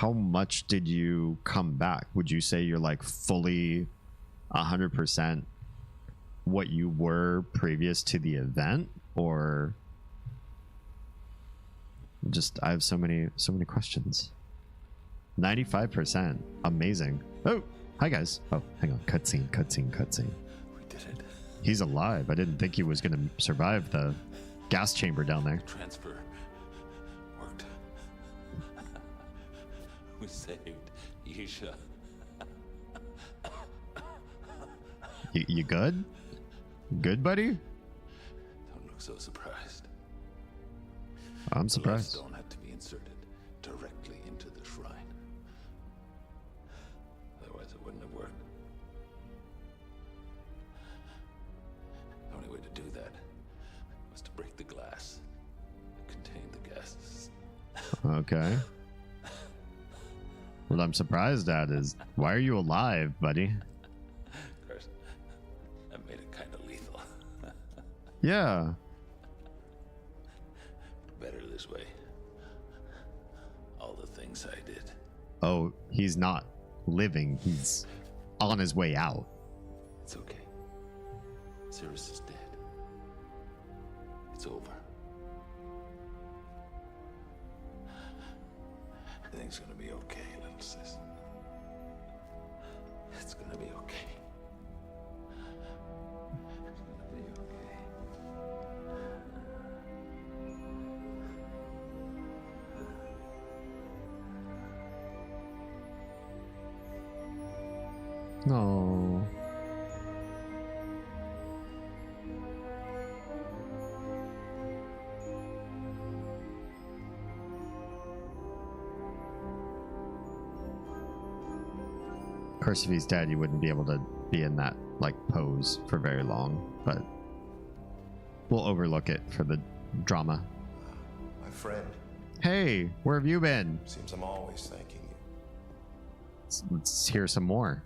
much did you come back? Would you say you're like fully 100% what you were previous to the event, or just I have so many questions. 95%. Amazing. Oh, hi guys. Oh, hang on. Cutscene. We did it. He's alive. I didn't think he was going to survive the gas chamber down there. Transfer worked. We saved Yeesha. You good? Good, buddy? Don't look so surprised. I'm The surprised. stone had to be inserted directly into the shrine. Otherwise, it wouldn't have worked. The only way to do that was to break the glass that contained the gases. Okay. What I'm surprised at is, why are you alive, buddy? Of course, that made it kind of lethal. Yeah. Better this way. All the things I did. Oh, he's not living. He's on his way out. It's okay. Cirrus is dead. It's over. Everything's gonna be okay, little sis. It's gonna be okay. It's gonna be okay. No. Of course, if he's dead, you wouldn't be able to be in that like pose for very long, but we'll overlook it for the drama. My friend, Hey, where have you been? seems I'm always thanking you. Let's hear some more.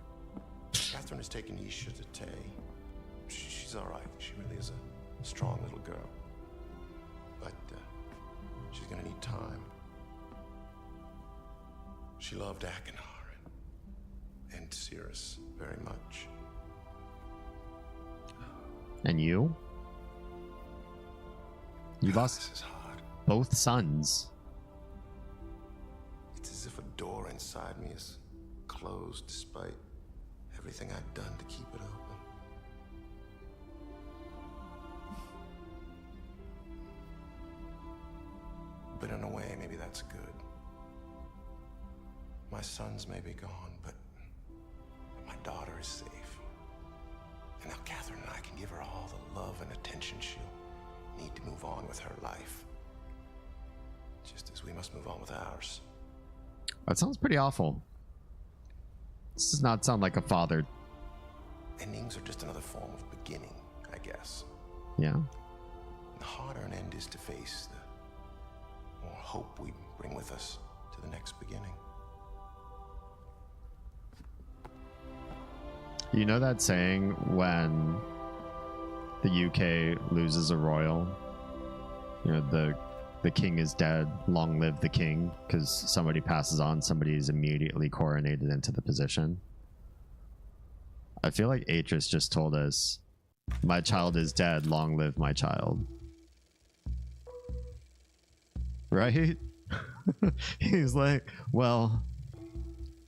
Catherine has taken Yeesha to Tay. She's all right. She really is a strong little girl. But she's gonna need time. She loved Akinar and Cirrus very much. And you? You God, lost this is hard. both sons. It's as if a door inside me is closed despite everything I've done to keep it open. But in a way, maybe that's good. My sons may be gone, but my daughter is safe. And now Catherine and I can give her all the love and attention she'll need to move on with her life. Just as we must move on with ours. That sounds pretty awful. This does not sound like a father. Endings are just another form of beginning, I guess. Yeah. The harder an end is to face, the more hope we bring with us to the next beginning. You know that saying when the UK loses a royal, you know, the king is dead, long live the king, because somebody passes on, somebody is immediately coronated into the position. I feel like Atris just told us, my child is dead, long live my child. Right? He's like, well,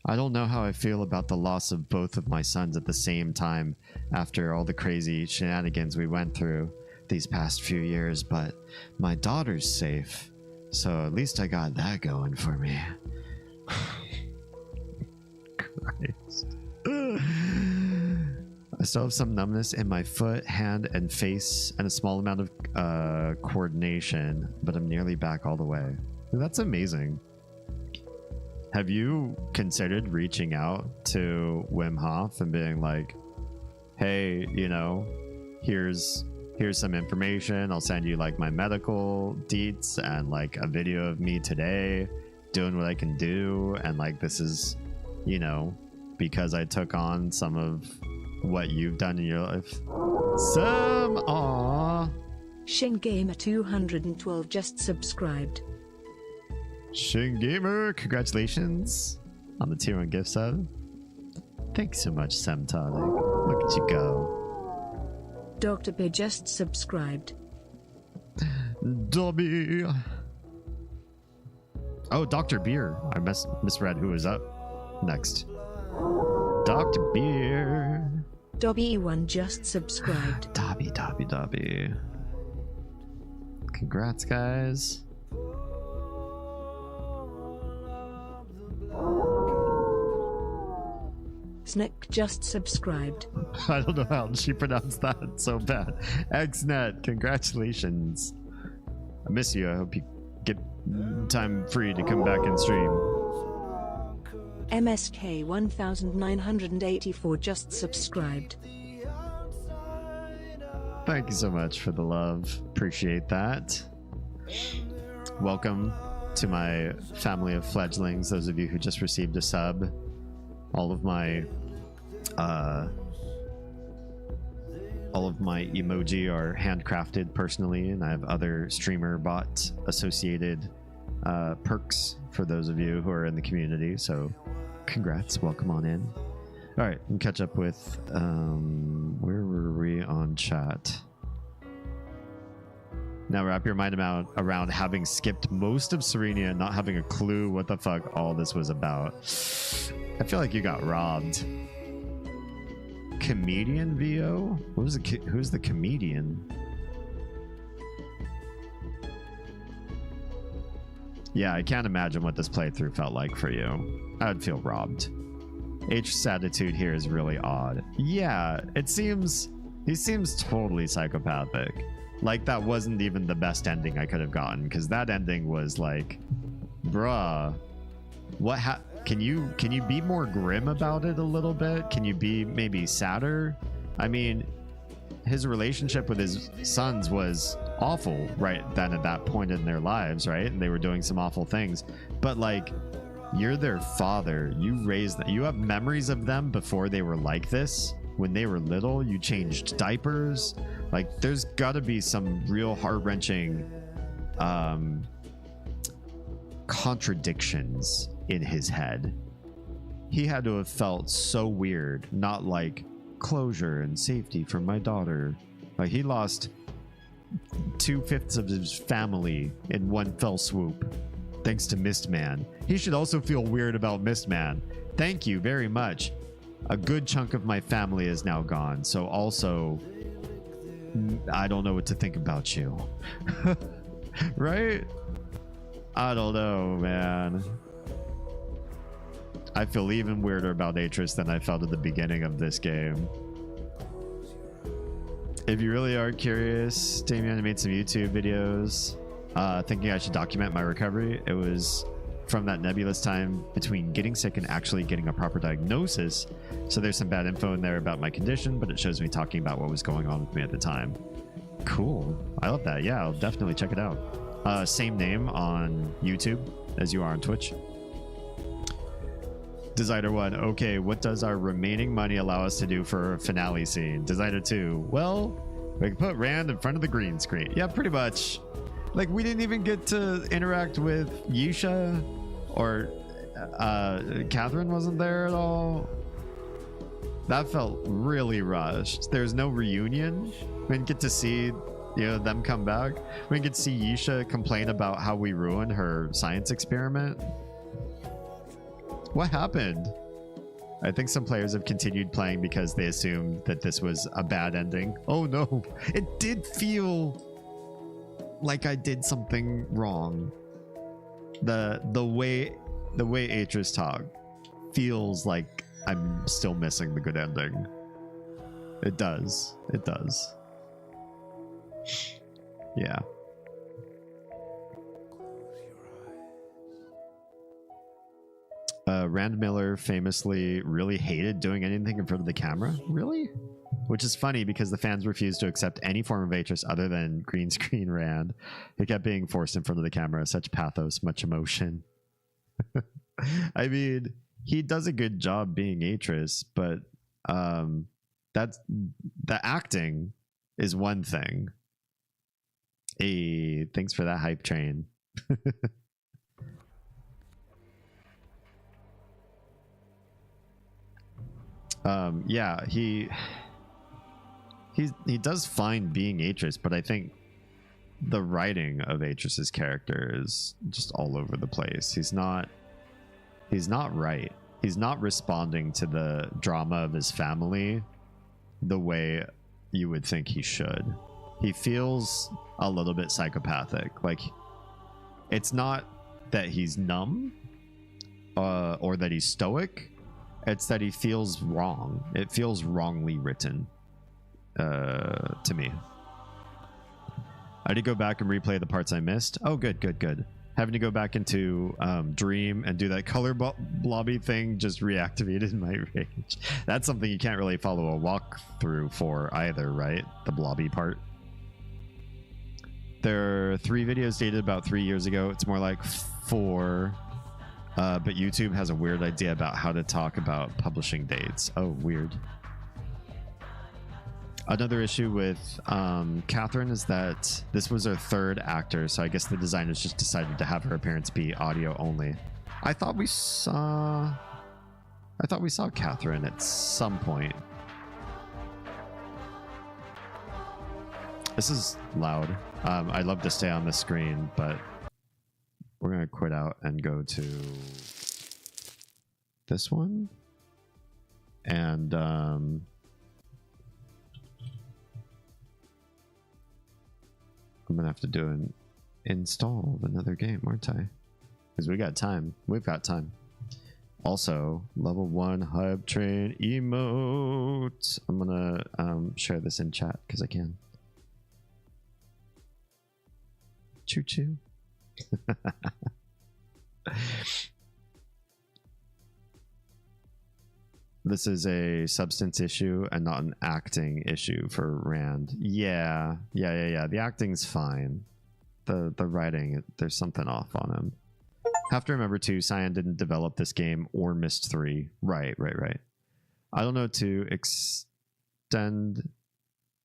I don't know how I feel about the loss of both of my sons at the same time after all the crazy shenanigans we went through these past few years, but my daughter's safe, so at least I got that going for me. Christ. I still have some numbness in my foot, hand, and face, and a small amount of coordination, but I'm nearly back all the way. That's amazing. Have you considered reaching out to Wim Hof and being like, hey, you know, here's some information. I'll send you like my medical deets and like a video of me today doing what I can do. And like, this is, you know, because I took on some of what you've done in your life. Shingamer 212 just subscribed. Shingamer, congratulations on the tier 1 gift sub. Thanks so much, Samtonic. Look at you go. Dr. B just subscribed. Dobby. Oh, Dr. Beer. I misread who was up next. Dr. Beer. Dobby1 just subscribed. Dobby. Congrats, guys. Snick just subscribed. I don't know how she pronounced that so bad. XNet, congratulations. I miss you. I hope you get time free to come back and stream. MSK 1984 just subscribed. Thank you so much for the love. Appreciate that. Welcome to my family of fledglings, those of you who just received a sub. All of my emoji are handcrafted personally, and I have other streamer bot associated perks for those of you who are in the community. So congrats, welcome on in. All right, we'll catch up with where were we on chat? Now wrap your mind around having skipped most of Serenia and not having a clue what the fuck all this was about. I feel like you got robbed. Comedian VO? Who's the comedian? Yeah, I can't imagine what this playthrough felt like for you. I would feel robbed. H's attitude here is really odd. Yeah, he seems totally psychopathic. Like that wasn't even the best ending I could have gotten, because that ending was like, bruh, what can you be more grim about it a little bit? Can you be maybe sadder? I mean, his relationship with his sons was awful right then at that point in their lives, right? And they were doing some awful things. But like, you're their father. You raised them. You have memories of them before they were like this. When they were little, you changed diapers. Like, there's got to be some real heart-wrenching contradictions in his head. He had to have felt so weird, not like closure and safety for my daughter. Like, he lost 2/5 of his family in one fell swoop thanks to Mistman. He should also feel weird about Mistman. Thank you very much. A good chunk of my family is now gone, so also I don't know what to think about you. Right? I don't know, man. I feel even weirder about Atris than I felt at the beginning of this game. If you really are curious, Damien, I made some YouTube videos thinking I should document my recovery. It was from that nebulous time between getting sick and actually getting a proper diagnosis. So there's some bad info in there about my condition, but it shows me talking about what was going on with me at the time. Cool. I love that. Yeah, I'll definitely check it out. Same name on YouTube as you are on Twitch. Designer 1, okay, what does our remaining money allow us to do for a finale scene? Designer 2, well, we can put Rand in front of the green screen. Yeah, pretty much. Like, we didn't even get to interact with Yeesha, or Catherine wasn't there at all. That felt really rushed. There's no reunion. We didn't get to see, them come back. We didn't get to see Yeesha complain about how we ruined her science experiment. What happened? I think some players have continued playing because they assumed that this was a bad ending. Oh no, it did feel like I did something wrong. The way Atris talked feels like I'm still missing the good ending. It does. It does. Yeah. Rand Miller famously really hated doing anything in front of the camera. Really? Which is funny because the fans refused to accept any form of Atris other than green screen Rand. He kept being forced in front of the camera. Such pathos, much emotion. I mean, he does a good job being Atris, but that's the acting is one thing. Hey, thanks for that hype train. Yeah, he does fine being Atris, but I think the writing of Atris's character is just all over the place. He's not right. He's not responding to the drama of his family the way you would think he should. He feels a little bit psychopathic. Like, it's not that he's numb or that he's stoic. It's that he feels wrong. It feels wrongly written to me. I did go back and replay the parts I missed. Oh, good, good, good. Having to go back into Dream and do that color blobby thing just reactivated my rage. That's something you can't really follow a walkthrough for either, right? The blobby part. There are 3 videos dated about 3 years ago. It's more like 4. But YouTube has a weird idea about how to talk about publishing dates. Oh, weird. Another issue with Catherine is that this was her 3rd actor, so I guess the designers just decided to have her appearance be audio only. I thought we saw Catherine at some point. This is loud. I'd love to stay on the screen, but we're gonna quit out and go to this one, and I'm gonna have to do an install of another game, aren't I? Because we got time. We've got time. Also, level 1 hype train emote. I'm gonna share this in chat because I can. Choo choo. This is a substance issue and not an acting issue for Rand. Yeah. The acting's fine. The writing, there's something off on him. Have to remember too, Cyan didn't develop this game or Myst 3. Right. I don't know to extend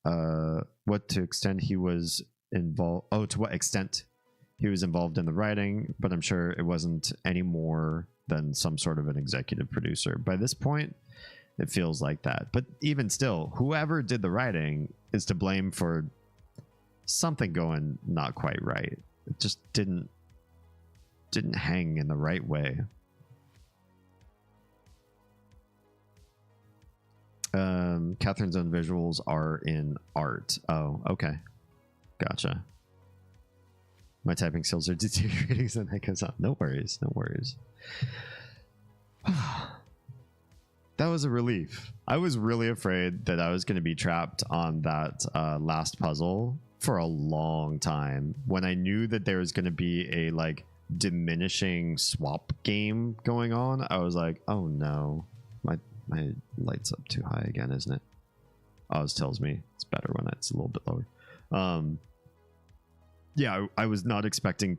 what to extent he was involved. Oh, to what extent he was involved in the writing, but I'm sure it wasn't any more than some sort of an executive producer. By this point, it feels like that. But even still, whoever did the writing is to blame for something going not quite right. It just didn't hang in the right way. Catherine's own visuals are in art. Oh, okay. Gotcha. My typing skills are deteriorating, so that goes on. No worries. That was a relief. I was really afraid that I was going to be trapped on that last puzzle for a long time. When I knew that there was going to be a like diminishing swap game going on, I was like, oh no, my light's up too high again, isn't it? Oz tells me it's better when it's a little bit lower. Yeah, I was not expecting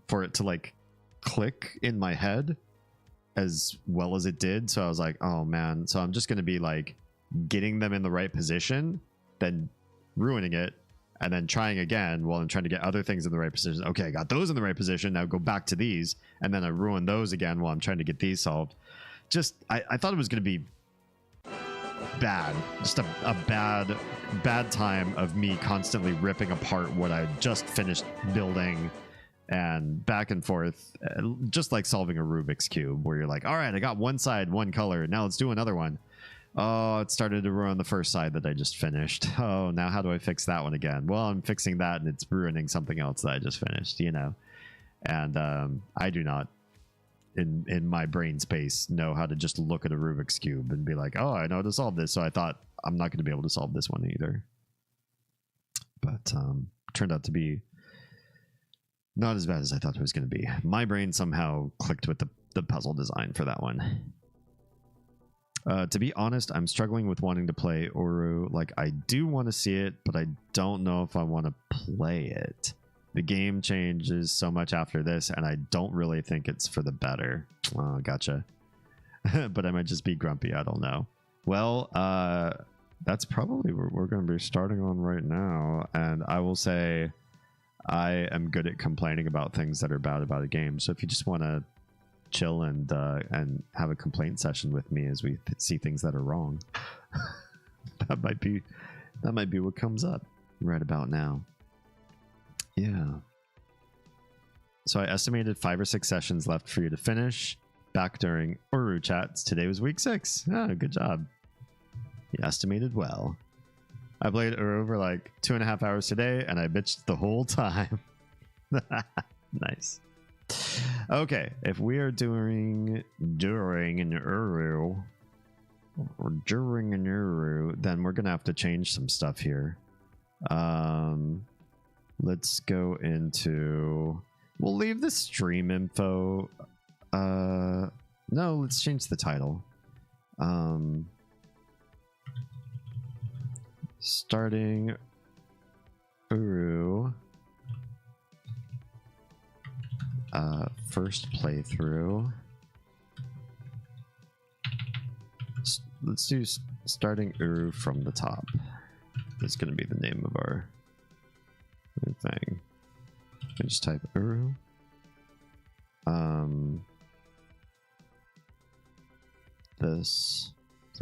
for it to like click in my head as well as it did. So I was like, oh man. So I'm just going to be like getting them in the right position, then ruining it, and then trying again while I'm trying to get other things in the right position. Okay, I got those in the right position. Now go back to these, and then I ruin those again while I'm trying to get these solved. Just, I thought it was going to be bad. Just a bad time of me constantly ripping apart what I just finished building and back and forth, just like solving a Rubik's Cube where you're like, all right, I got one side, one color. Now let's do another one. Oh, it started to ruin the first side that I just finished. Oh, now how do I fix that one again? Well, I'm fixing that and it's ruining something else that I just finished, you know? And I do not, in my brain space, know how to just look at a Rubik's Cube and be like, oh, I know how to solve this. So I thought I'm not going to be able to solve this one either. But turned out to be not as bad as I thought it was going to be. My brain somehow clicked with the puzzle design for that one. To be honest, I'm struggling with wanting to play Oru. Like, I do want to see it, but I don't know if I want to play it. The game changes so much after this, and I don't really think it's for the better. Oh, gotcha. But I might just be grumpy. I don't know. Well, that's probably what we're going to be starting on right now. And I will say I am good at complaining about things that are bad about a game. So if you just want to chill and have a complaint session with me as we see things that are wrong, that might be what comes up right about now. Yeah. So I estimated 5 or 6 sessions left for you to finish back during Oru chats. Today was week 6. Ah, good job. He estimated well. I played Uru for like 2.5 hours today, and I bitched the whole time. Nice. Okay, if we are during an Uru, or during an Uru, then we're gonna have to change some stuff here. Let's go into. We'll leave the stream info. No, let's change the title. Starting Uru. First playthrough. Let's do starting Uru from the top. That's going to be the name of our new thing. I just type Uru. This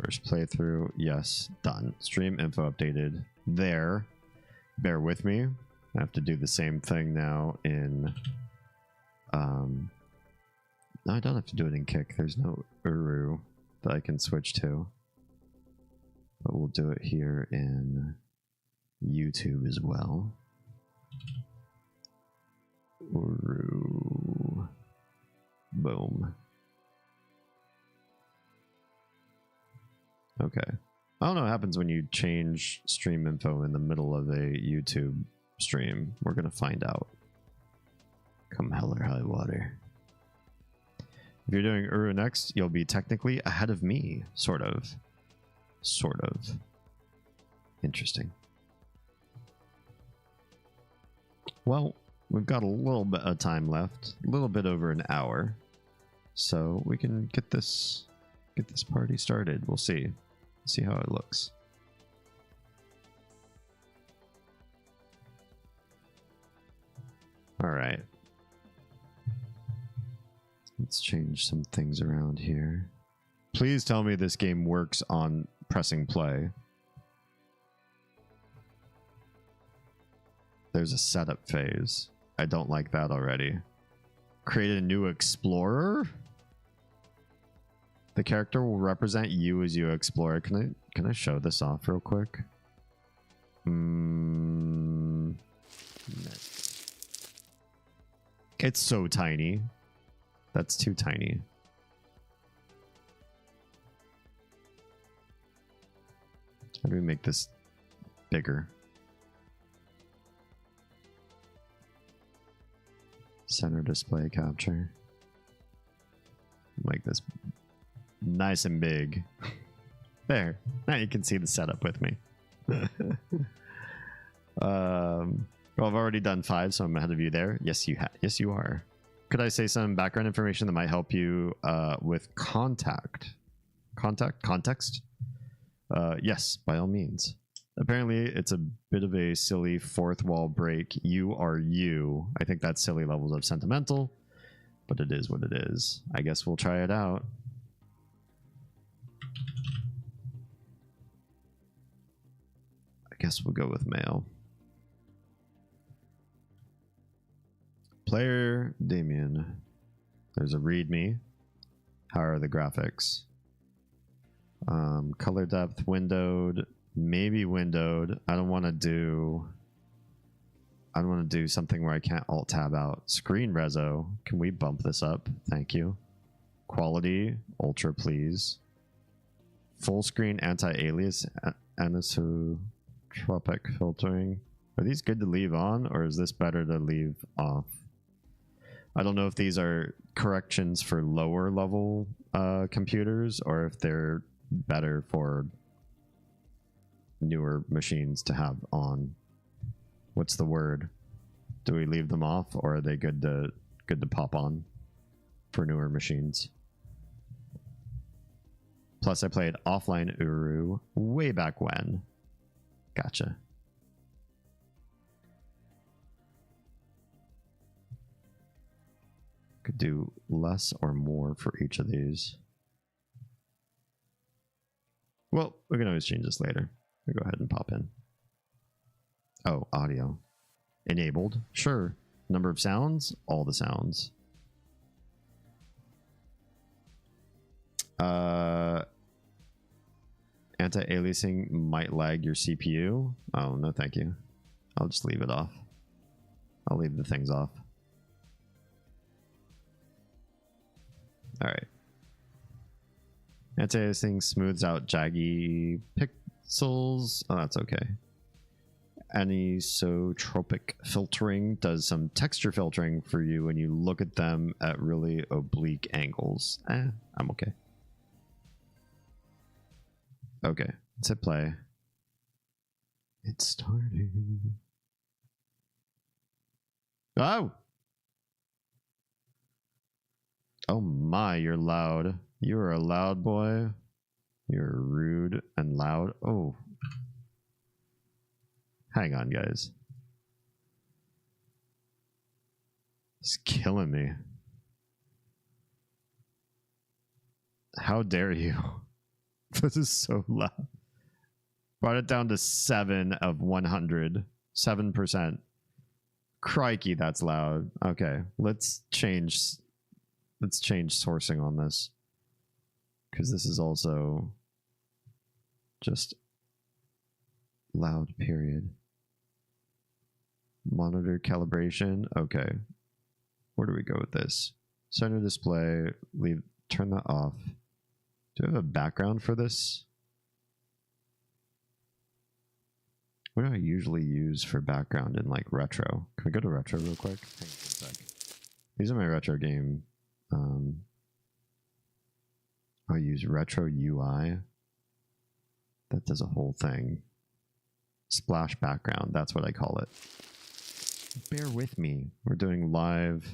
first playthrough, yes, done. Stream info updated there. Bear with me. I have to do the same thing now in no, I don't have to do it in Kick. There's no Uru that I can switch to. But we'll do it here in YouTube as well. Uru. Boom. Okay. I don't know what happens when you change stream info in the middle of a YouTube stream. We're going to find out. Come hell or high water. If you're doing Uru next, you'll be technically ahead of me. Sort of. Sort of. Interesting. Well, we've got a little bit of time left. A little bit over an hour. So we can get this party started. We'll see. See how it looks. All right. Let's change some things around here. Please tell me this game works on pressing play. There's a setup phase. I don't like that already. Create a new explorer? The character will represent you as you explore. Can I show this off real quick? It's so tiny. That's too tiny. How do we make this bigger? Center display capture. Make this nice and big. There. Now you can see the setup with me. Well, I've already done 5, so I'm ahead of you there. Yes, yes, you are. Could I say some background information that might help you with context? Yes, by all means. Apparently, it's a bit of a silly fourth wall break. You are you. I think that's silly levels of sentimental, but it is what it is. I guess we'll try it out. I guess we'll go with male. Player Damien. There's a readme. How are the graphics? Color depth windowed, maybe windowed. I don't want to do something where I can't alt tab out. Screen reso. Can we bump this up? Thank you. Quality ultra, please. Full screen anti-alias anisotropic filtering. Are these good to leave on, or is this better to leave off? I don't know if these are corrections for lower level computers or if they're better for newer machines to have on. What's the word? Do we leave them off, or are they good to pop on for newer machines? Plus, I played offline Uru way back when. Gotcha. Could do less or more for each of these. Well, we can always change this later. We'll go ahead and pop in. Oh, audio. Enabled. Sure. Number of sounds. All the sounds. Anti-aliasing might lag your CPU. Oh, no thank you. I'll just leave it off. I'll leave the things off. Alright. Anti-aliasing smooths out jaggy pixels. Oh, that's okay. Anisotropic filtering does some texture filtering for you when you look at them at really oblique angles. I'm okay. Okay, let's hit play. It's starting. Oh! Oh my, you're loud. You're a loud boy. You're rude and loud. Oh. Hang on, guys. It's killing me. How dare you? This is so loud. Brought it down to 7 of 100. 7%. Crikey, that's loud. Okay, let's change sourcing on this. Because this is also just loud, period. Monitor calibration. Okay. Where do we go with this? Center display. Turn that off. Do I have a background for this? What do I usually use for background in like retro? Can we go to retro real quick? Hang on a sec. These are my retro game. I use retro UI. That does a whole thing. Splash background, that's what I call it. Bear with me. We're doing live.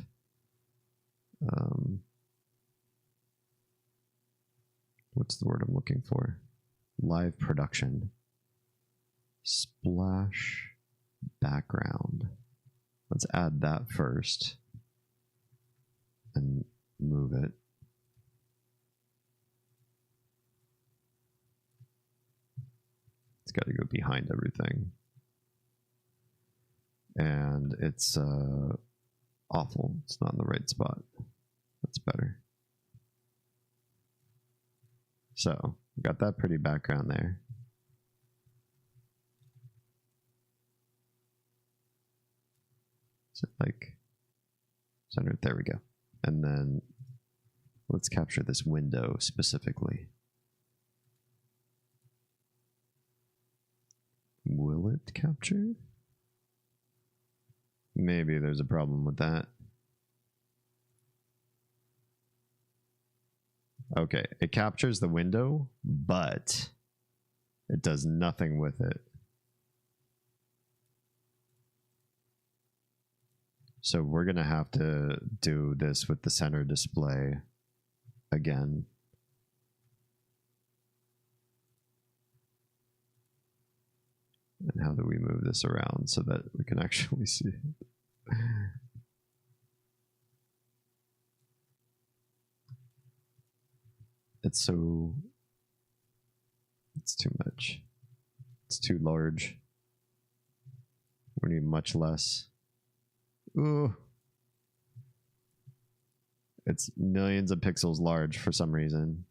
What's the word I'm looking for? Live production. Splash background. Let's add that first. And move it. It's got to go behind everything. And it's awful. It's not in the right spot. That's better. So, got that pretty background there. Is it like centered? There we go. And then let's capture this window specifically. Will it capture? Maybe there's a problem with that. Okay, it captures the window, but it does nothing with it. So we're going to have to do this with the center display again. And how do we move this around so that we can actually see it? It's too much. It's too large. We need much less. Ooh. It's millions of pixels large for some reason.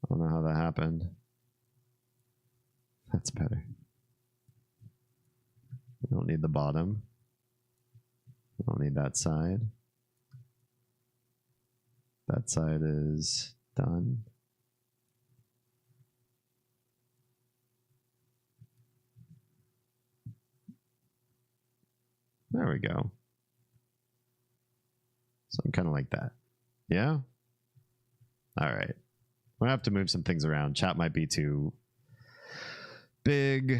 I don't know how that happened. That's better. We don't need the bottom. We don't need that side. That side is done. There we go. Something kind of like that. Yeah? All right. We'll have to move some things around. Chat might be too big.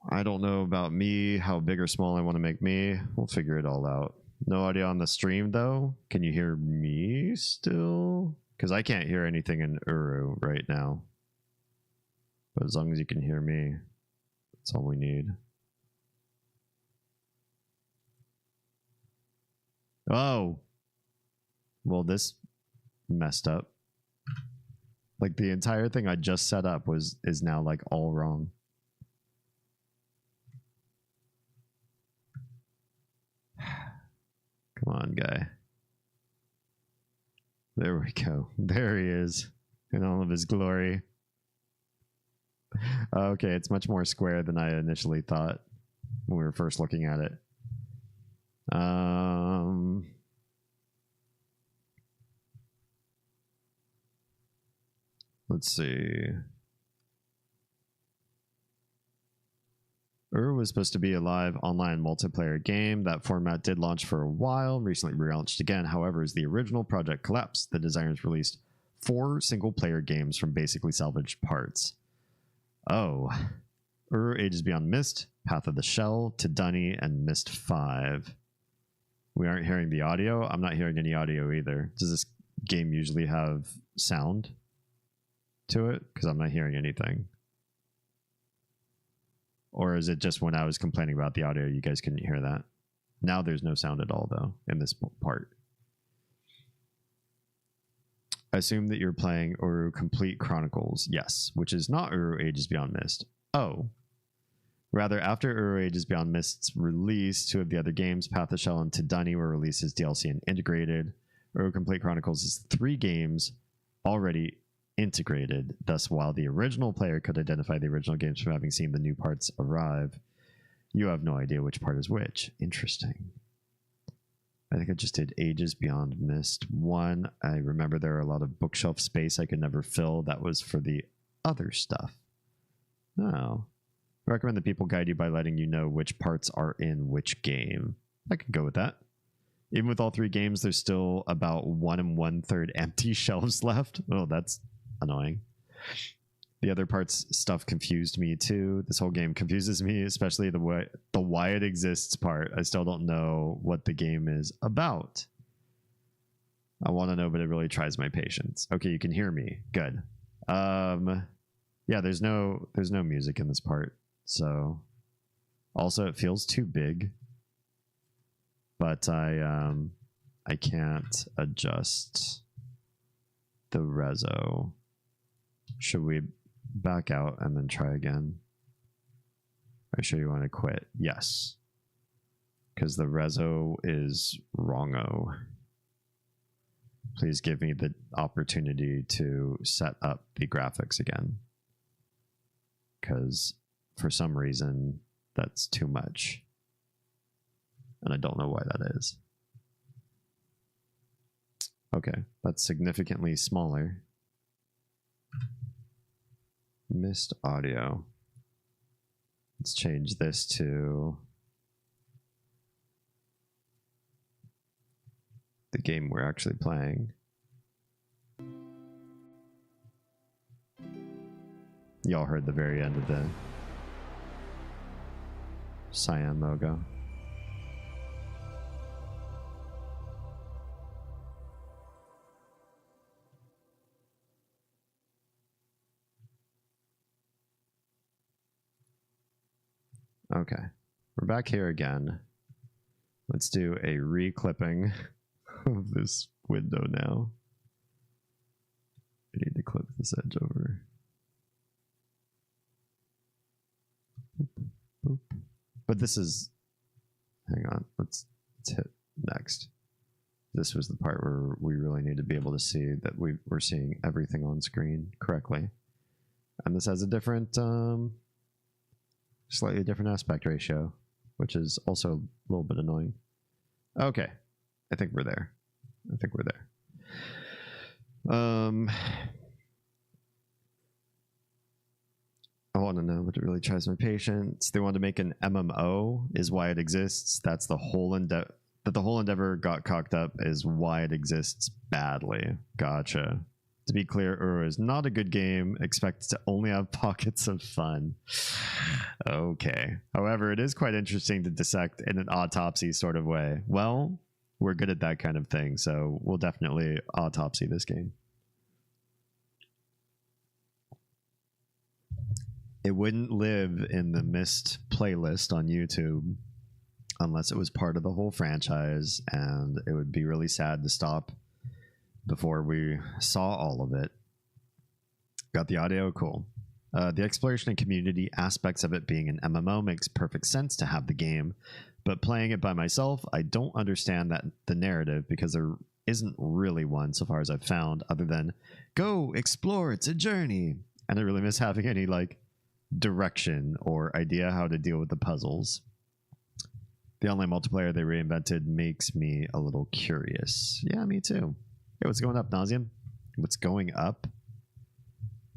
I don't know about me, how big or small I want to make me. We'll figure it all out. No audio on the stream though. Can you hear me still? Because I can't hear anything in Uru right now. But as long as you can hear me, that's all we need. Oh. Well, this messed up. Like the entire thing I just set up is now like all wrong. Come on, guy. There we go. There he is in all of his glory. Okay, it's much more square than I initially thought when we were first looking at it. Let's see. Uru was supposed to be a live online multiplayer game. That format did launch for a while, recently relaunched again. However, as the original project collapsed, the designers released 4 single-player games from basically salvaged parts. Oh. Uru Ages Beyond Myst, Path of the Shell, Tidani, and Myst 5. We aren't hearing the audio. I'm not hearing any audio either. Does this game usually have sound to it? Because I'm not hearing anything. Or is it just when I was complaining about the audio, you guys couldn't hear that? Now there's no sound at all, though, in this part. I assume that you're playing Uru Complete Chronicles. Yes, which is not Uru Ages Beyond Myst. Oh. Rather, after Uru Ages Beyond Myst's release, 2 of the other games, Path of Shell and Tidani, were released as DLC and integrated. Uru Complete Chronicles is 3 games already integrated. Thus, while the original player could identify the original games from having seen the new parts arrive, you have no idea which part is which. Interesting. I think I just did Ages Beyond Myst 1. I remember there are a lot of bookshelf space I could never fill. That was for the other stuff. No. I recommend that people guide you by letting you know which parts are in which game. I could go with that. Even with all 3 games, there's still about 1 1/3 empty shelves left. Oh, that's annoying. The other parts stuff confused me too. This whole game confuses me, especially the why it exists part. I still don't know what the game is about. I want to know, but it really tries my patience. Okay, you can hear me. Good. Yeah, there's no music in this part. So also it feels too big. But I can't adjust the reso. Should we back out and then try again? Are you sure you want to quit? Yes. Because the reso is wrongo. Please give me the opportunity to set up the graphics again. Because for some reason, that's too much. And I don't know why that is. Okay, that's significantly smaller. Myst audio. Let's change this to the game we're actually playing. Y'all heard the very end of the cyan logo. Okay, we're back here again. Let's do a reclipping of this window now. I need to clip this edge over. Boop, boop. But this is, hang on, let's hit next. This was the part where we really need to be able to see that we're seeing everything on screen correctly. And this has a different, slightly different aspect ratio, which is also a little bit annoying. Okay, I think we're there. I think we're there. I want to know, but it really tries my patience. They want to make an MMO is why it exists. That's the whole endeavor. That the whole endeavor got cocked up is why it exists badly. Gotcha. To be clear, Uru is not a good game. Expect to only have pockets of fun. Okay. However, it is quite interesting to dissect in an autopsy sort of way. Well, we're good at that kind of thing, so we'll definitely autopsy this game. It wouldn't live in the Myst playlist on YouTube unless it was part of the whole franchise, and it would be really sad to stop before we saw all of it. Got the audio? Cool. The exploration and community aspects of it being an MMO makes perfect sense to have the game, but playing it by myself, I don't understand that the narrative because there isn't really one so far as I've found, other than go explore, it's a journey. And I really miss having any like direction or idea how to deal with the puzzles. The online multiplayer they reinvented makes me a little curious. Yeah, me too. Hey, what's going up, Nauseam? What's going up?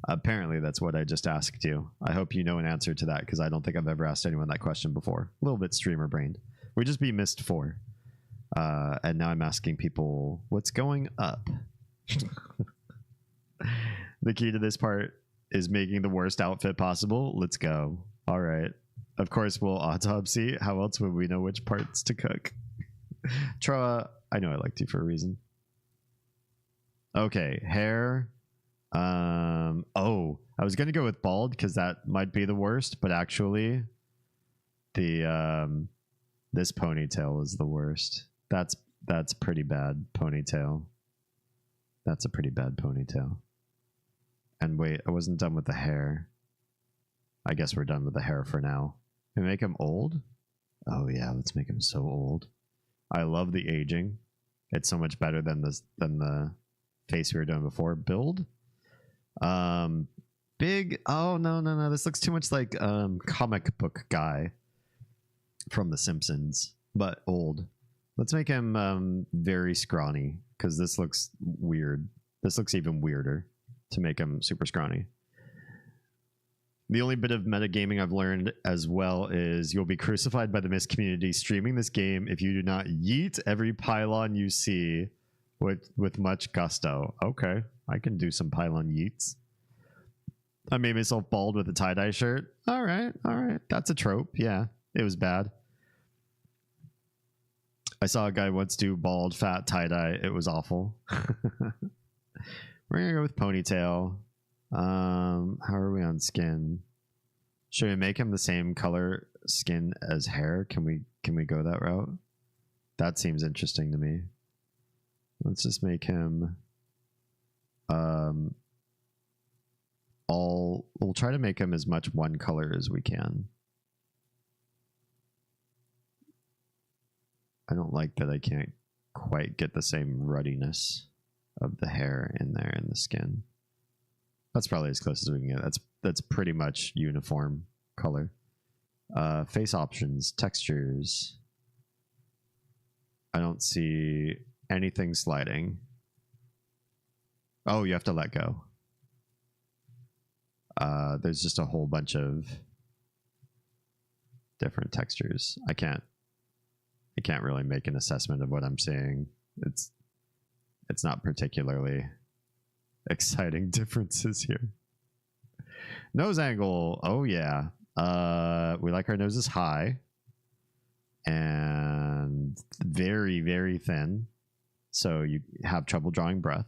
Apparently that's what I just asked you. I hope you know an answer to that, because I don't think I've ever asked anyone that question before. A little bit streamer brained. We just beat MYST IV. And now I'm asking people, what's going up? The key to this part is making the worst outfit possible. Let's go. All right. Of course, we'll autopsy. How else would we know which parts to cook? Troa, I know I liked you for a reason. Okay, hair. Oh, I was gonna go with bald because that might be the worst, but actually, the this ponytail is the worst. That's pretty bad ponytail. That's a pretty bad ponytail. And wait, I wasn't done with the hair. I guess we're done with the hair for now. Can we make him old? Oh yeah, let's make him so old. I love the aging. It's so much better than the face we were doing before. Build. Big. Oh no. This looks too much like comic book guy from The Simpsons, but old. Let's make him very scrawny, because this looks weird. This looks even weirder to make him super scrawny. The only bit of metagaming I've learned as well is you'll be crucified by the MYST community streaming this game if you do not yeet every pylon you see with much gusto. Okay, I can do some pylon yeets. I made myself bald with a tie-dye shirt. All right. That's a trope. Yeah, it was bad. I saw a guy once do bald, fat, tie-dye. It was awful. We're gonna go with ponytail. How are we on skin? Should we make him the same color skin as hair? Can we go that route? That seems interesting to me. Let's just make him we'll try to make him as much one color as we can. I don't like that I can't quite get the same ruddiness of the hair in there in the skin. That's probably as close as we can get. That's pretty much uniform color. Face options, textures. I don't see anything sliding. Oh, you have to let go. There's just a whole bunch of different textures. I can't really make an assessment of what I'm seeing. It's not particularly exciting differences here. Nose angle. Oh yeah. We like our noses high and very, very thin, so you have trouble drawing breath.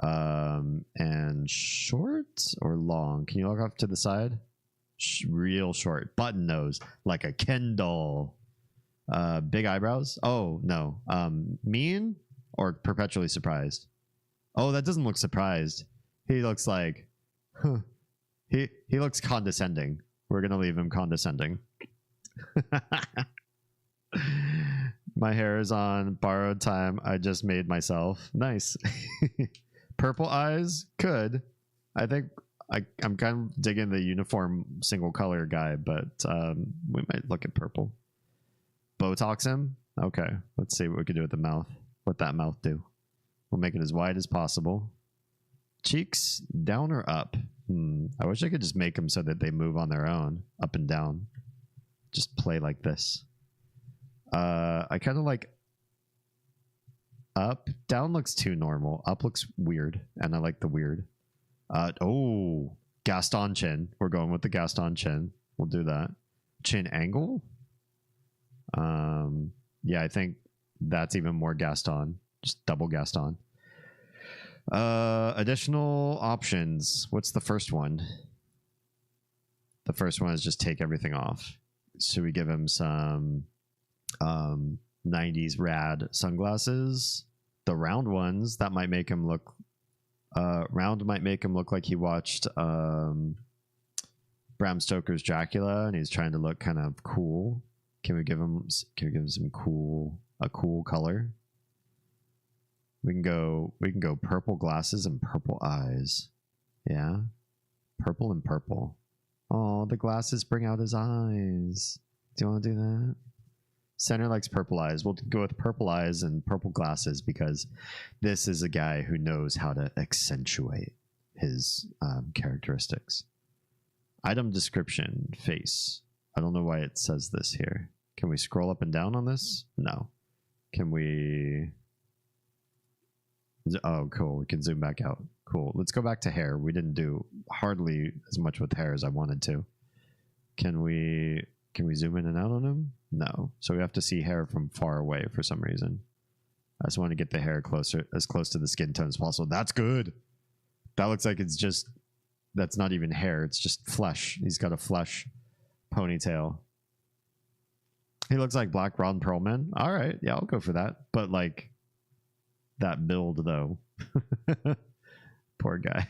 And short or long? Can you look off to the side? Real short. Button nose, like a Ken doll. Big eyebrows. Oh no. Mean or perpetually surprised? Oh, that doesn't look surprised. He looks like, huh. He looks condescending. We're gonna leave him condescending. My hair is on borrowed time I just made myself. Nice. Purple eyes? Could. I think I'm kind of digging the uniform single color guy, but we might look at purple. Botox him? Okay. Let's see what we can do with the mouth. What that mouth do. We'll make it as wide as possible. Cheeks down or up? I wish I could just make them so that they move on their own, up and down. Just play like this. I kind of like up. Down looks too normal. Up looks weird, and I like the weird. Oh, Gaston chin. We're going with the Gaston chin. We'll do that. Chin angle? Yeah, I think that's even more Gaston. Just double Gaston. Additional options. What's the first one? The first one is just take everything off. Should we give him some 90s rad sunglasses? The round ones, that might make him look round might make him look like he watched Bram Stoker's Dracula and he's trying to look kind of cool. Can we give him some cool color? We can go purple glasses and purple eyes. Yeah. Purple and purple. Oh, the glasses bring out his eyes. Do you want to do that? Center likes purple eyes. We'll go with purple eyes and purple glasses because this is a guy who knows how to accentuate his characteristics. Item description, face. I don't know why it says this here. Can we scroll up and down on this? No. Can we... Oh, cool. We can zoom back out. Cool. Let's go back to hair. We didn't do hardly as much with hair as I wanted to. Can we zoom in and out on him? No. So we have to see hair from far away for some reason. I just want to get the hair closer, as close to the skin tone as possible. That's good. That looks like it's just... That's not even hair. It's just flesh. He's got a flesh ponytail. He looks like Black Ron Perlman. All right. Yeah, I'll go for that. But like that build though. Poor guy.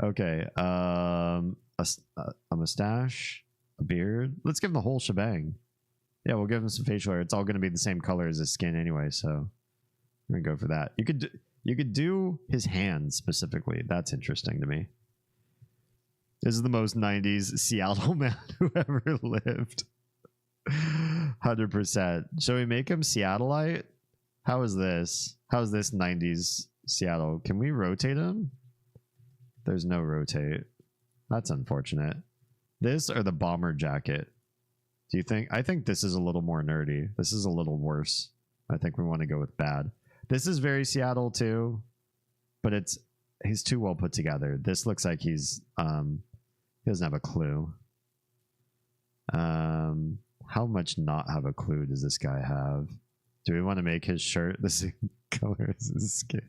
Okay. A mustache, a beard. Let's give him the whole shebang. Yeah, we'll give him some facial hair. It's all going to be the same color as his skin anyway, so we're going to go for that. You could do his hands specifically. That's interesting to me. This is the most 90s Seattle man who ever lived. 100%. Shall we make him Seattleite? How is this? How is this 90s Seattle? Can we rotate him? There's no rotate. That's unfortunate. This or the bomber jacket? Do you think? I think this is a little more nerdy. This is a little worse. I think we want to go with bad. This is very Seattle too, but he's too well put together. This looks like he's he doesn't have a clue. How much not have a clue does this guy have? Do we want to make his shirt the same color as his skin?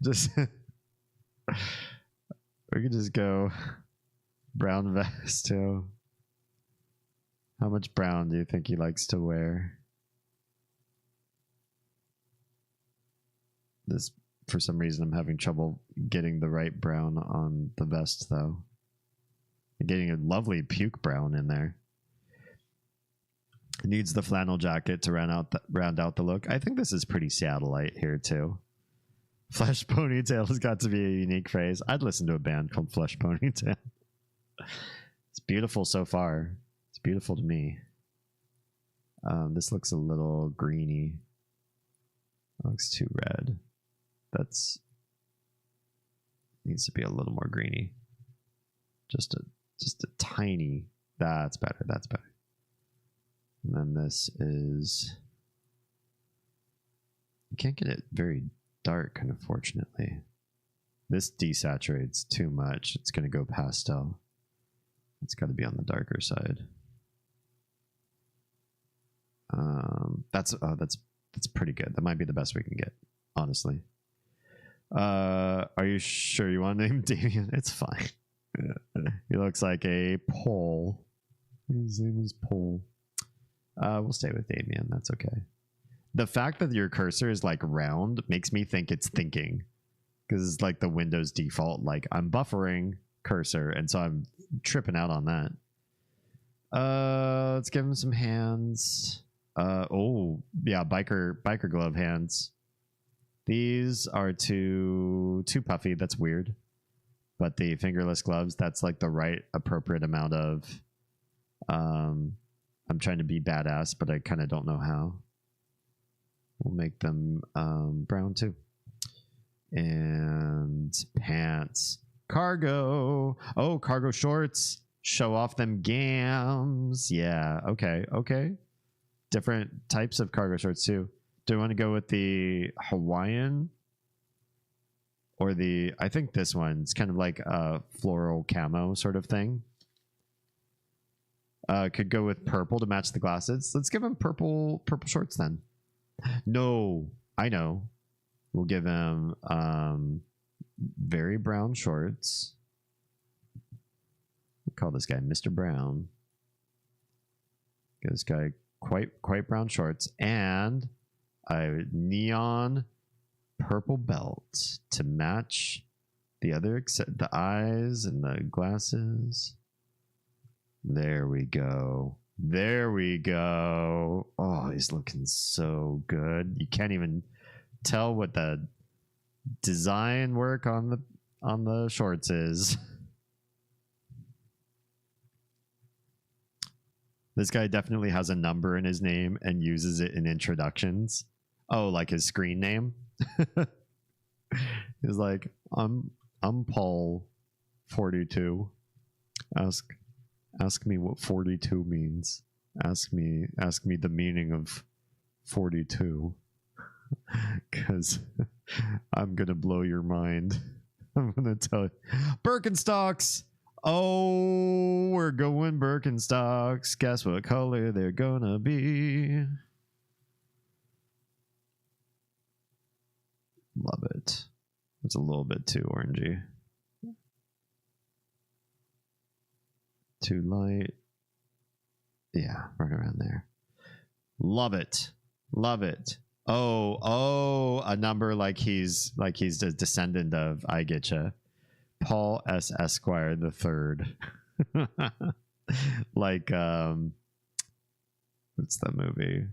Just we could just go brown vest too. How much brown do you think he likes to wear? This, for some reason, I'm having trouble getting the right brown on the vest, though. I'm getting a lovely puke brown in there. Needs the flannel jacket to round out the look. I think this is pretty Seattleite here, too. Flesh ponytail has got to be a unique phrase. I'd listen to a band called Flesh Ponytail. It's beautiful so far. It's beautiful to me. This looks a little greeny. Looks too red. That's needs to be a little more greeny. Just a tiny. That's better. That's better. And then this is. You can't get it very dark, unfortunately. This desaturates too much. It's going to go pastel. It's got to be on the darker side. That's pretty good. That might be the best we can get, honestly. Are you sure you want to name Damien? It's fine. He looks like a pole. His name is Pole. We'll stay with Damien. That's okay. The fact that your cursor is like round makes me think it's thinking, because it's like the Windows default, like I'm buffering cursor, and so I'm tripping out on that. Let's give him some hands. Oh yeah, biker glove hands. These are too puffy. That's weird. But the fingerless gloves, that's like the right appropriate amount of. I'm trying to be badass, but I kind of don't know how. We'll make them brown too. And pants, cargo. Oh, cargo shorts. Show off them gams. Yeah. Okay. Different types of cargo shorts too. Do we want to go with the Hawaiian or the? I think this one's kind of like a floral camo sort of thing. Could go with purple to match the glasses. Let's give him purple shorts then. No, I know. We'll give him very brown shorts. We'll call this guy Mr. Brown. Give this guy quite brown shorts and a neon purple belt to match the other, except the eyes and the glasses. There we go. Oh, he's looking so good. You can't even tell what the design work on the shorts is. This guy definitely has a number in his name and uses it in introductions. Oh, like his screen name. He's like, I'm Paul 42. Ask me what 42 means. Ask me the meaning of 42. Cause I'm gonna blow your mind. I'm gonna tell you. Birkenstocks! Oh, we're going Birkenstocks. Guess what color they're gonna be? Love it. It's a little bit too orangey. Too light. Yeah, right around there. Love it. Love it. Oh, a number like he's the descendant of, I getcha. Paul S. Esquire the Third. Like what's that movie?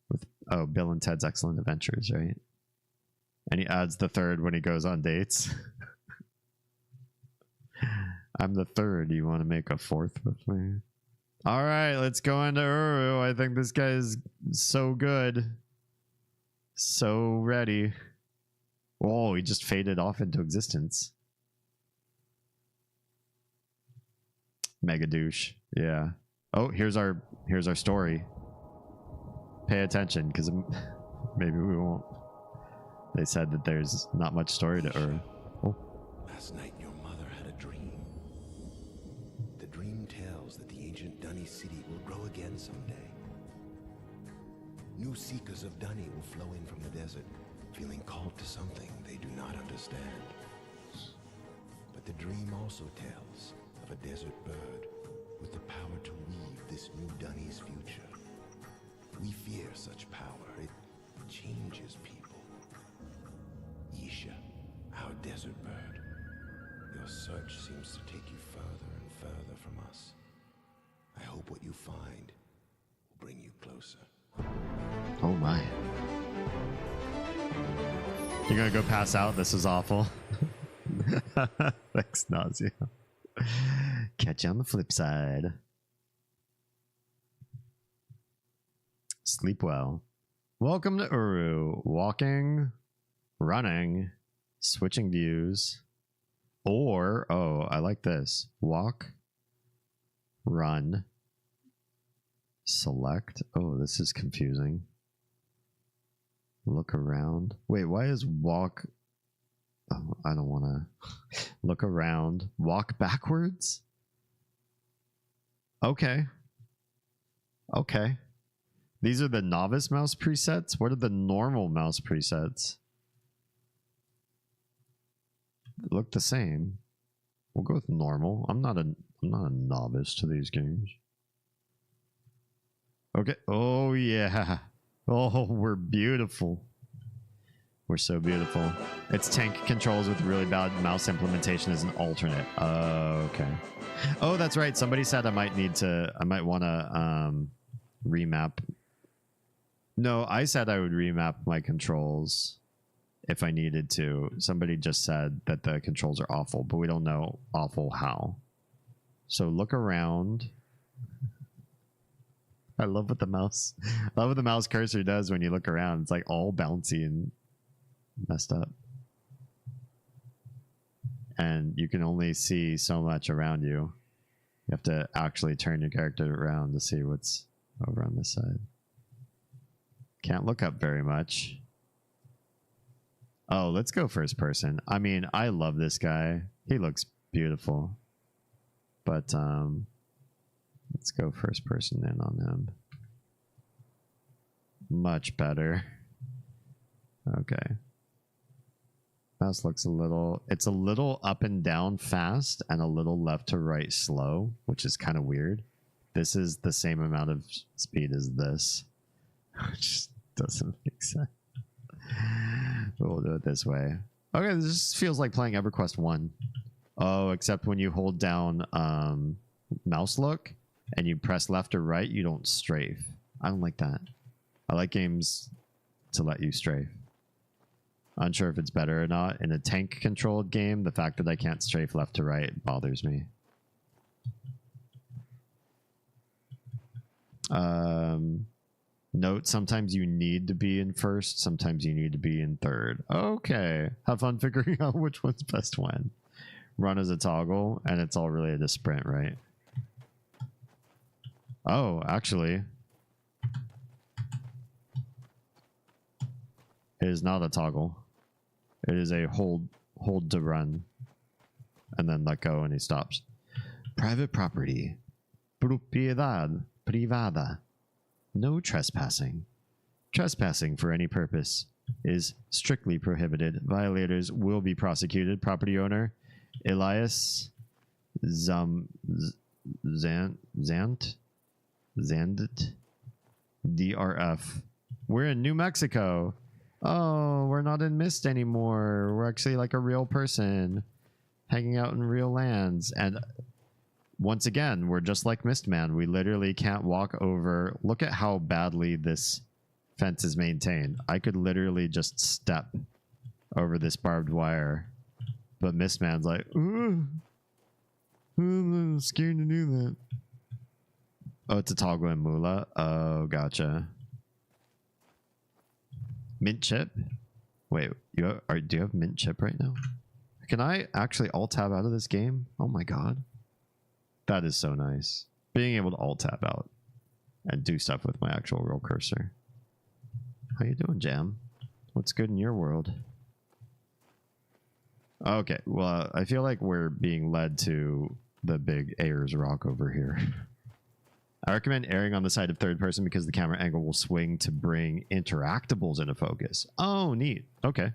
With Bill and Ted's Excellent Adventures, right? And he adds the third when he goes on dates. I'm the third. You want to make a fourth with me? All right, let's go into Uru. I think this guy is so good. So ready. Whoa, he just faded off into existence. Mega douche. Yeah. Oh, here's our story. Pay attention, because maybe we won't. They said that there's not much story to Uru. Oh. Last night your mother had a dream. The dream tells that the ancient Dunny city will grow again someday. New seekers of Dunny will flow in from the desert, feeling called to something they do not understand. But the dream also tells of a desert bird with the power to weave this new Dunny's future. We fear such power. It changes people. Yeesha, our desert bird. Your search seems to take you further and further from us. I hope what you find will bring you closer. Oh my. You're gonna go pass out? This is awful. Thanks, Nausea. Catch you on the flip side. Sleep well. Welcome to Uru. Walking, running, switching views, or, oh, I like this. Walk, run, select. Oh, this is confusing. Look around. Wait, why is walk? Oh, I don't want to. Look around. Walk backwards? Okay. Okay. These are the novice mouse presets. What are the normal mouse presets? They look the same. We'll go with normal. I'm not a novice to these games. Okay. Oh yeah. Oh, we're beautiful. We're so beautiful. It's tank controls with really bad mouse implementation as an alternate. Okay. Oh, that's right. Somebody said I might want to remap. No, I said I would remap my controls if I needed to. Somebody just said that the controls are awful, but we don't know awful how. So look around. I love what the mouse cursor does when you look around. It's like all bouncy and messed up. And you can only see so much around you. You have to actually turn your character around to see what's over on this side. Can't look up very much. Oh, let's go first person. I mean, I love this guy. He looks beautiful. But let's go first person in on him. Much better. Okay. Mouse looks it's a little up and down fast and a little left to right slow, which is kind of weird. This is the same amount of speed as this. Which doesn't make sense. But we'll do it this way. Okay, this just feels like playing EverQuest 1. Oh, except when you hold down mouse look and you press left or right, you don't strafe. I don't like that. I like games to let you strafe. Unsure if it's better or not. In a tank controlled game, the fact that I can't strafe left to right bothers me. Note, sometimes you need to be in first, sometimes you need to be in third. Okay. Have fun figuring out which one's best when. Run as a toggle, and it's all related to sprint, right? Oh, actually. It is not a toggle. It is a hold to run. And then let go and he stops. Private property. Propiedad privada. No trespassing. Trespassing for any purpose is strictly prohibited. Violators will be prosecuted. Property owner Elias Zandit DRF. We're in New Mexico. Oh, we're not in Myst anymore. We're actually like a real person hanging out in real lands. And once again, we're just like Mistman. We literally can't walk over. Look at how badly this fence is maintained. I could literally just step over this barbed wire. But Mistman's like, ooh, I'm scared to do that. Oh, it's a toggle and Moolah. Oh, gotcha. Mint chip? Wait, do you have mint chip right now? Can I actually alt-tab out of this game? Oh my god. That is so nice. Being able to alt-tab out and do stuff with my actual real cursor. How you doing, Jam? What's good in your world? Okay, well, I feel like we're being led to the big Ayers Rock over here. I recommend erring on the side of third person because the camera angle will swing to bring interactables into focus. Oh, neat. Okay.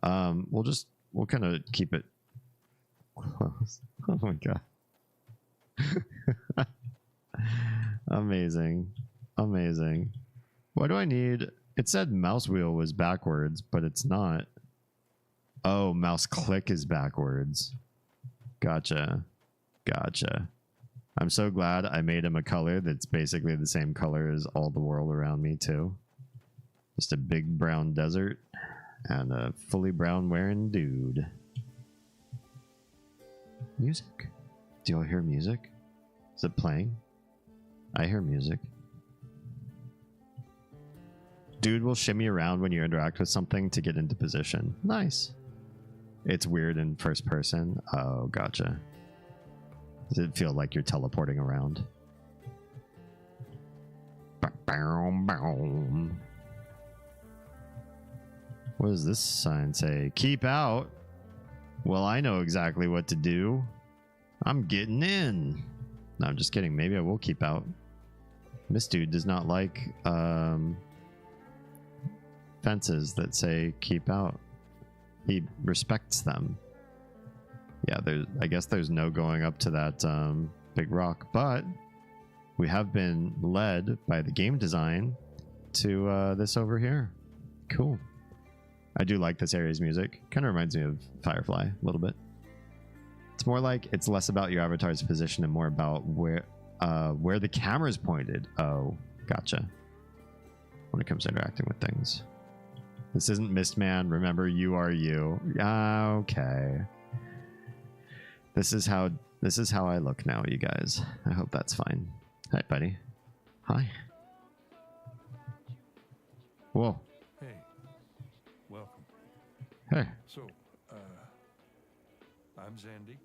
We'll kind of keep it close. Oh my god. Amazing. Amazing. What do I need? It said mouse wheel was backwards, but it's not. Oh, mouse click is backwards. Gotcha. Gotcha. I'm so glad I made him a color that's basically the same color as all the world around me too. Just a big brown desert and a fully brown wearing dude. Music? Do y'all hear music? Is it playing? I hear music. Dude will shimmy around when you interact with something to get into position. Nice. It's weird in first person. Oh, gotcha. Does it feel like you're teleporting around? What does this sign say? Keep out. Well, I know exactly what to do. I'm getting in. No, I'm just kidding. Maybe I will keep out. This dude does not like fences that say keep out. He respects them. Yeah, I guess there's no going up to that big rock, but we have been led by the game design to this over here. Cool. I do like this area's music. Kind of reminds me of Firefly a little bit. It's more like it's less about your avatar's position and more about where the camera's pointed. Oh, gotcha. When it comes to interacting with things. This isn't Mistman. Remember, you are you. Okay. This is how I look now, you guys. I hope that's fine. Hi, buddy. Hi. Whoa. Hey. Welcome. Hey. So, I'm Zandy.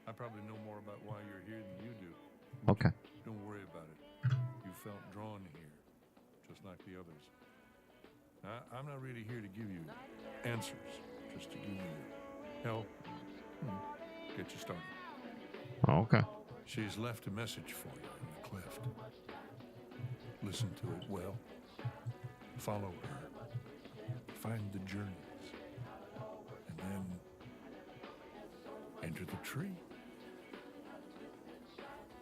I probably know more about why you're here than you do. Okay. Don't worry about it. You felt drawn here, just like the others. I'm not really here to give you answers, just to give you help, get you started. Okay. She's left a message for you in the cleft. Listen to it well. Follow her. Find the journeys. And then enter the tree.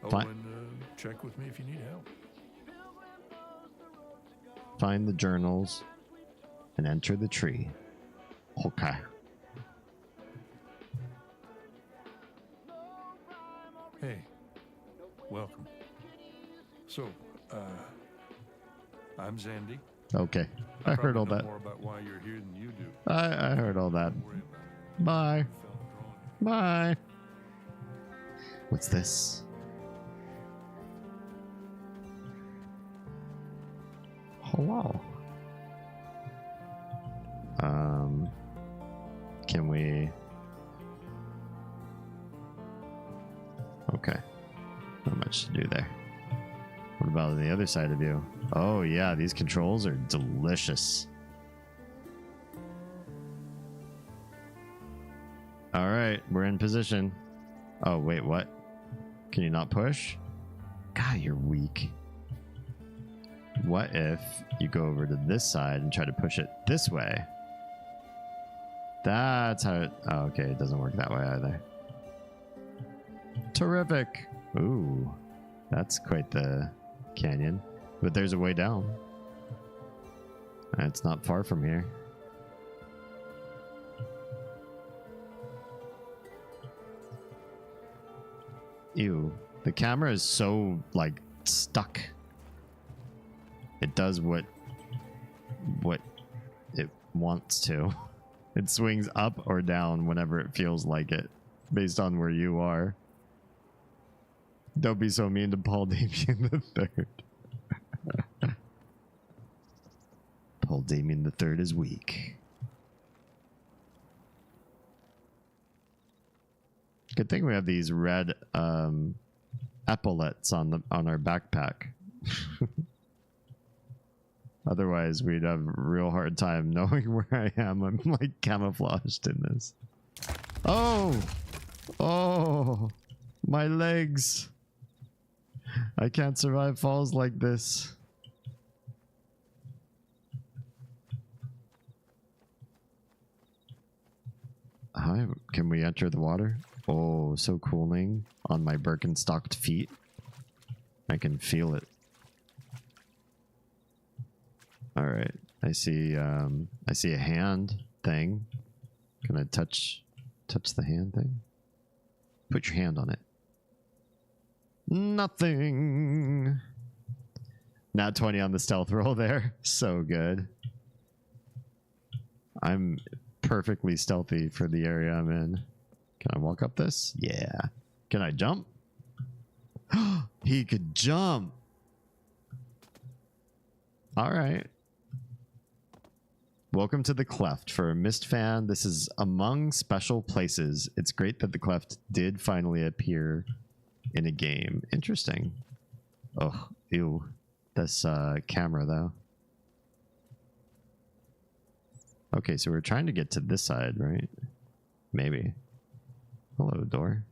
Oh, Fine. and check with me if you need help. Find the journals and enter the tree. Okay. Hey, welcome. So, I'm Zandy. Okay. I heard all know that. More about why you're here than you do. I heard all that. Don't worry about it. Bye. You felt drawn here. Bye. What's this? Hello. Can we? Okay. Not much to do there. What about on the other side of you? Oh yeah, these controls are delicious. All right, we're in position. Oh wait, what? Can you not push? God, you're weak. What if you go over to this side and try to push it this way? That's how it... Oh, okay, it doesn't work that way either. Terrific. Ooh, that's quite the canyon. But there's a way down. It's not far from here. Ew. The camera is so, like, stuck. It does what it wants to. It swings up or down whenever it feels like it, based on where you are. Don't be so mean to Paul Damien III. Paul Damien III is weak. Good thing we have these red epaulets on our backpack. Otherwise, we'd have a real hard time knowing where I am. I'm like camouflaged in this. Oh! Oh! My legs! I can't survive falls like this. Hi, can we enter the water? Oh, so cooling on my Birkenstocked feet. I can feel it. All right, I see a hand thing. Can I touch the hand thing? Put your hand on it. Nothing. Nat 20 on the stealth roll there. So good. I'm perfectly stealthy for the area I'm in. Can I walk up this? Yeah. Can I jump? He could jump. All right. Welcome to the Cleft. For a Myst fan, this is among special places. It's great that the Cleft did finally appear in a game. Interesting. Oh, ew. This camera, though. Okay, so we're trying to get to this side, right? Maybe. Hello, door.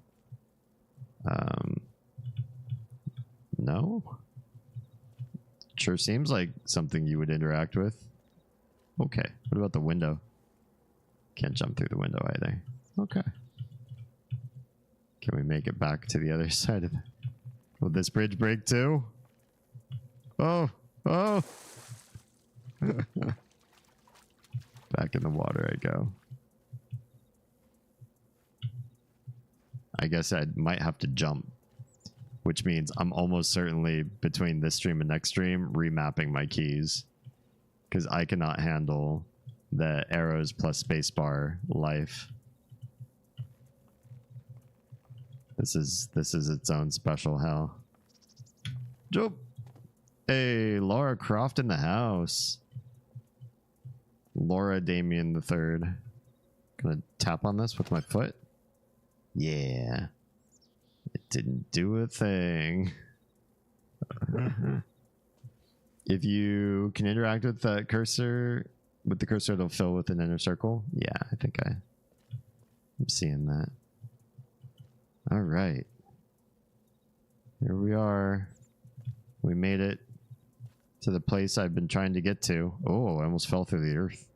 No? Sure seems like something you would interact with. Okay, what about the window? Can't jump through the window either. Okay. Can we make it back to the other side of it? Will this bridge break too? Oh! Oh! Back in the water I go. I guess I might have to jump, which means I'm almost certainly between this stream and next stream remapping my keys, because I cannot handle the arrows plus spacebar life. This is its own special hell. Jump! Hey, Laura Croft in the house. Laura Damien III. Gonna tap on this with my foot. Yeah. It didn't do a thing. If you can interact with that cursor, with the cursor, it'll fill with an inner circle. Yeah, I think I'm seeing that. All right. Here we are. We made it to the place I've been trying to get to. Oh, I almost fell through the earth.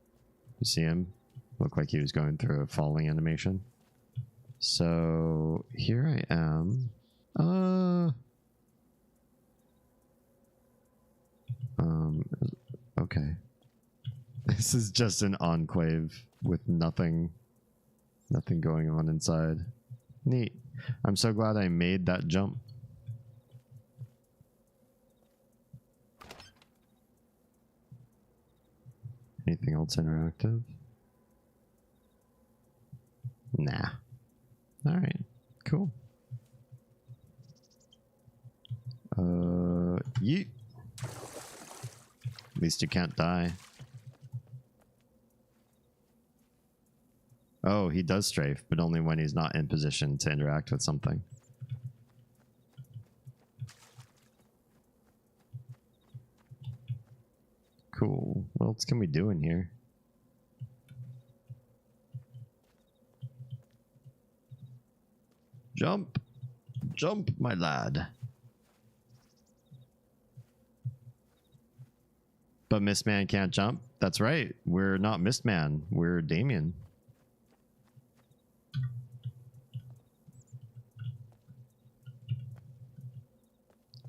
You see him? Looked like he was going through a falling animation. So here I am. Okay. This is just an enclave with nothing going on inside. Neat. I'm so glad I made that jump. Anything else interactive? Nah. Alright, cool. Yeet. At least you can't die. Oh, he does strafe, but only when he's not in position to interact with something. Cool. What else can we do in here? Jump! Jump, my lad. But Mistman can't jump? That's right. We're not Mistman. We're Damien.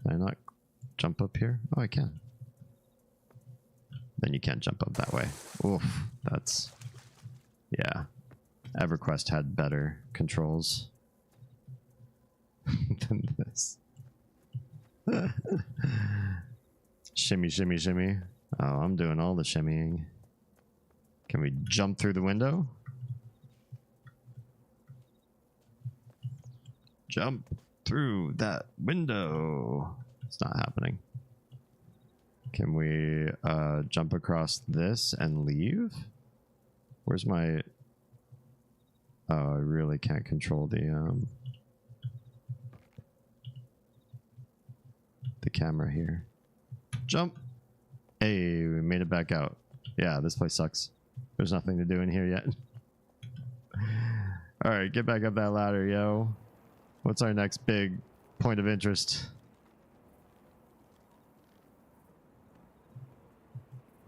Can I not jump up here? Oh, I can. Then you can't jump up that way. Oof, that's... yeah. EverQuest had better controls than this. Shimmy, shimmy, shimmy. Oh, I'm doing all the shimmying. Can we jump through the window? Jump through that window. It's not happening. Can we jump across this and leave? Where's my... oh, I really can't control the camera here. Jump! Hey, we made it back out. Yeah, this place sucks. There's nothing to do in here yet. Alright, get back up that ladder, yo. What's our next big point of interest?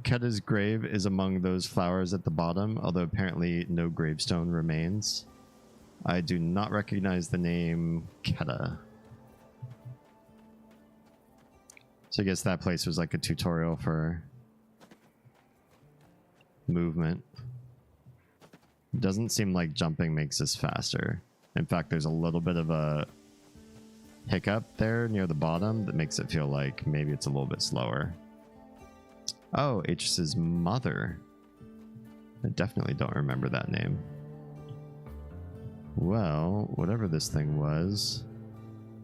Ketta's grave is among those flowers at the bottom, although apparently no gravestone remains. I do not recognize the name Ketta. So I guess that place was like a tutorial for movement. Doesn't seem like jumping makes us faster. In fact, there's a little bit of a hiccup there near the bottom that makes it feel like maybe it's a little bit slower. Oh, Atris's mother. I definitely don't remember that name. Well, whatever this thing was,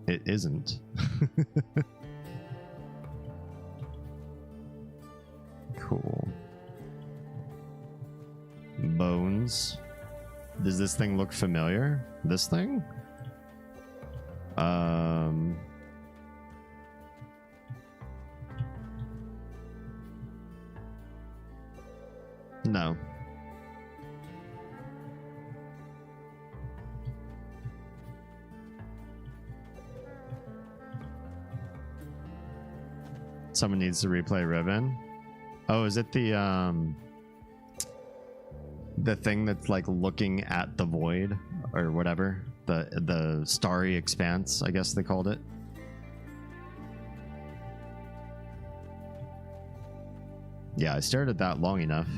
it isn't. Cool. Bones. Does this thing look familiar? This thing? No. Someone needs to replay Ribbon. Oh, is it the thing that's like looking at the void or whatever? The starry expanse, I guess they called it. Yeah, I stared at that long enough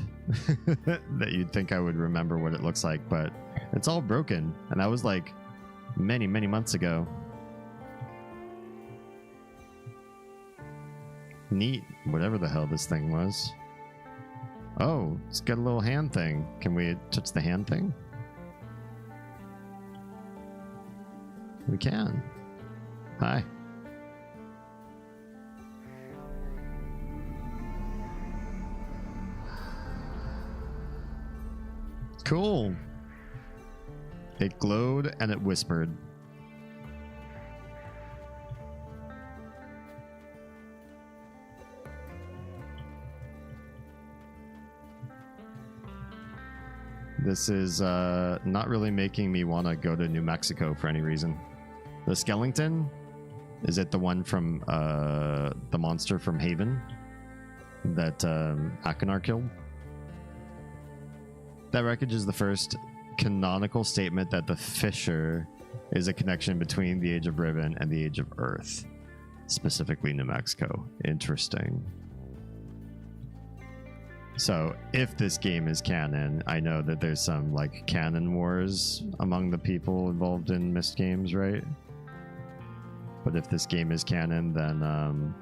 that you'd think I would remember what it looks like, but it's all broken. And that was like many, many months ago. Neat, whatever the hell this thing was. Oh, it's got a little hand thing. Can we touch the hand thing? We can. Hi. Cool. It glowed and it whispered. This is not really making me want to go to New Mexico for any reason. The skeleton? Is it the one from the monster from Haven that Akinar killed? That wreckage is the first canonical statement that the fissure is a connection between the Age of Ribbon and the Age of Earth, specifically New Mexico. Interesting. So if this game is canon, I know that there's some like canon wars among the people involved in Myst games, right? But if this game is canon, then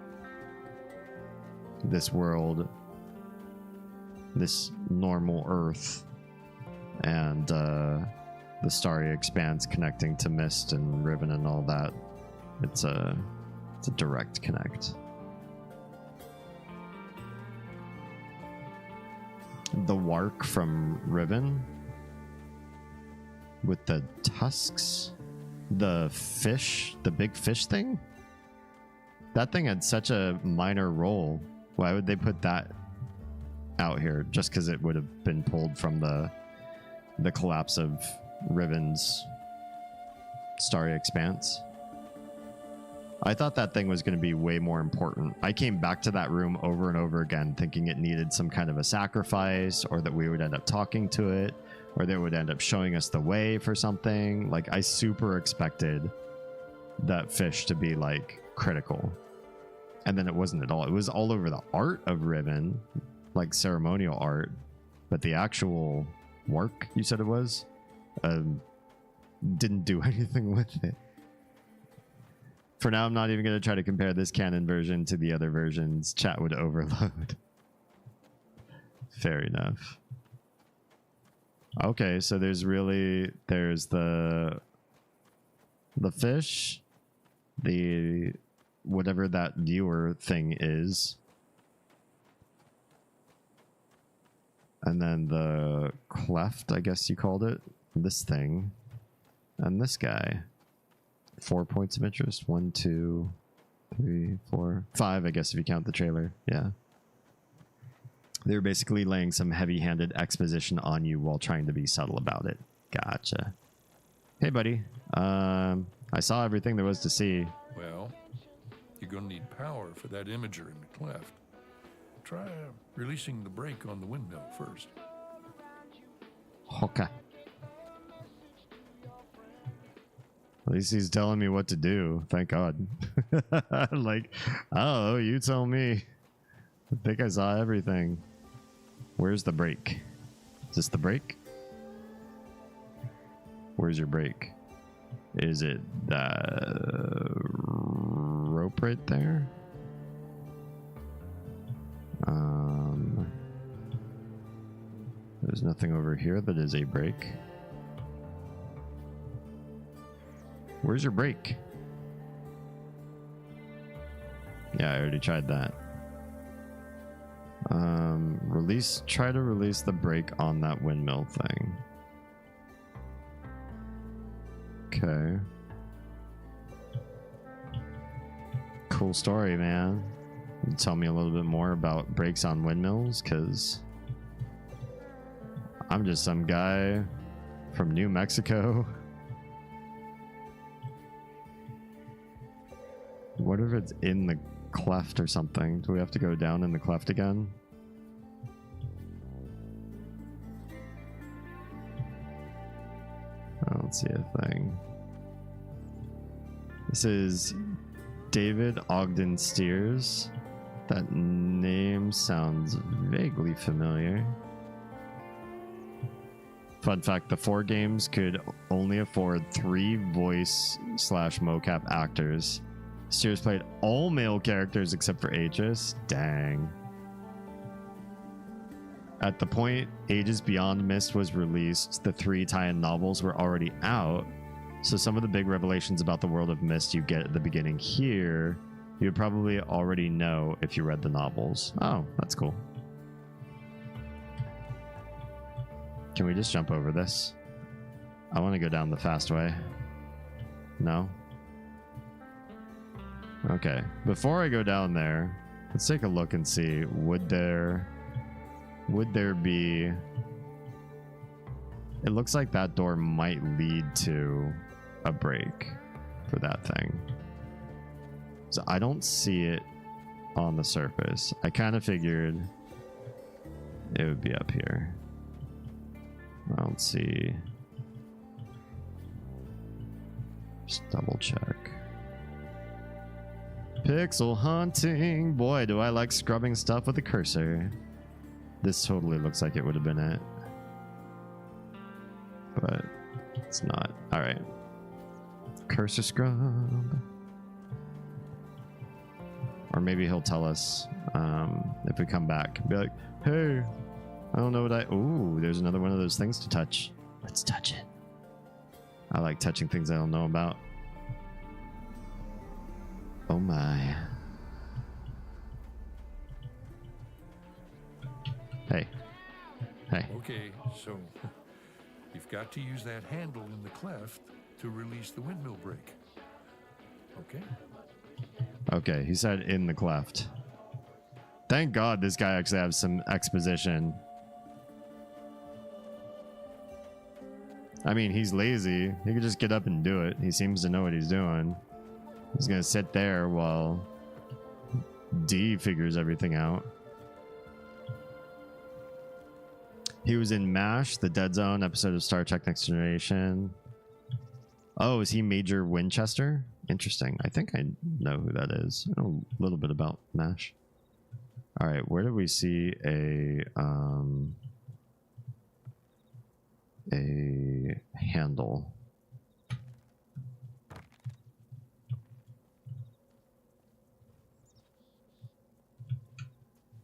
this world, this normal Earth, and the starry expanse connecting to Myst and Ribbon and all that, it's a direct connect. the wark from Riven with the tusks, the fish, the big fish thing. That thing had such a minor role. Why would they put that out here? Just because it would have been pulled from the collapse of Riven's starry expanse. I thought that thing was going to be way more important. I came back to that room over and over again thinking it needed some kind of a sacrifice, or that we would end up talking to it, or they would end up showing us the way for something. Like, I super expected that fish to be like critical. And then it wasn't at all. It was all over the art of Riven, like ceremonial art, but the actual work, you said it was, didn't do anything with it. For now, I'm not even going to try to compare this canon version to the other versions. Chat would overload. Fair enough. Okay, so there's the fish, the whatever that viewer thing is, and then the cleft, I guess you called it, this thing, and this guy. 4 points of interest. 1, 2, 3, 4, 5, I guess if you count the trailer. Yeah. They were basically laying some heavy-handed exposition on you while trying to be subtle about it. Gotcha. Hey, buddy. I saw everything there was to see. Well, you're going to need power for that imager in the cleft. Try releasing the brake on the windmill first. Okay. At least he's telling me what to do. Thank God. Like, oh, you tell me. I think I saw everything. Where's the brake? Is this the brake? Where's your brake? Is it the rope right there? There's nothing over here that is a brake. Where's your brake? Yeah, I already tried that. Try to release the brake on that windmill thing. Okay. Cool story, man. Tell me a little bit more about brakes on windmills, because I'm just some guy from New Mexico. What if it's in the cleft or something? Do we have to go down in the cleft again? I don't see a thing. This is David Ogden Steers. That name sounds vaguely familiar. Fun fact, the 4 games could only afford 3 voice/mocap actors. Steers played all male characters except for Aegis. Dang. At the point Aegis Beyond Mist was released, the 3 tie-in novels were already out, so some of the big revelations about the world of Mist you get at the beginning here, you would probably already know if you read the novels. Oh, that's cool. Can we just jump over this? I want to go down the fast way. No? Okay, before I go down there, let's take a look and see, would there be... It looks like that door might lead to a break for that thing. So I don't see it on the surface. I kind of figured it would be up here. I don't see... Just double check. Pixel hunting. Boy, do I like scrubbing stuff with a cursor. This totally looks like it would have been it. But it's not. Alright. Cursor scrub. Or maybe he'll tell us if we come back. Be like, hey, I don't know what I... Ooh, there's another one of those things to touch. Let's touch it. I like touching things I don't know about. Oh my. Hey. Hey. Okay, so you've got to use that handle in the cleft to release the windmill brake. Okay? Okay, he said in the cleft. Thank God this guy actually has some exposition. I mean, he's lazy. He could just get up and do it. He seems to know what he's doing. He's gonna sit there while D figures everything out. He was in MASH, the Dead Zone episode of Star Trek Next Generation. Oh, is he Major Winchester? Interesting. I think I know who that is. I know a little bit about MASH. All right, where do we see a handle?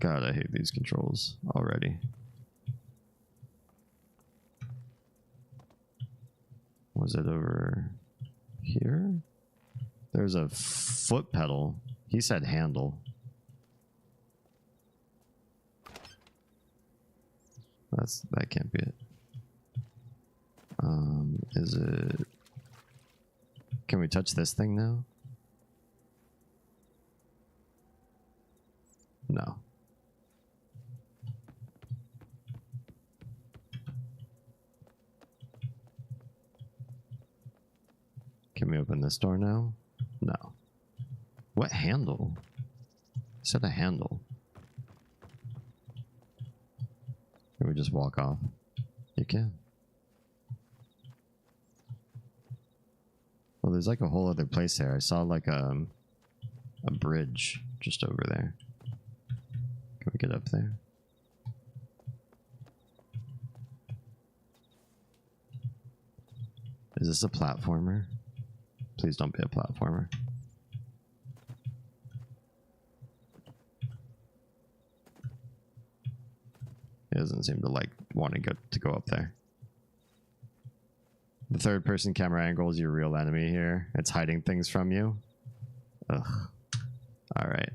God, I hate these controls already. Was it over here? There's a foot pedal. He said handle. That can't be it. Is it? Can we touch this thing now? No. Can we open this door now? No. What handle? I said a handle. Can we just walk off? You can. Well, there's like a whole other place there. I saw like a bridge just over there. Can we get up there? Is this a platformer? Please don't be a platformer. It doesn't seem to like wanting to go up there. The third person camera angle is your real enemy here. It's hiding things from you. Ugh. All right.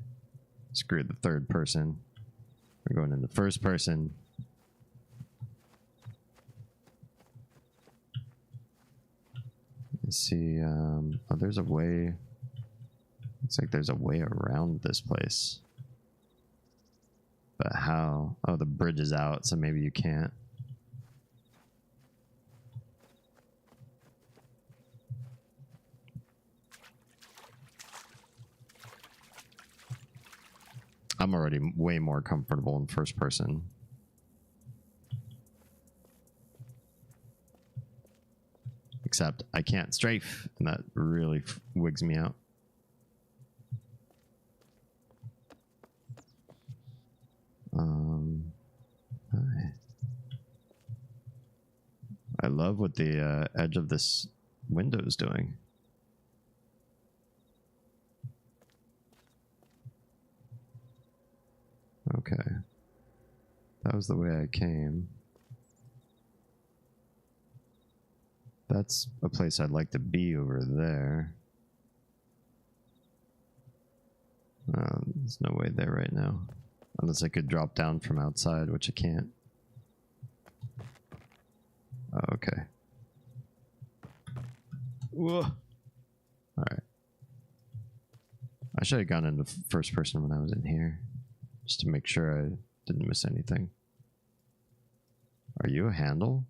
Screw the third person. We're going into first person. Let's see. Oh, there's a way. Looks like there's a way around this place. But how? Oh, the bridge is out, so maybe you can't. I'm already way more comfortable in first person. Except I can't strafe, and that really wigs me out. Hi. I love what the edge of this window is doing. Okay. That was the way I came. That's a place I'd like to be over there. There's no way there right now. Unless I could drop down from outside, which I can't. Oh, okay. Whoa. Alright. I should have gone into first person when I was in here. Just to make sure I didn't miss anything. Are you a handle?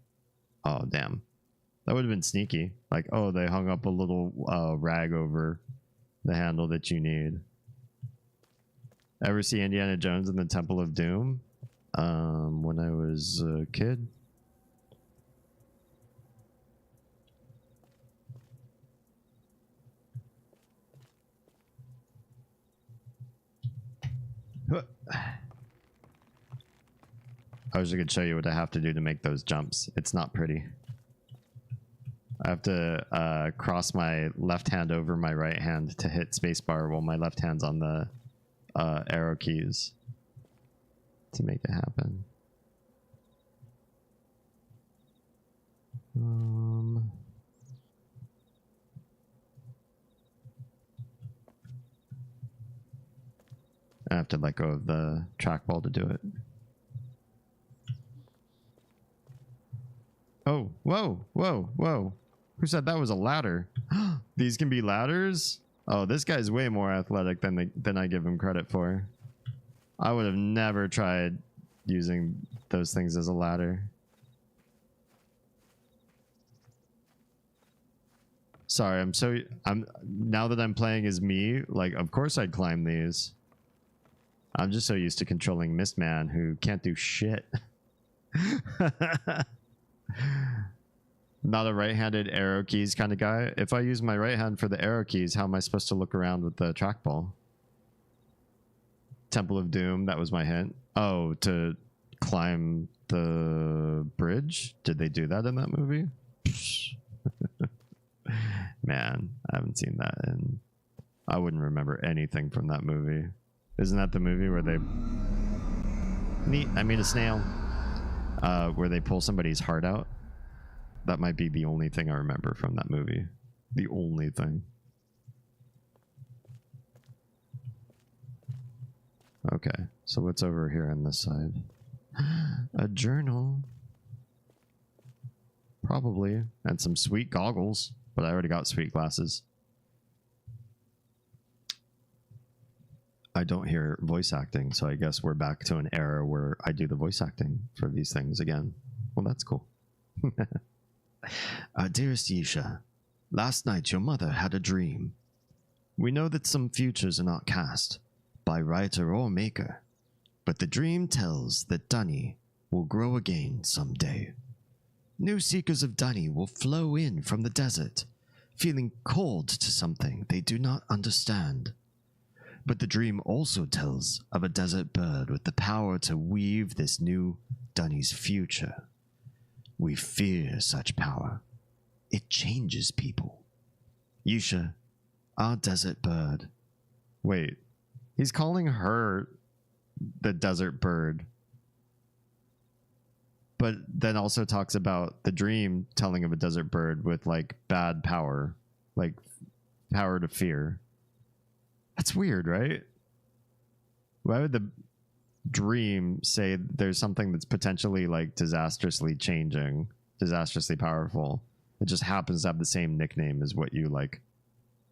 Oh, damn. That would have been sneaky. Like, oh, they hung up a little rag over the handle that you need. Ever see Indiana Jones and the Temple of Doom? When I was a kid. I wish I could show you what I have to do to make those jumps. It's not pretty. I have to cross my left hand over my right hand to hit spacebar while my left hand's on the arrow keys to make it happen. I have to let go of the trackball to do it. Oh, whoa, whoa, whoa. Who said that was a ladder? These can be ladders? Oh, this guy's way more athletic than I give him credit for. I would have never tried using those things as a ladder. Sorry, I'm now that I'm playing as me, like of course I'd climb these. I'm just so used to controlling Mistman who can't do shit. Not a right-handed arrow keys kind of guy. If I use my right hand for the arrow keys, how am I supposed to look around with the trackball? Temple of Doom, that was my hint. Oh, to climb the bridge? Did they do that in that movie? Man, I haven't seen that, and I wouldn't remember anything from that movie. Isn't that the movie where they... Neat, I made a snail. Where they pull somebody's heart out? That might be the only thing I remember from that movie. The only thing. Okay, so what's over here on this side? A journal. Probably. And some sweet goggles. But I already got sweet glasses. I don't hear voice acting, so I guess we're back to an era where I do the voice acting for these things again. Well, that's cool. Dearest Yeesha, last night your mother had a dream. We know that some futures are not cast by writer or maker, but the dream tells that Dunny will grow again someday. New seekers of Dunny will flow in from the desert, feeling called to something they do not understand. But the dream also tells of a desert bird with the power to weave this new Dunny's future. We fear such power. It changes people. Yeesha, our desert bird. Wait, he's calling her the desert bird. But then also talks about the dream telling of a desert bird with like bad power, like power to fear. That's weird, right? Why would the dream say there's something that's potentially like disastrously changing, disastrously powerful? It just happens to have the same nickname as what you like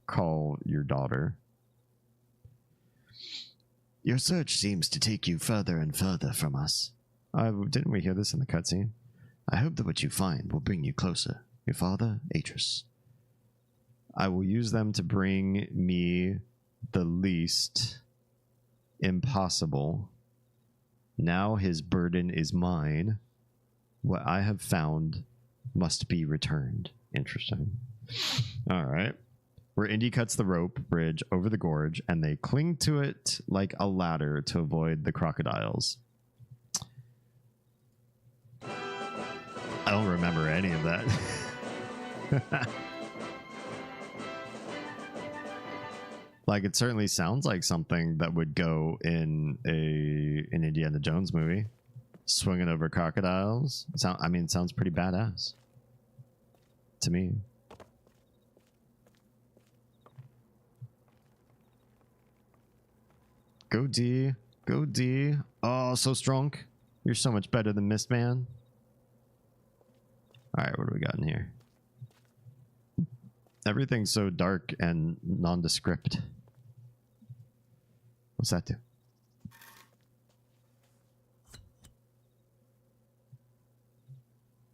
call your daughter. Your search seems to take you further and further from us. Didn't we hear this in the cutscene? I hope that what you find will bring you closer. Your father, Atris. I will use them to bring me the least impossible. Now his burden is mine. What I have found must be returned. Interesting. All right. Where Indy cuts the rope bridge over the gorge, and they cling to it like a ladder to avoid the crocodiles. I don't remember any of that. Like, it certainly sounds like something that would go in an Indiana Jones movie. Swinging over crocodiles. It sounds pretty badass. To me. Go D. Go D. Oh, so strong. You're so much better than Mistman. Alright, what do we got in here? Everything's so dark and nondescript. What's that do?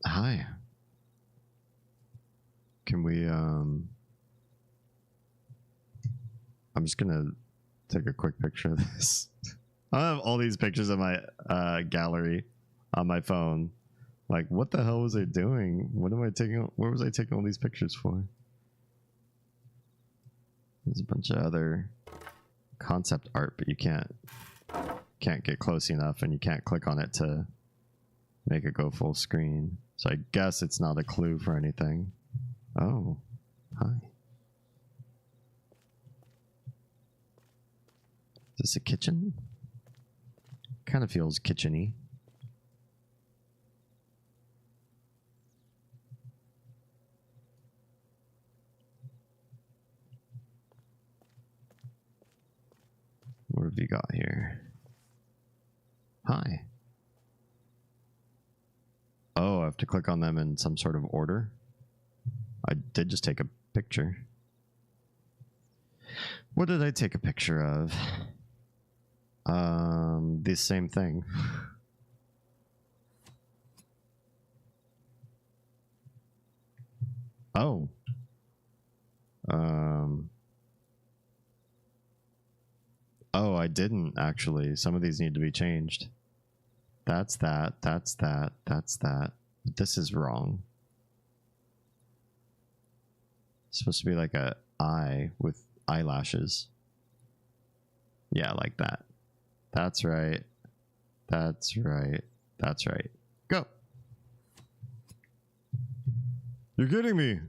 Hi. Can we, I'm just gonna take a quick picture of this. I have all these pictures of my gallery on my phone. Like, what the hell was I doing? What am I taking? Where was I taking all these pictures for? There's a bunch of other concept art, but you can't get close enough, and you can't click on it to make it go full screen. So I guess it's not a clue for anything. Oh, hi. Is this a kitchen? Kind of feels kitchen-y. What have you got here? Hi. Oh, have to click on them in some sort of order? I did just take a picture. What did I take a picture of? The same thing. Oh. Oh, I didn't actually. Some of these need to be changed. That's that, that's that, that's that. But this is wrong. It's supposed to be like a eye with eyelashes. Yeah, like that. That's right. That's right. That's right. Go. You're kidding me.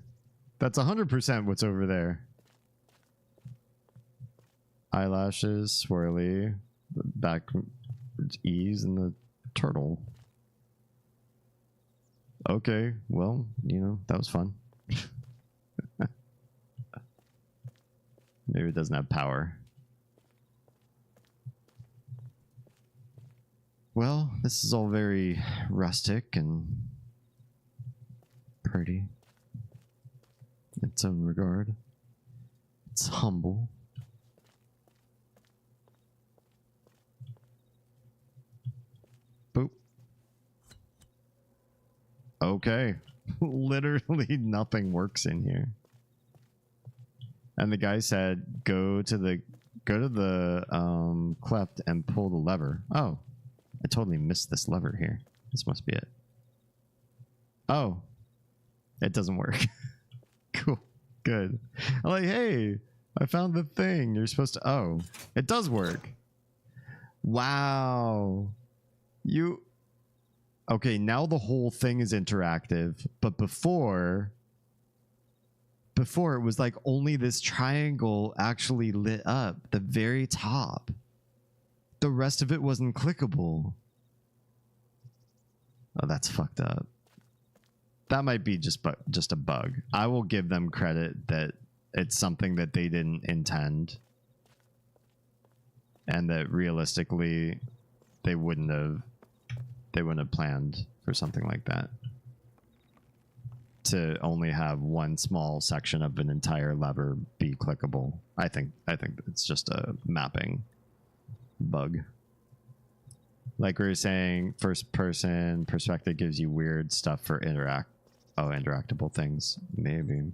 That's 100% what's over there. Eyelashes, swirly, back ease, and the turtle. Okay, well, you know, that was fun. Maybe it doesn't have power. Well, this is all very rustic and pretty in its own regard. It's humble. Boop. Okay. Literally nothing works in here. And the guy said, go to the cleft and pull the lever. Oh, I totally missed this lever here. This must be it. Oh, it doesn't work. Cool. Good. I'm like, hey, I found the thing. You're supposed to... Oh, it does work. Wow. You... Okay, now the whole thing is interactive. But before it was like only this triangle actually lit up. The very top. The rest of it wasn't clickable. Oh, that's fucked up. That might be just a bug. I will give them credit that it's something that they didn't intend. And that realistically they wouldn't have planned for something like that. To only have one small section of an entire lever be clickable. I think it's just a mapping bug. Like we were saying, first person perspective gives you weird stuff for interactable things. Maybe.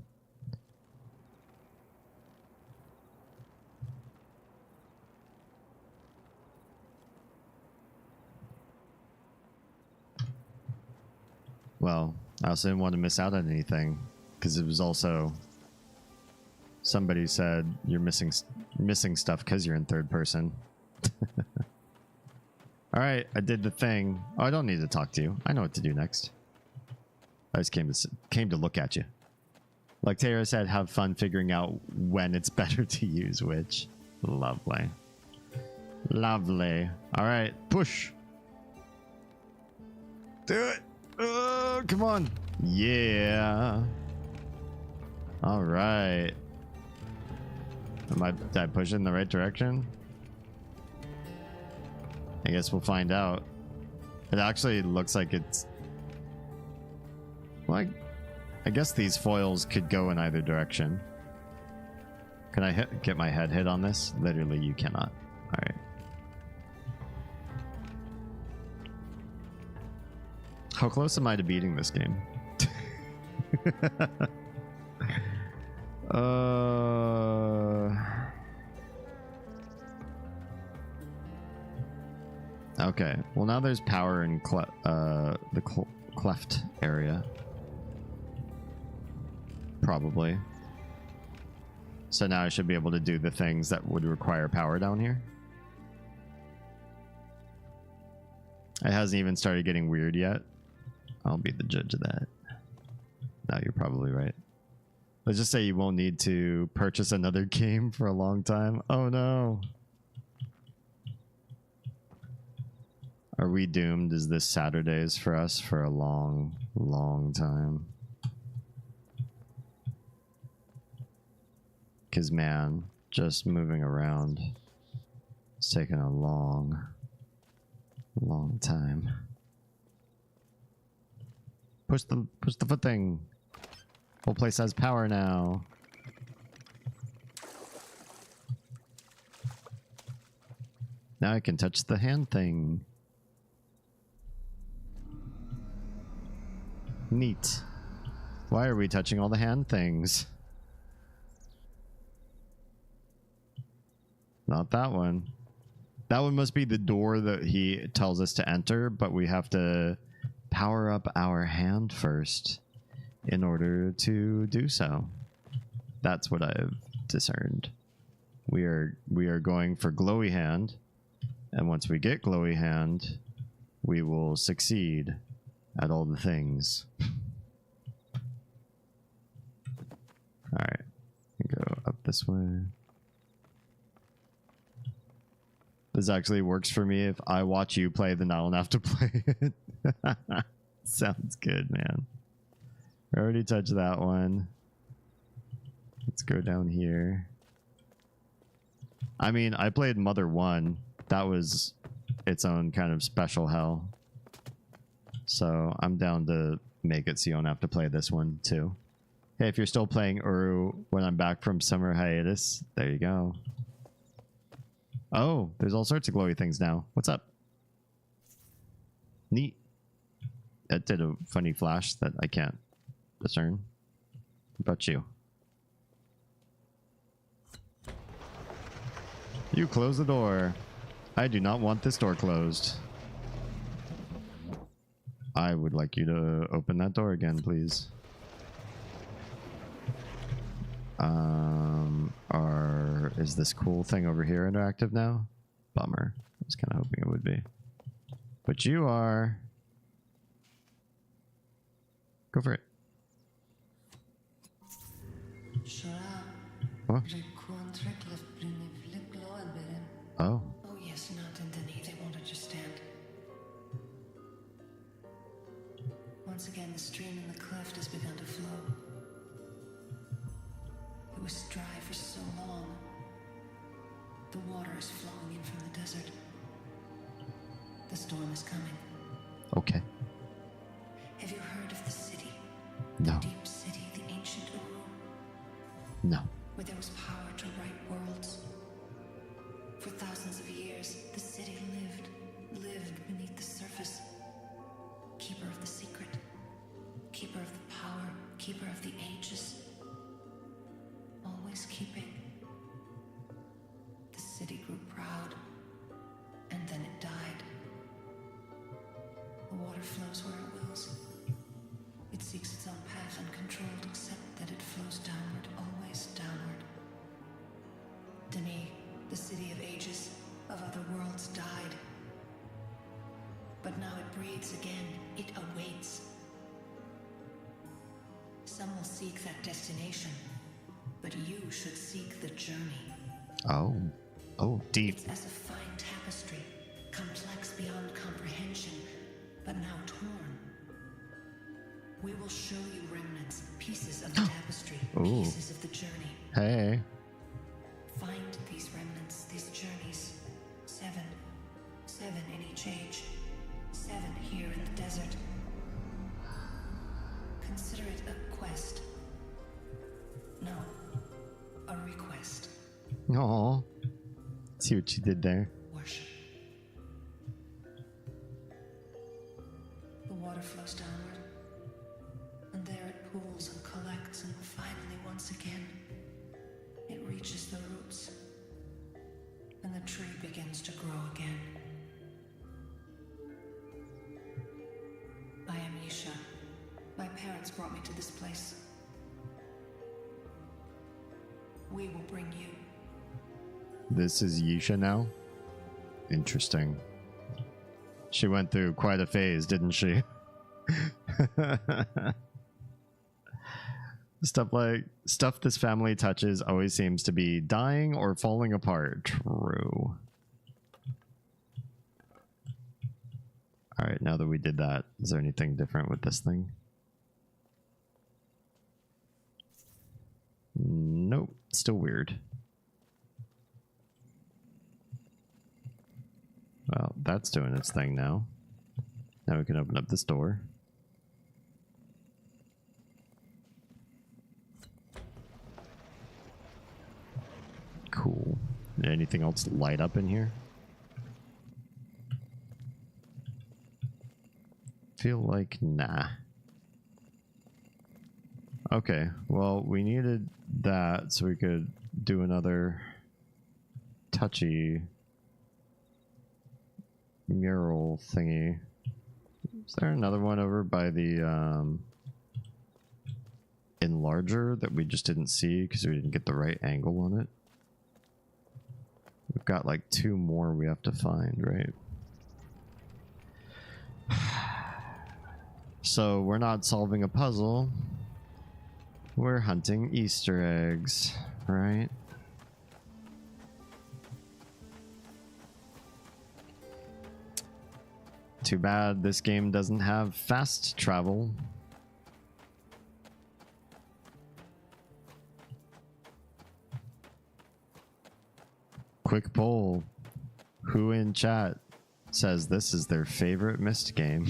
Well, I also didn't want to miss out on anything because it was also somebody said you're missing stuff because you're in third person. All right, I did the thing. Oh, I don't need to talk to you. I know what to do next. I just came to look at you. Like Tara said, have fun figuring out when it's better to use which. Lovely. Lovely. All right, push. Do it. Come on. Yeah. All right. Did I push it in the right direction? I guess we'll find out. It actually looks like it's... Like, I guess these foils could go in either direction. Can I get my head hit on this? Literally, you cannot. All right. How close am I to beating this game? Okay. Well, now there's power in the cleft area. Probably. So now I should be able to do the things that would require power down here. It hasn't even started getting weird yet. I'll be the judge of that. No, you're probably right. Let's just say you won't need to purchase another game for a long time. Oh no. Are we doomed? Is this Saturdays for us for a long, long time? Because, man, just moving around is taking a long, long time. Push the foot thing. Whole place has power now. Now I can touch the hand thing. Neat. Why are we touching all the hand things? Not that one. That one must be the door that he tells us to enter, but we have to power up our hand first in order to do so. That's what I've discerned. We are going for glowy hand, and once we get glowy hand, we will succeed at all the things. Alright, go up this way. This actually works for me. If I watch you play, then I don't have to play it. Sounds good, man. I already touched that one. Let's go down here. I mean, I played Mother 1. That was its own kind of special hell. So I'm down to make it so you don't have to play this one too. Hey, if you're still playing Uru when I'm back from summer hiatus, there you go. Oh, there's all sorts of glowy things now. What's up? Neat. That did a funny flash that I can't discern. What about you? You close the door. I do not want this door closed. I would like you to open that door again, please. Is this cool thing over here interactive now? Bummer. I was kind of hoping it would be. But you are. Go for it. What? Oh. Oh yes, not underneath. They won't understand. Once again, the stream in the cleft has begun to flow. It was dry for so long. The water is flowing in from the desert. The storm is coming. Okay. Have you heard of the city? No. The deep city, the ancient Uru? No. Where there was power to right worlds. For thousands of years, the city lived beneath the surface. Keeper of the secret. Keeper of the power. Keeper of the ages. Always keeping. The city grew proud, and then it died. The water flows where it wills. It seeks its own path uncontrolled, except that it flows downward, always downward. Denis, the city of ages, of other worlds, died. But now it breathes again. It awaits. Some will seek that destination, but you should seek the journey. Oh. Oh, deep. It's as a fine tapestry, complex beyond comprehension, but now torn. We will show you remnants, pieces of the tapestry, Ooh. pieces of the journey. Hey. Find these remnants, these journeys. 7 in each age. 7 here in the desert. Consider it a quest. No, a request. Aw. See what you did there. Worship. The water flows downward, and there it pools and collects, and finally, once again, it reaches the roots, and the tree begins to grow again. I am Yeesha. My parents brought me to this place. We will bring you. This is Yeesha now? Interesting. She went through quite a phase, didn't she? Stuff this family touches always seems to be dying or falling apart. True. Alright, now that we did that, is there anything different with this thing? Nope, still weird. Well, that's doing its thing now. Now we can open up this door. Anything else light up in here? Feel like nah. Okay, well, we needed that so we could do another touchy mural thingy. Is there another one over by the enlarger that we just didn't see because we didn't get the right angle on it? We've got like 2 more we have to find, right? So we're not solving a puzzle. We're hunting Easter eggs, right? Too bad this game doesn't have fast travel. Quick poll. Who in chat says this is their favorite Myst game?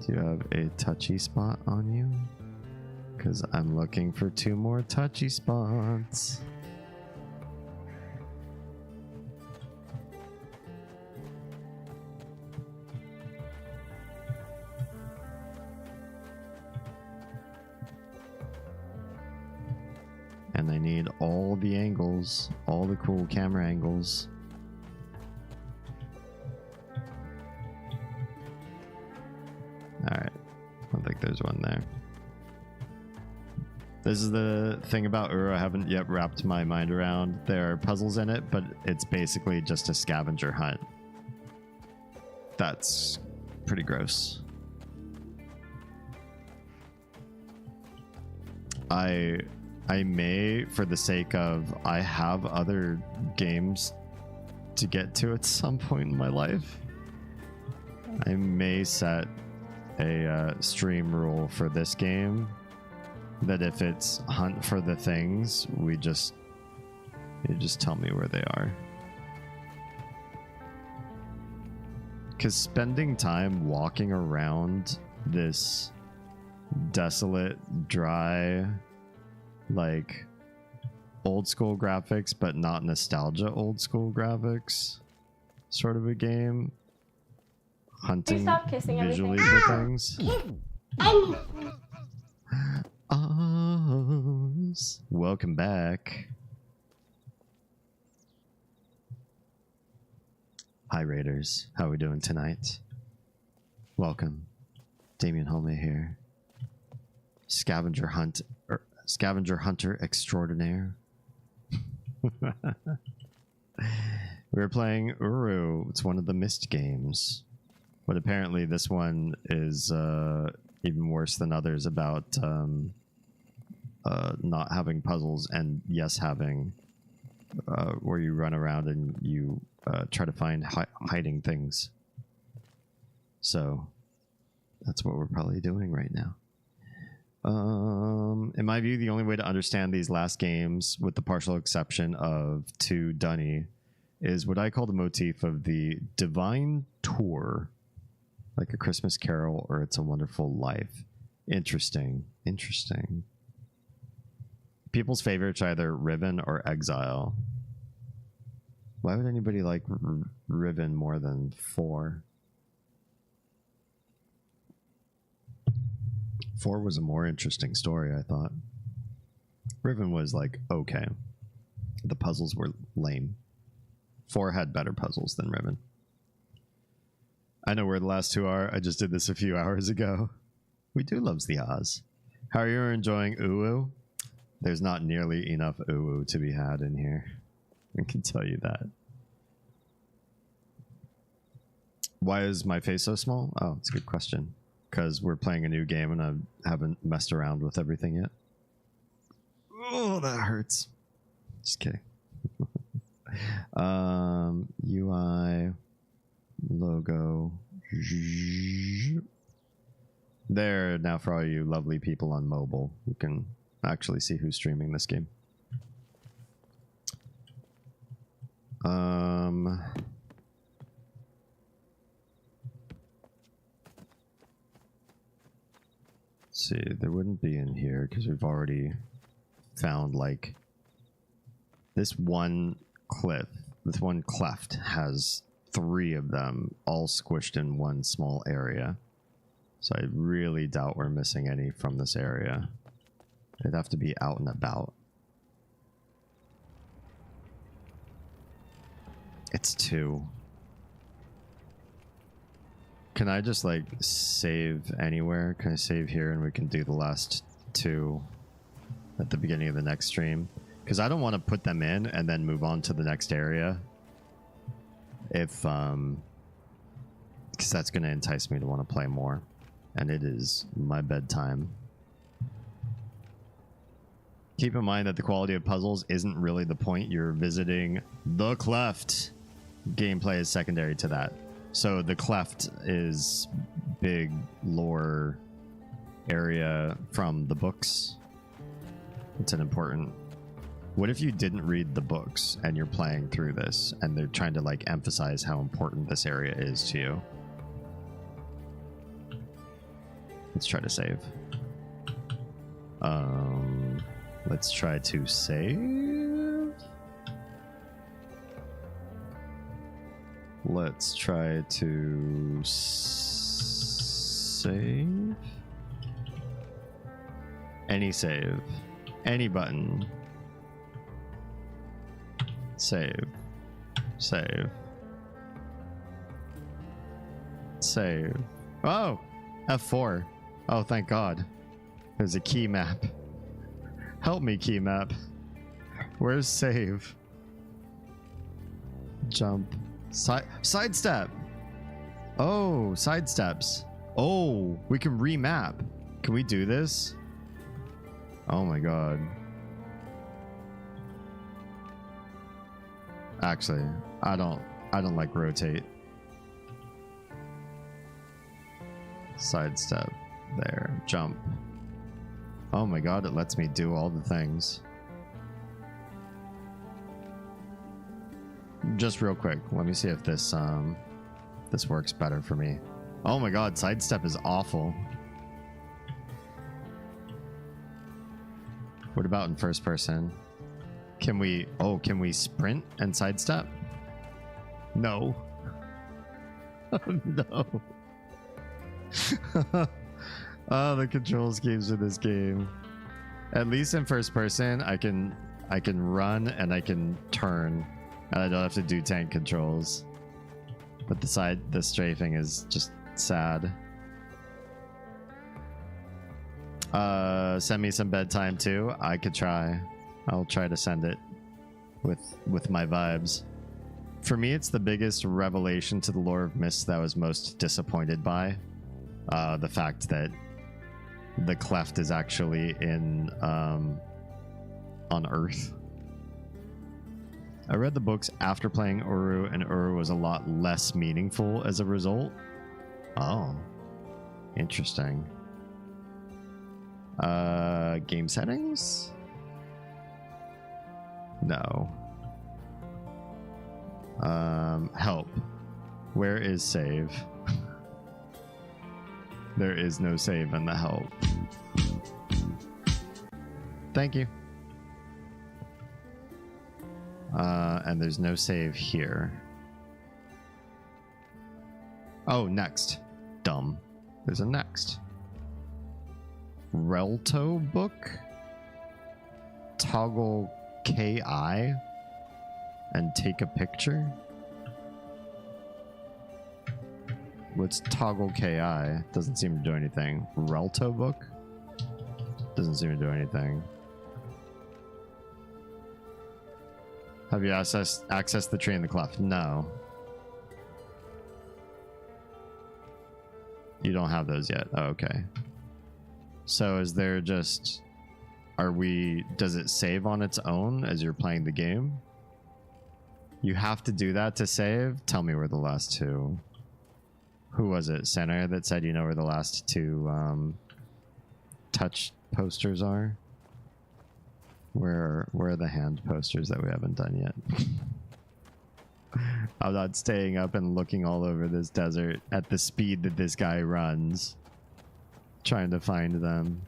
Do you have a touchy spot on you? Because I'm looking for 2 more touchy spots. And I need all the angles, all the cool camera angles. Alright, I don't think there's one there. This is the thing about Uru I haven't yet wrapped my mind around. There are puzzles in it, but it's basically just a scavenger hunt. That's pretty gross. I may, for the sake of I have other games to get to at some point in my life, I may set a stream rule for this game that if it's hunt for the things, you just tell me where they are. Because spending time walking around this desolate, dry, like old school graphics, but not nostalgia old school graphics sort of a game, hunting visually for things. Welcome back. Hi Raiders, how are we doing tonight? Welcome. Damien Holme here. Scavenger hunter extraordinaire. We're playing Uru. It's one of the Myst games. But apparently this one is even worse than others about not having puzzles and yes having where you run around and you try to find hiding things. So that's what we're probably doing right now. In my view, the only way to understand these last games, with the partial exception of 2 Dunny, is what I call the motif of the divine tour, like A Christmas Carol or It's a Wonderful Life. Interesting. Interesting. People's favorites are either Riven or Exile. Why would anybody like Riven more than 4? 4 was a more interesting story, I thought. Riven was like, okay. The puzzles were lame. 4 had better puzzles than Riven. I know where the last 2 are. I just did this a few hours ago. We do loves the Oz. How are you enjoying Uwu? There's not nearly enough Uwu to be had in here. I can tell you that. Why is my face so small? Oh, it's a good question. Because we're playing a new game and I haven't messed around with everything yet. Oh, that hurts. Just kidding. UI logo. There, now for all you lovely people on mobile, you can actually see who's streaming this game. see. There wouldn't be in here because we've already found like this one cliff. This one cleft has 3 of them all squished in one small area. So I really doubt we're missing any from this area. They'd have to be out and about. It's 2. Can I just like save anywhere? Can I save here and we can do the last 2 at the beginning of the next stream? Because I don't want to put them in and then move on to the next area. If, because that's going to entice me to want to play more. And it is my bedtime. Keep in mind that the quality of puzzles isn't really the point. You're visiting the cleft. Gameplay is secondary to that. So the cleft is big lore area from the books. It's an important... What if you didn't read the books and you're playing through this and they're trying to like emphasize how important this area is to you? Let's try to save. Let's try to save. Let's try to save. Any save. Any button. Save. Save. Save. Oh! F4. Oh, thank God. There's a key map. Help me, key map. Where's save? Jump. Sidestep. Oh, sidesteps. Oh, we can remap. Can we do this? Oh my God. Actually, I don't like rotate. Sidestep. There. Jump. Oh my God, it lets me do all the things. Just real quick, let me see if this this works better for me. Oh my God, sidestep is awful. What about in first person? Can we sprint and sidestep? No. No. Oh, the control schemes of this game. At least in first person, I can run and I can turn, and I don't have to do tank controls. But the strafing is just sad. Send me some bedtime too. I could try. I'll try to send it with my vibes. For me, it's the biggest revelation to the lore of Myst that I was most disappointed by. The fact that the cleft is actually in on Earth. I read the books after playing Uru, and Uru was a lot less meaningful as a result. Oh, interesting. Game settings? No. Help. Where is save? There is no save in the help. Thank you. And there's no save here. Oh, next. Dumb. There's a next. Relto book? Toggle KI? And take a picture? What's toggle KI? Doesn't seem to do anything. Relto book? Doesn't seem to do anything. Have you accessed the tree in the cleft? No. You don't have those yet. Oh, okay. So is there just... does it save on its own as you're playing the game? You have to do that to save? Tell me where the last 2... Who was it? Center that said you know where the last 2 touch posters are? Where are the hand posters that we haven't done yet? I'm not staying up and looking all over this desert at the speed that this guy runs. trying to find them.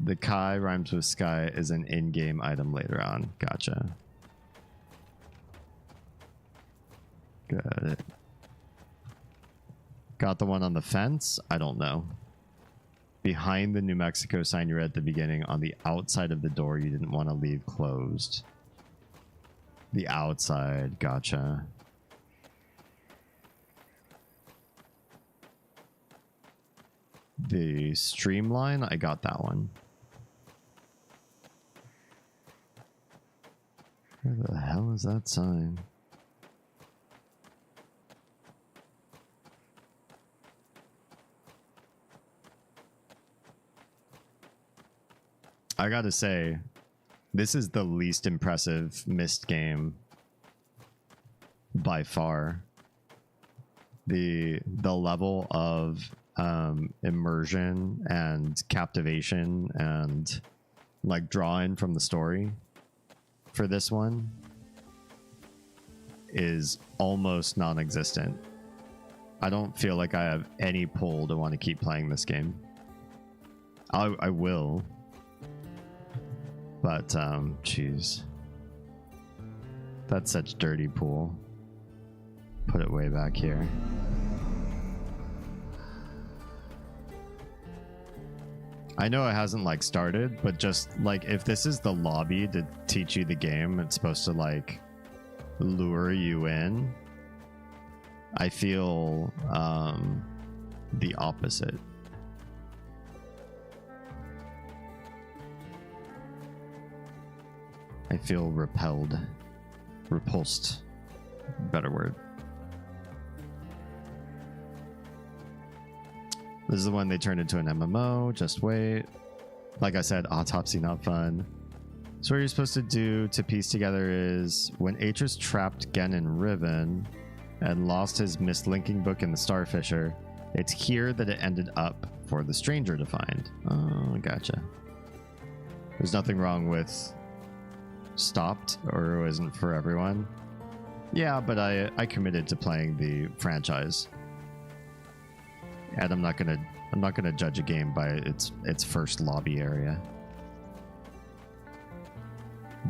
The Kai rhymes with sky is an in-game item later on. Gotcha. Got it. Got the one on the fence? I don't know. Behind the New Mexico sign you read at the beginning, on the outside of the door you didn't want to leave closed. The outside, gotcha. The streamline, I got that one. Where the hell is that sign? I gotta say, this is the least impressive Myst game by far. The level of immersion and captivation and like drawing from the story for this one is almost non-existent. I don't feel like I have any pull to want to keep playing this game. I will. But, jeez. That's such dirty pool. Put it way back here. I know it hasn't, like, started, but just, like, if this is the lobby to teach you the game, it's supposed to, like, lure you in. I feel, the opposite. I feel repelled. Repulsed. Better word. This is the one they turned into an MMO. Just wait. Like I said, autopsy not fun. So what you're supposed to do to piece together is when Atris trapped Gen in Riven and lost his mislinking book in the Starfisher, it's here that it ended up for the stranger to find. Oh, gotcha. There's nothing wrong with stopped, or it isn't for everyone. Yeah, but I committed to playing the franchise, and I'm not gonna judge a game by its first lobby area.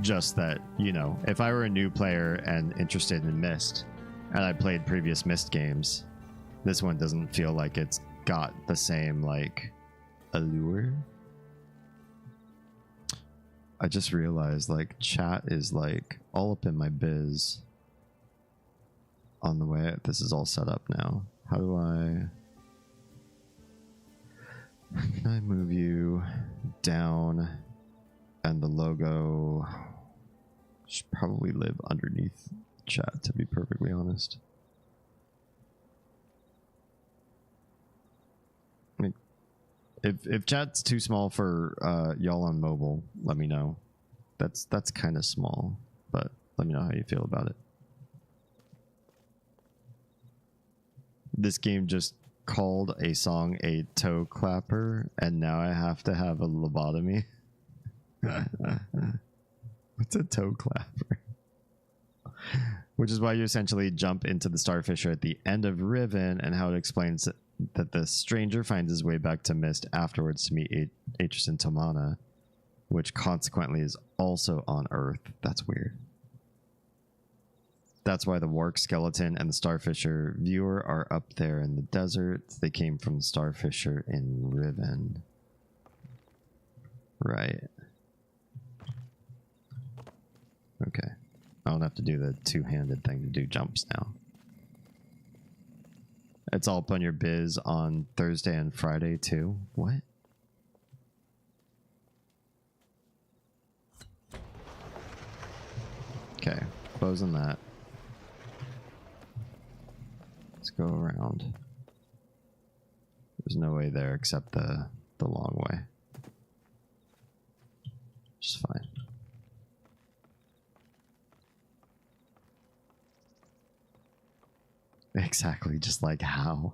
Just that, you know, if I were a new player and interested in Myst, and I played previous Myst games, this one doesn't feel like it's got the same like allure. I just realized, like, chat is, like, all up in my biz on the way. This is all set up now. How do I... Can I move you down? And the logo should probably live underneath chat, to be perfectly honest. If chat's too small for y'all on mobile, let me know. That's kind of small, but let me know how you feel about it. This game just called a song a toe clapper, and now I have to have a lobotomy. What's a toe clapper? Which is why you essentially jump into the Starfisher at the end of Riven, and how it explains that the stranger finds his way back to Myst afterwards to meet Atris and Tomana, which consequently is also on Earth. That's weird. That's why the Warg skeleton and the Starfisher viewer are up there in the desert. They came from the Starfisher in Riven. Right. Okay. I don't have to do the two-handed thing to do jumps now. It's all up on your biz on Thursday and Friday too. What? Okay, closing that. Let's go around. There's no way there except the long way. Which is fine. Exactly, just like how.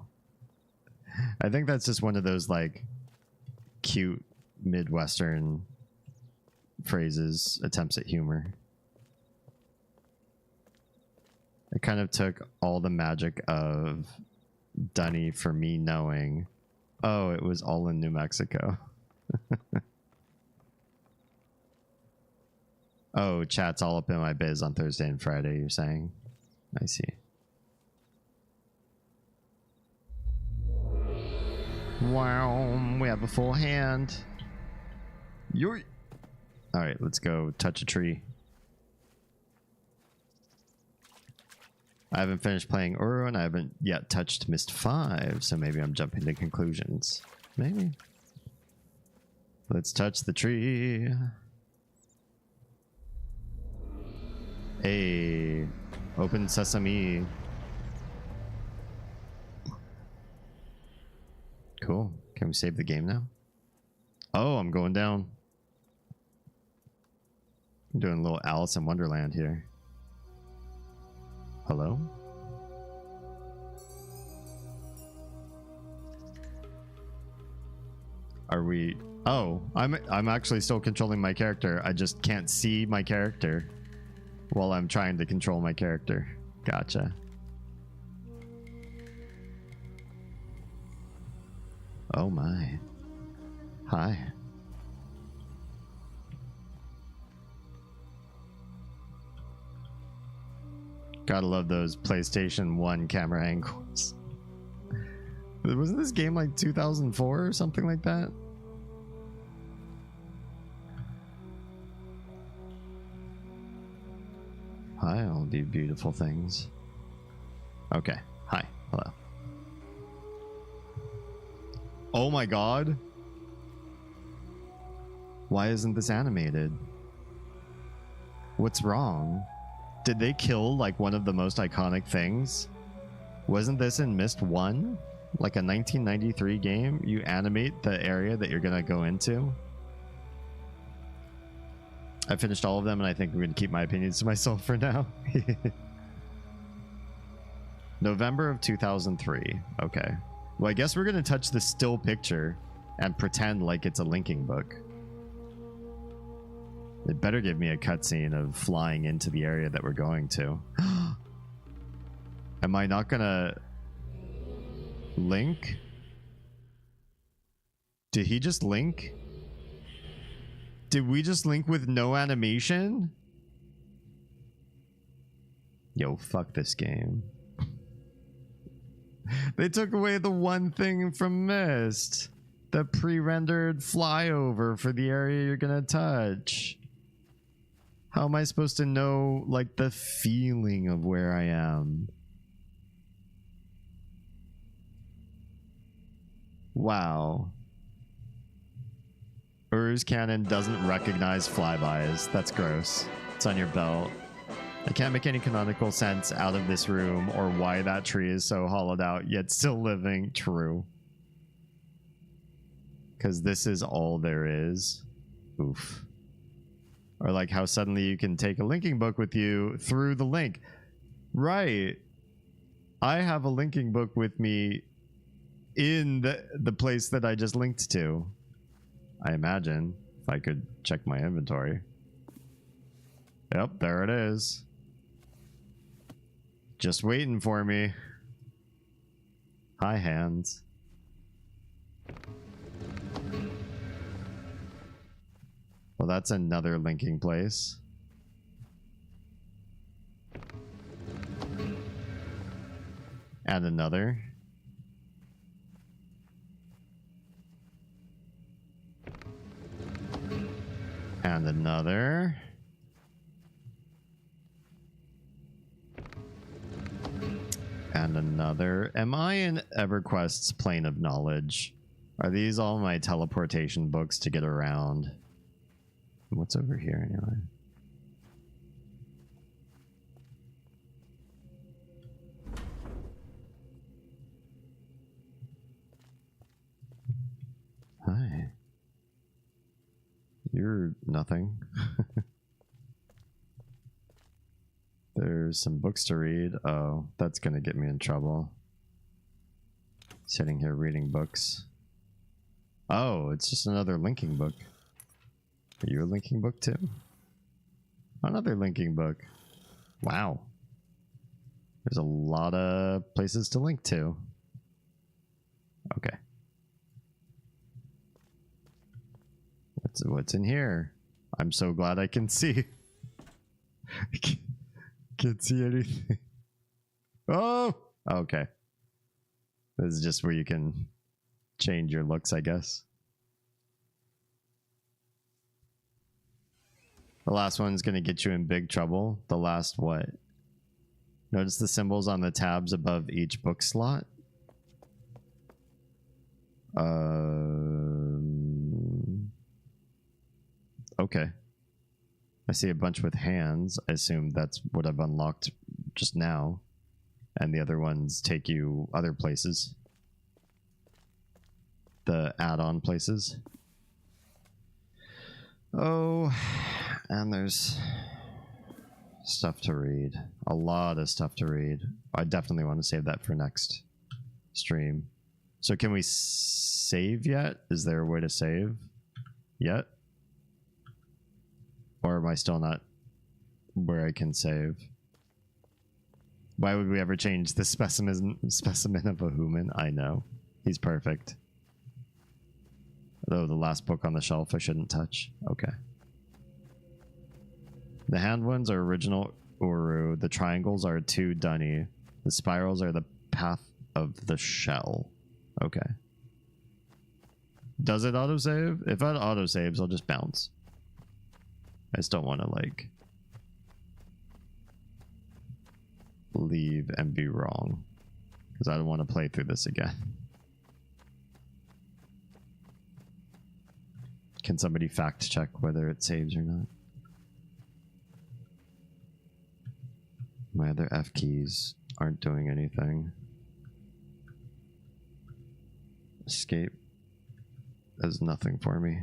I think that's just one of those like cute Midwestern phrases, attempts at humor. It kind of took all the magic of Dunny for me knowing. Oh, it was all in New Mexico. Oh, chat's all up in my biz on Thursday and Friday, you're saying? I see. Wow, we have a full hand. You're... Alright, let's go touch a tree. I haven't finished playing Uru and I haven't yet touched Myst 5, so maybe I'm jumping to conclusions. Maybe. Let's touch the tree. Hey, open sesame. Cool. Can we save the game now? Oh, I'm going down. I'm doing a little Alice in Wonderland here. Hello? Are we... Oh, I'm actually still controlling my character. I just can't see my character while I'm trying to control my character. Gotcha. Oh my. Hi. Gotta love those PlayStation 1 camera angles. Wasn't this game like 2004 or something like that? Hi, all the beautiful things. Okay. Hi. Hello. Oh my god. Why isn't this animated? What's wrong? Did they kill like one of the most iconic things? Wasn't this in Myst 1? Like a 1993 game? You animate the area that you're gonna go into? I finished all of them and I think I'm gonna keep my opinions to myself for now. November of 2003. Okay. Well, I guess we're gonna touch the still picture and pretend like it's a linking book. It better give me a cutscene of flying into the area that we're going to. Am I not gonna link? Did he just link? Did we just link with no animation? Yo, fuck this game. They took away the one thing from Myst. The pre-rendered flyover for the area you're gonna touch. How am I supposed to know, like, the feeling of where I am? Wow. Uru's cannon doesn't recognize flybys. That's gross. It's on your belt. I can't make any canonical sense out of this room or why that tree is so hollowed out yet still living. True. Because this is all there is. Oof. Or like how suddenly you can take a linking book with you through the link. Right. I have a linking book with me in the place that I just linked to. I imagine. If I could check my inventory. Yep, there it is. Just waiting for me. Hi, hands. Well, that's another linking place. And another. And another. And another. Am I in EverQuest's plane of knowledge? Are these all my teleportation books to get around? What's over here anyway? Hi. You're nothing. There's some books to read. Oh, that's gonna get me in trouble. Sitting here reading books. Oh, it's just another linking book. Are you a linking book too? Another linking book. Wow. There's a lot of places to link to. What's in here? I'm so glad I can see. Can't see anything. Oh, okay. This is just where you can change your looks, I guess. The last one's gonna get you in big trouble. The last what? Notice the symbols on the tabs above each book slot. Okay. I see a bunch with hands. I assume that's what I've unlocked just now. And the other ones take you other places. The add-on places. Oh, and there's stuff to read. A lot of stuff to read. I definitely want to save that for next stream. So can we save yet? Is there a way to save yet? Or am I still not where I can save? Why would we ever change the specimen of a human? I know. He's perfect. Though the last book on the shelf I shouldn't touch. Okay. The hand ones are original Uru. The triangles are 2 Dunny. The spirals are the path of the shell. Okay. Does it autosave? If it autosaves, I'll just bounce. I just don't want to, like, leave and be wrong. Because I don't want to play through this again. Can somebody fact check whether it saves or not? My other F keys aren't doing anything. Escape does nothing for me.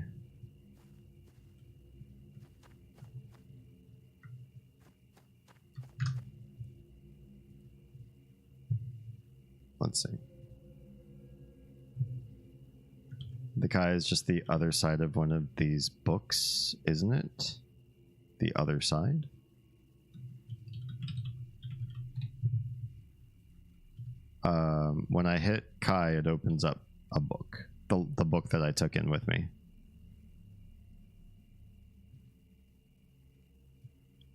Let's see. The guy is just the other side of one of these books, isn't it? The other side? When I hit Kai, it opens up a book. The book that I took in with me.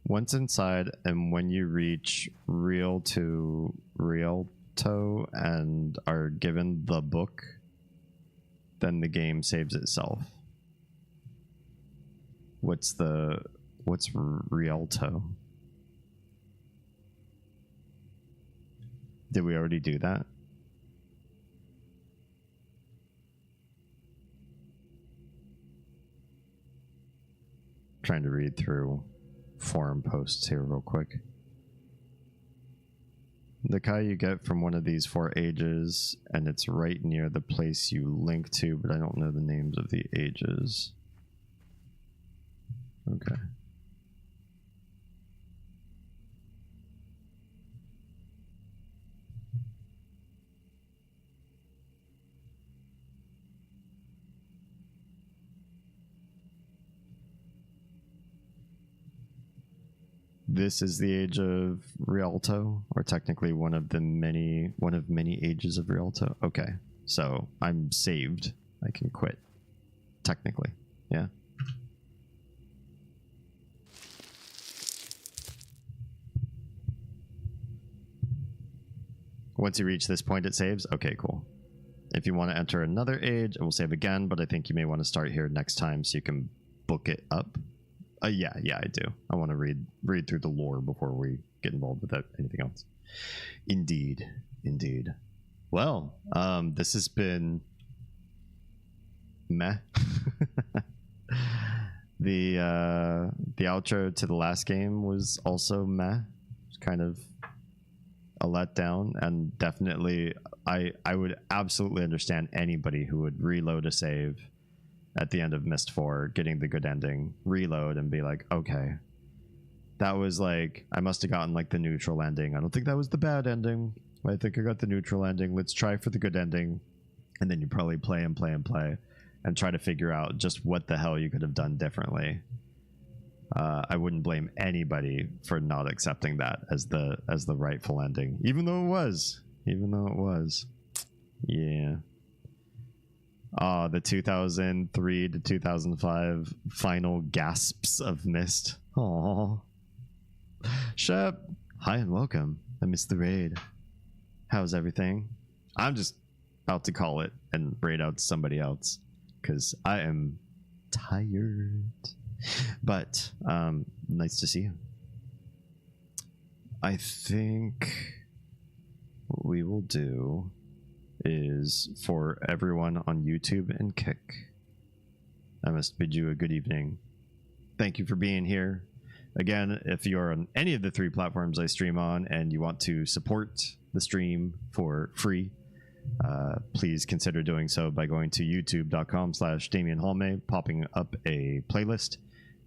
Once inside, and when you reach Rialto and are given the book, then the game saves itself. What's Rialto? Did we already do that? Trying to read through forum posts here real quick. The Kai you get from one of these 4 ages, and it's right near the place you link to, but I don't know the names of the ages. Okay. This is the age of Rialto, or technically one of many ages of Rialto. Okay, so I'm saved. I can quit. Technically, yeah. Once you reach this point, it saves. Okay, cool. If you want to enter another age, it will save again, but I think you may want to start here next time so you can book it up. Yeah, I do. I want to read through the lore before we get involved with anything else. Indeed. Well, this has been meh. The outro to the last game was also meh. It's kind of a letdown, and definitely I would absolutely understand anybody who would reload a save at the end of Myst 4, getting the good ending, reload and be like, okay, that was like, I must have gotten like the neutral ending. I don't think that was the bad ending. I think I got the neutral ending. Let's try for the good ending. And then you probably play and try to figure out just what the hell you could have done differently. I wouldn't blame anybody for not accepting that as the rightful ending, even though it was. Yeah. The 2003 to 2005 final gasps of Myst. Aww. Shep, hi and welcome. I missed the raid. How's everything? I'm just about to call it and raid out to somebody else because I am tired. But nice to see you. I think what we will do is for everyone on YouTube and Kick, I must bid you a good evening. Thank you for being here. Again, if you're on any of the 3 platforms I stream on and you want to support the stream for free, please consider doing so by going to youtube.com/DamienHalme, popping up a playlist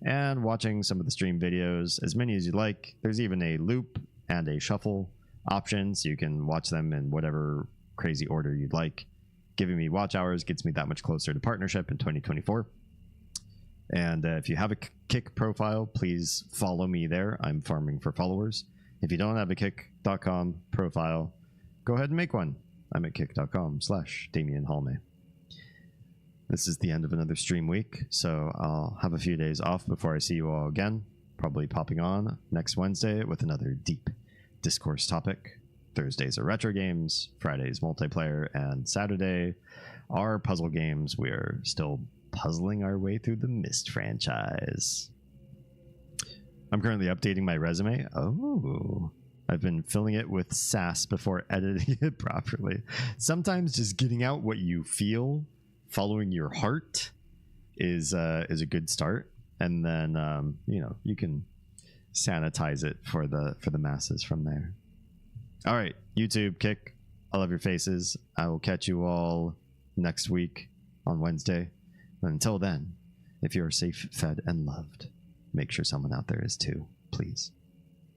and watching some of the stream videos, as many as you like. There's even a loop and a shuffle option, so you can watch them in whatever crazy order you'd like. Giving me watch hours gets me that much closer to partnership in 2024. And if you have a Kick profile, please follow me there. I'm farming for followers. If you don't have a kick.com profile, go ahead and make one. I'm at kick.com/DamienHalme. This is the end of another stream week, so I'll have a few days off before I see you all again. Probably popping on next Wednesday with another deep discourse topic. Thursdays are retro games, Fridays multiplayer, and Saturday are puzzle games. We're still puzzling our way through the Myst franchise. I'm currently updating my resume. Oh, I've been filling it with sass before editing it properly. Sometimes just getting out what you feel, following your heart, is a good start, and then you know, you can sanitize it for the masses from there. All right, YouTube, Kick, I love your faces. I will catch you all next week on Wednesday. And until then, if you're safe, fed, and loved, make sure someone out there is too, please.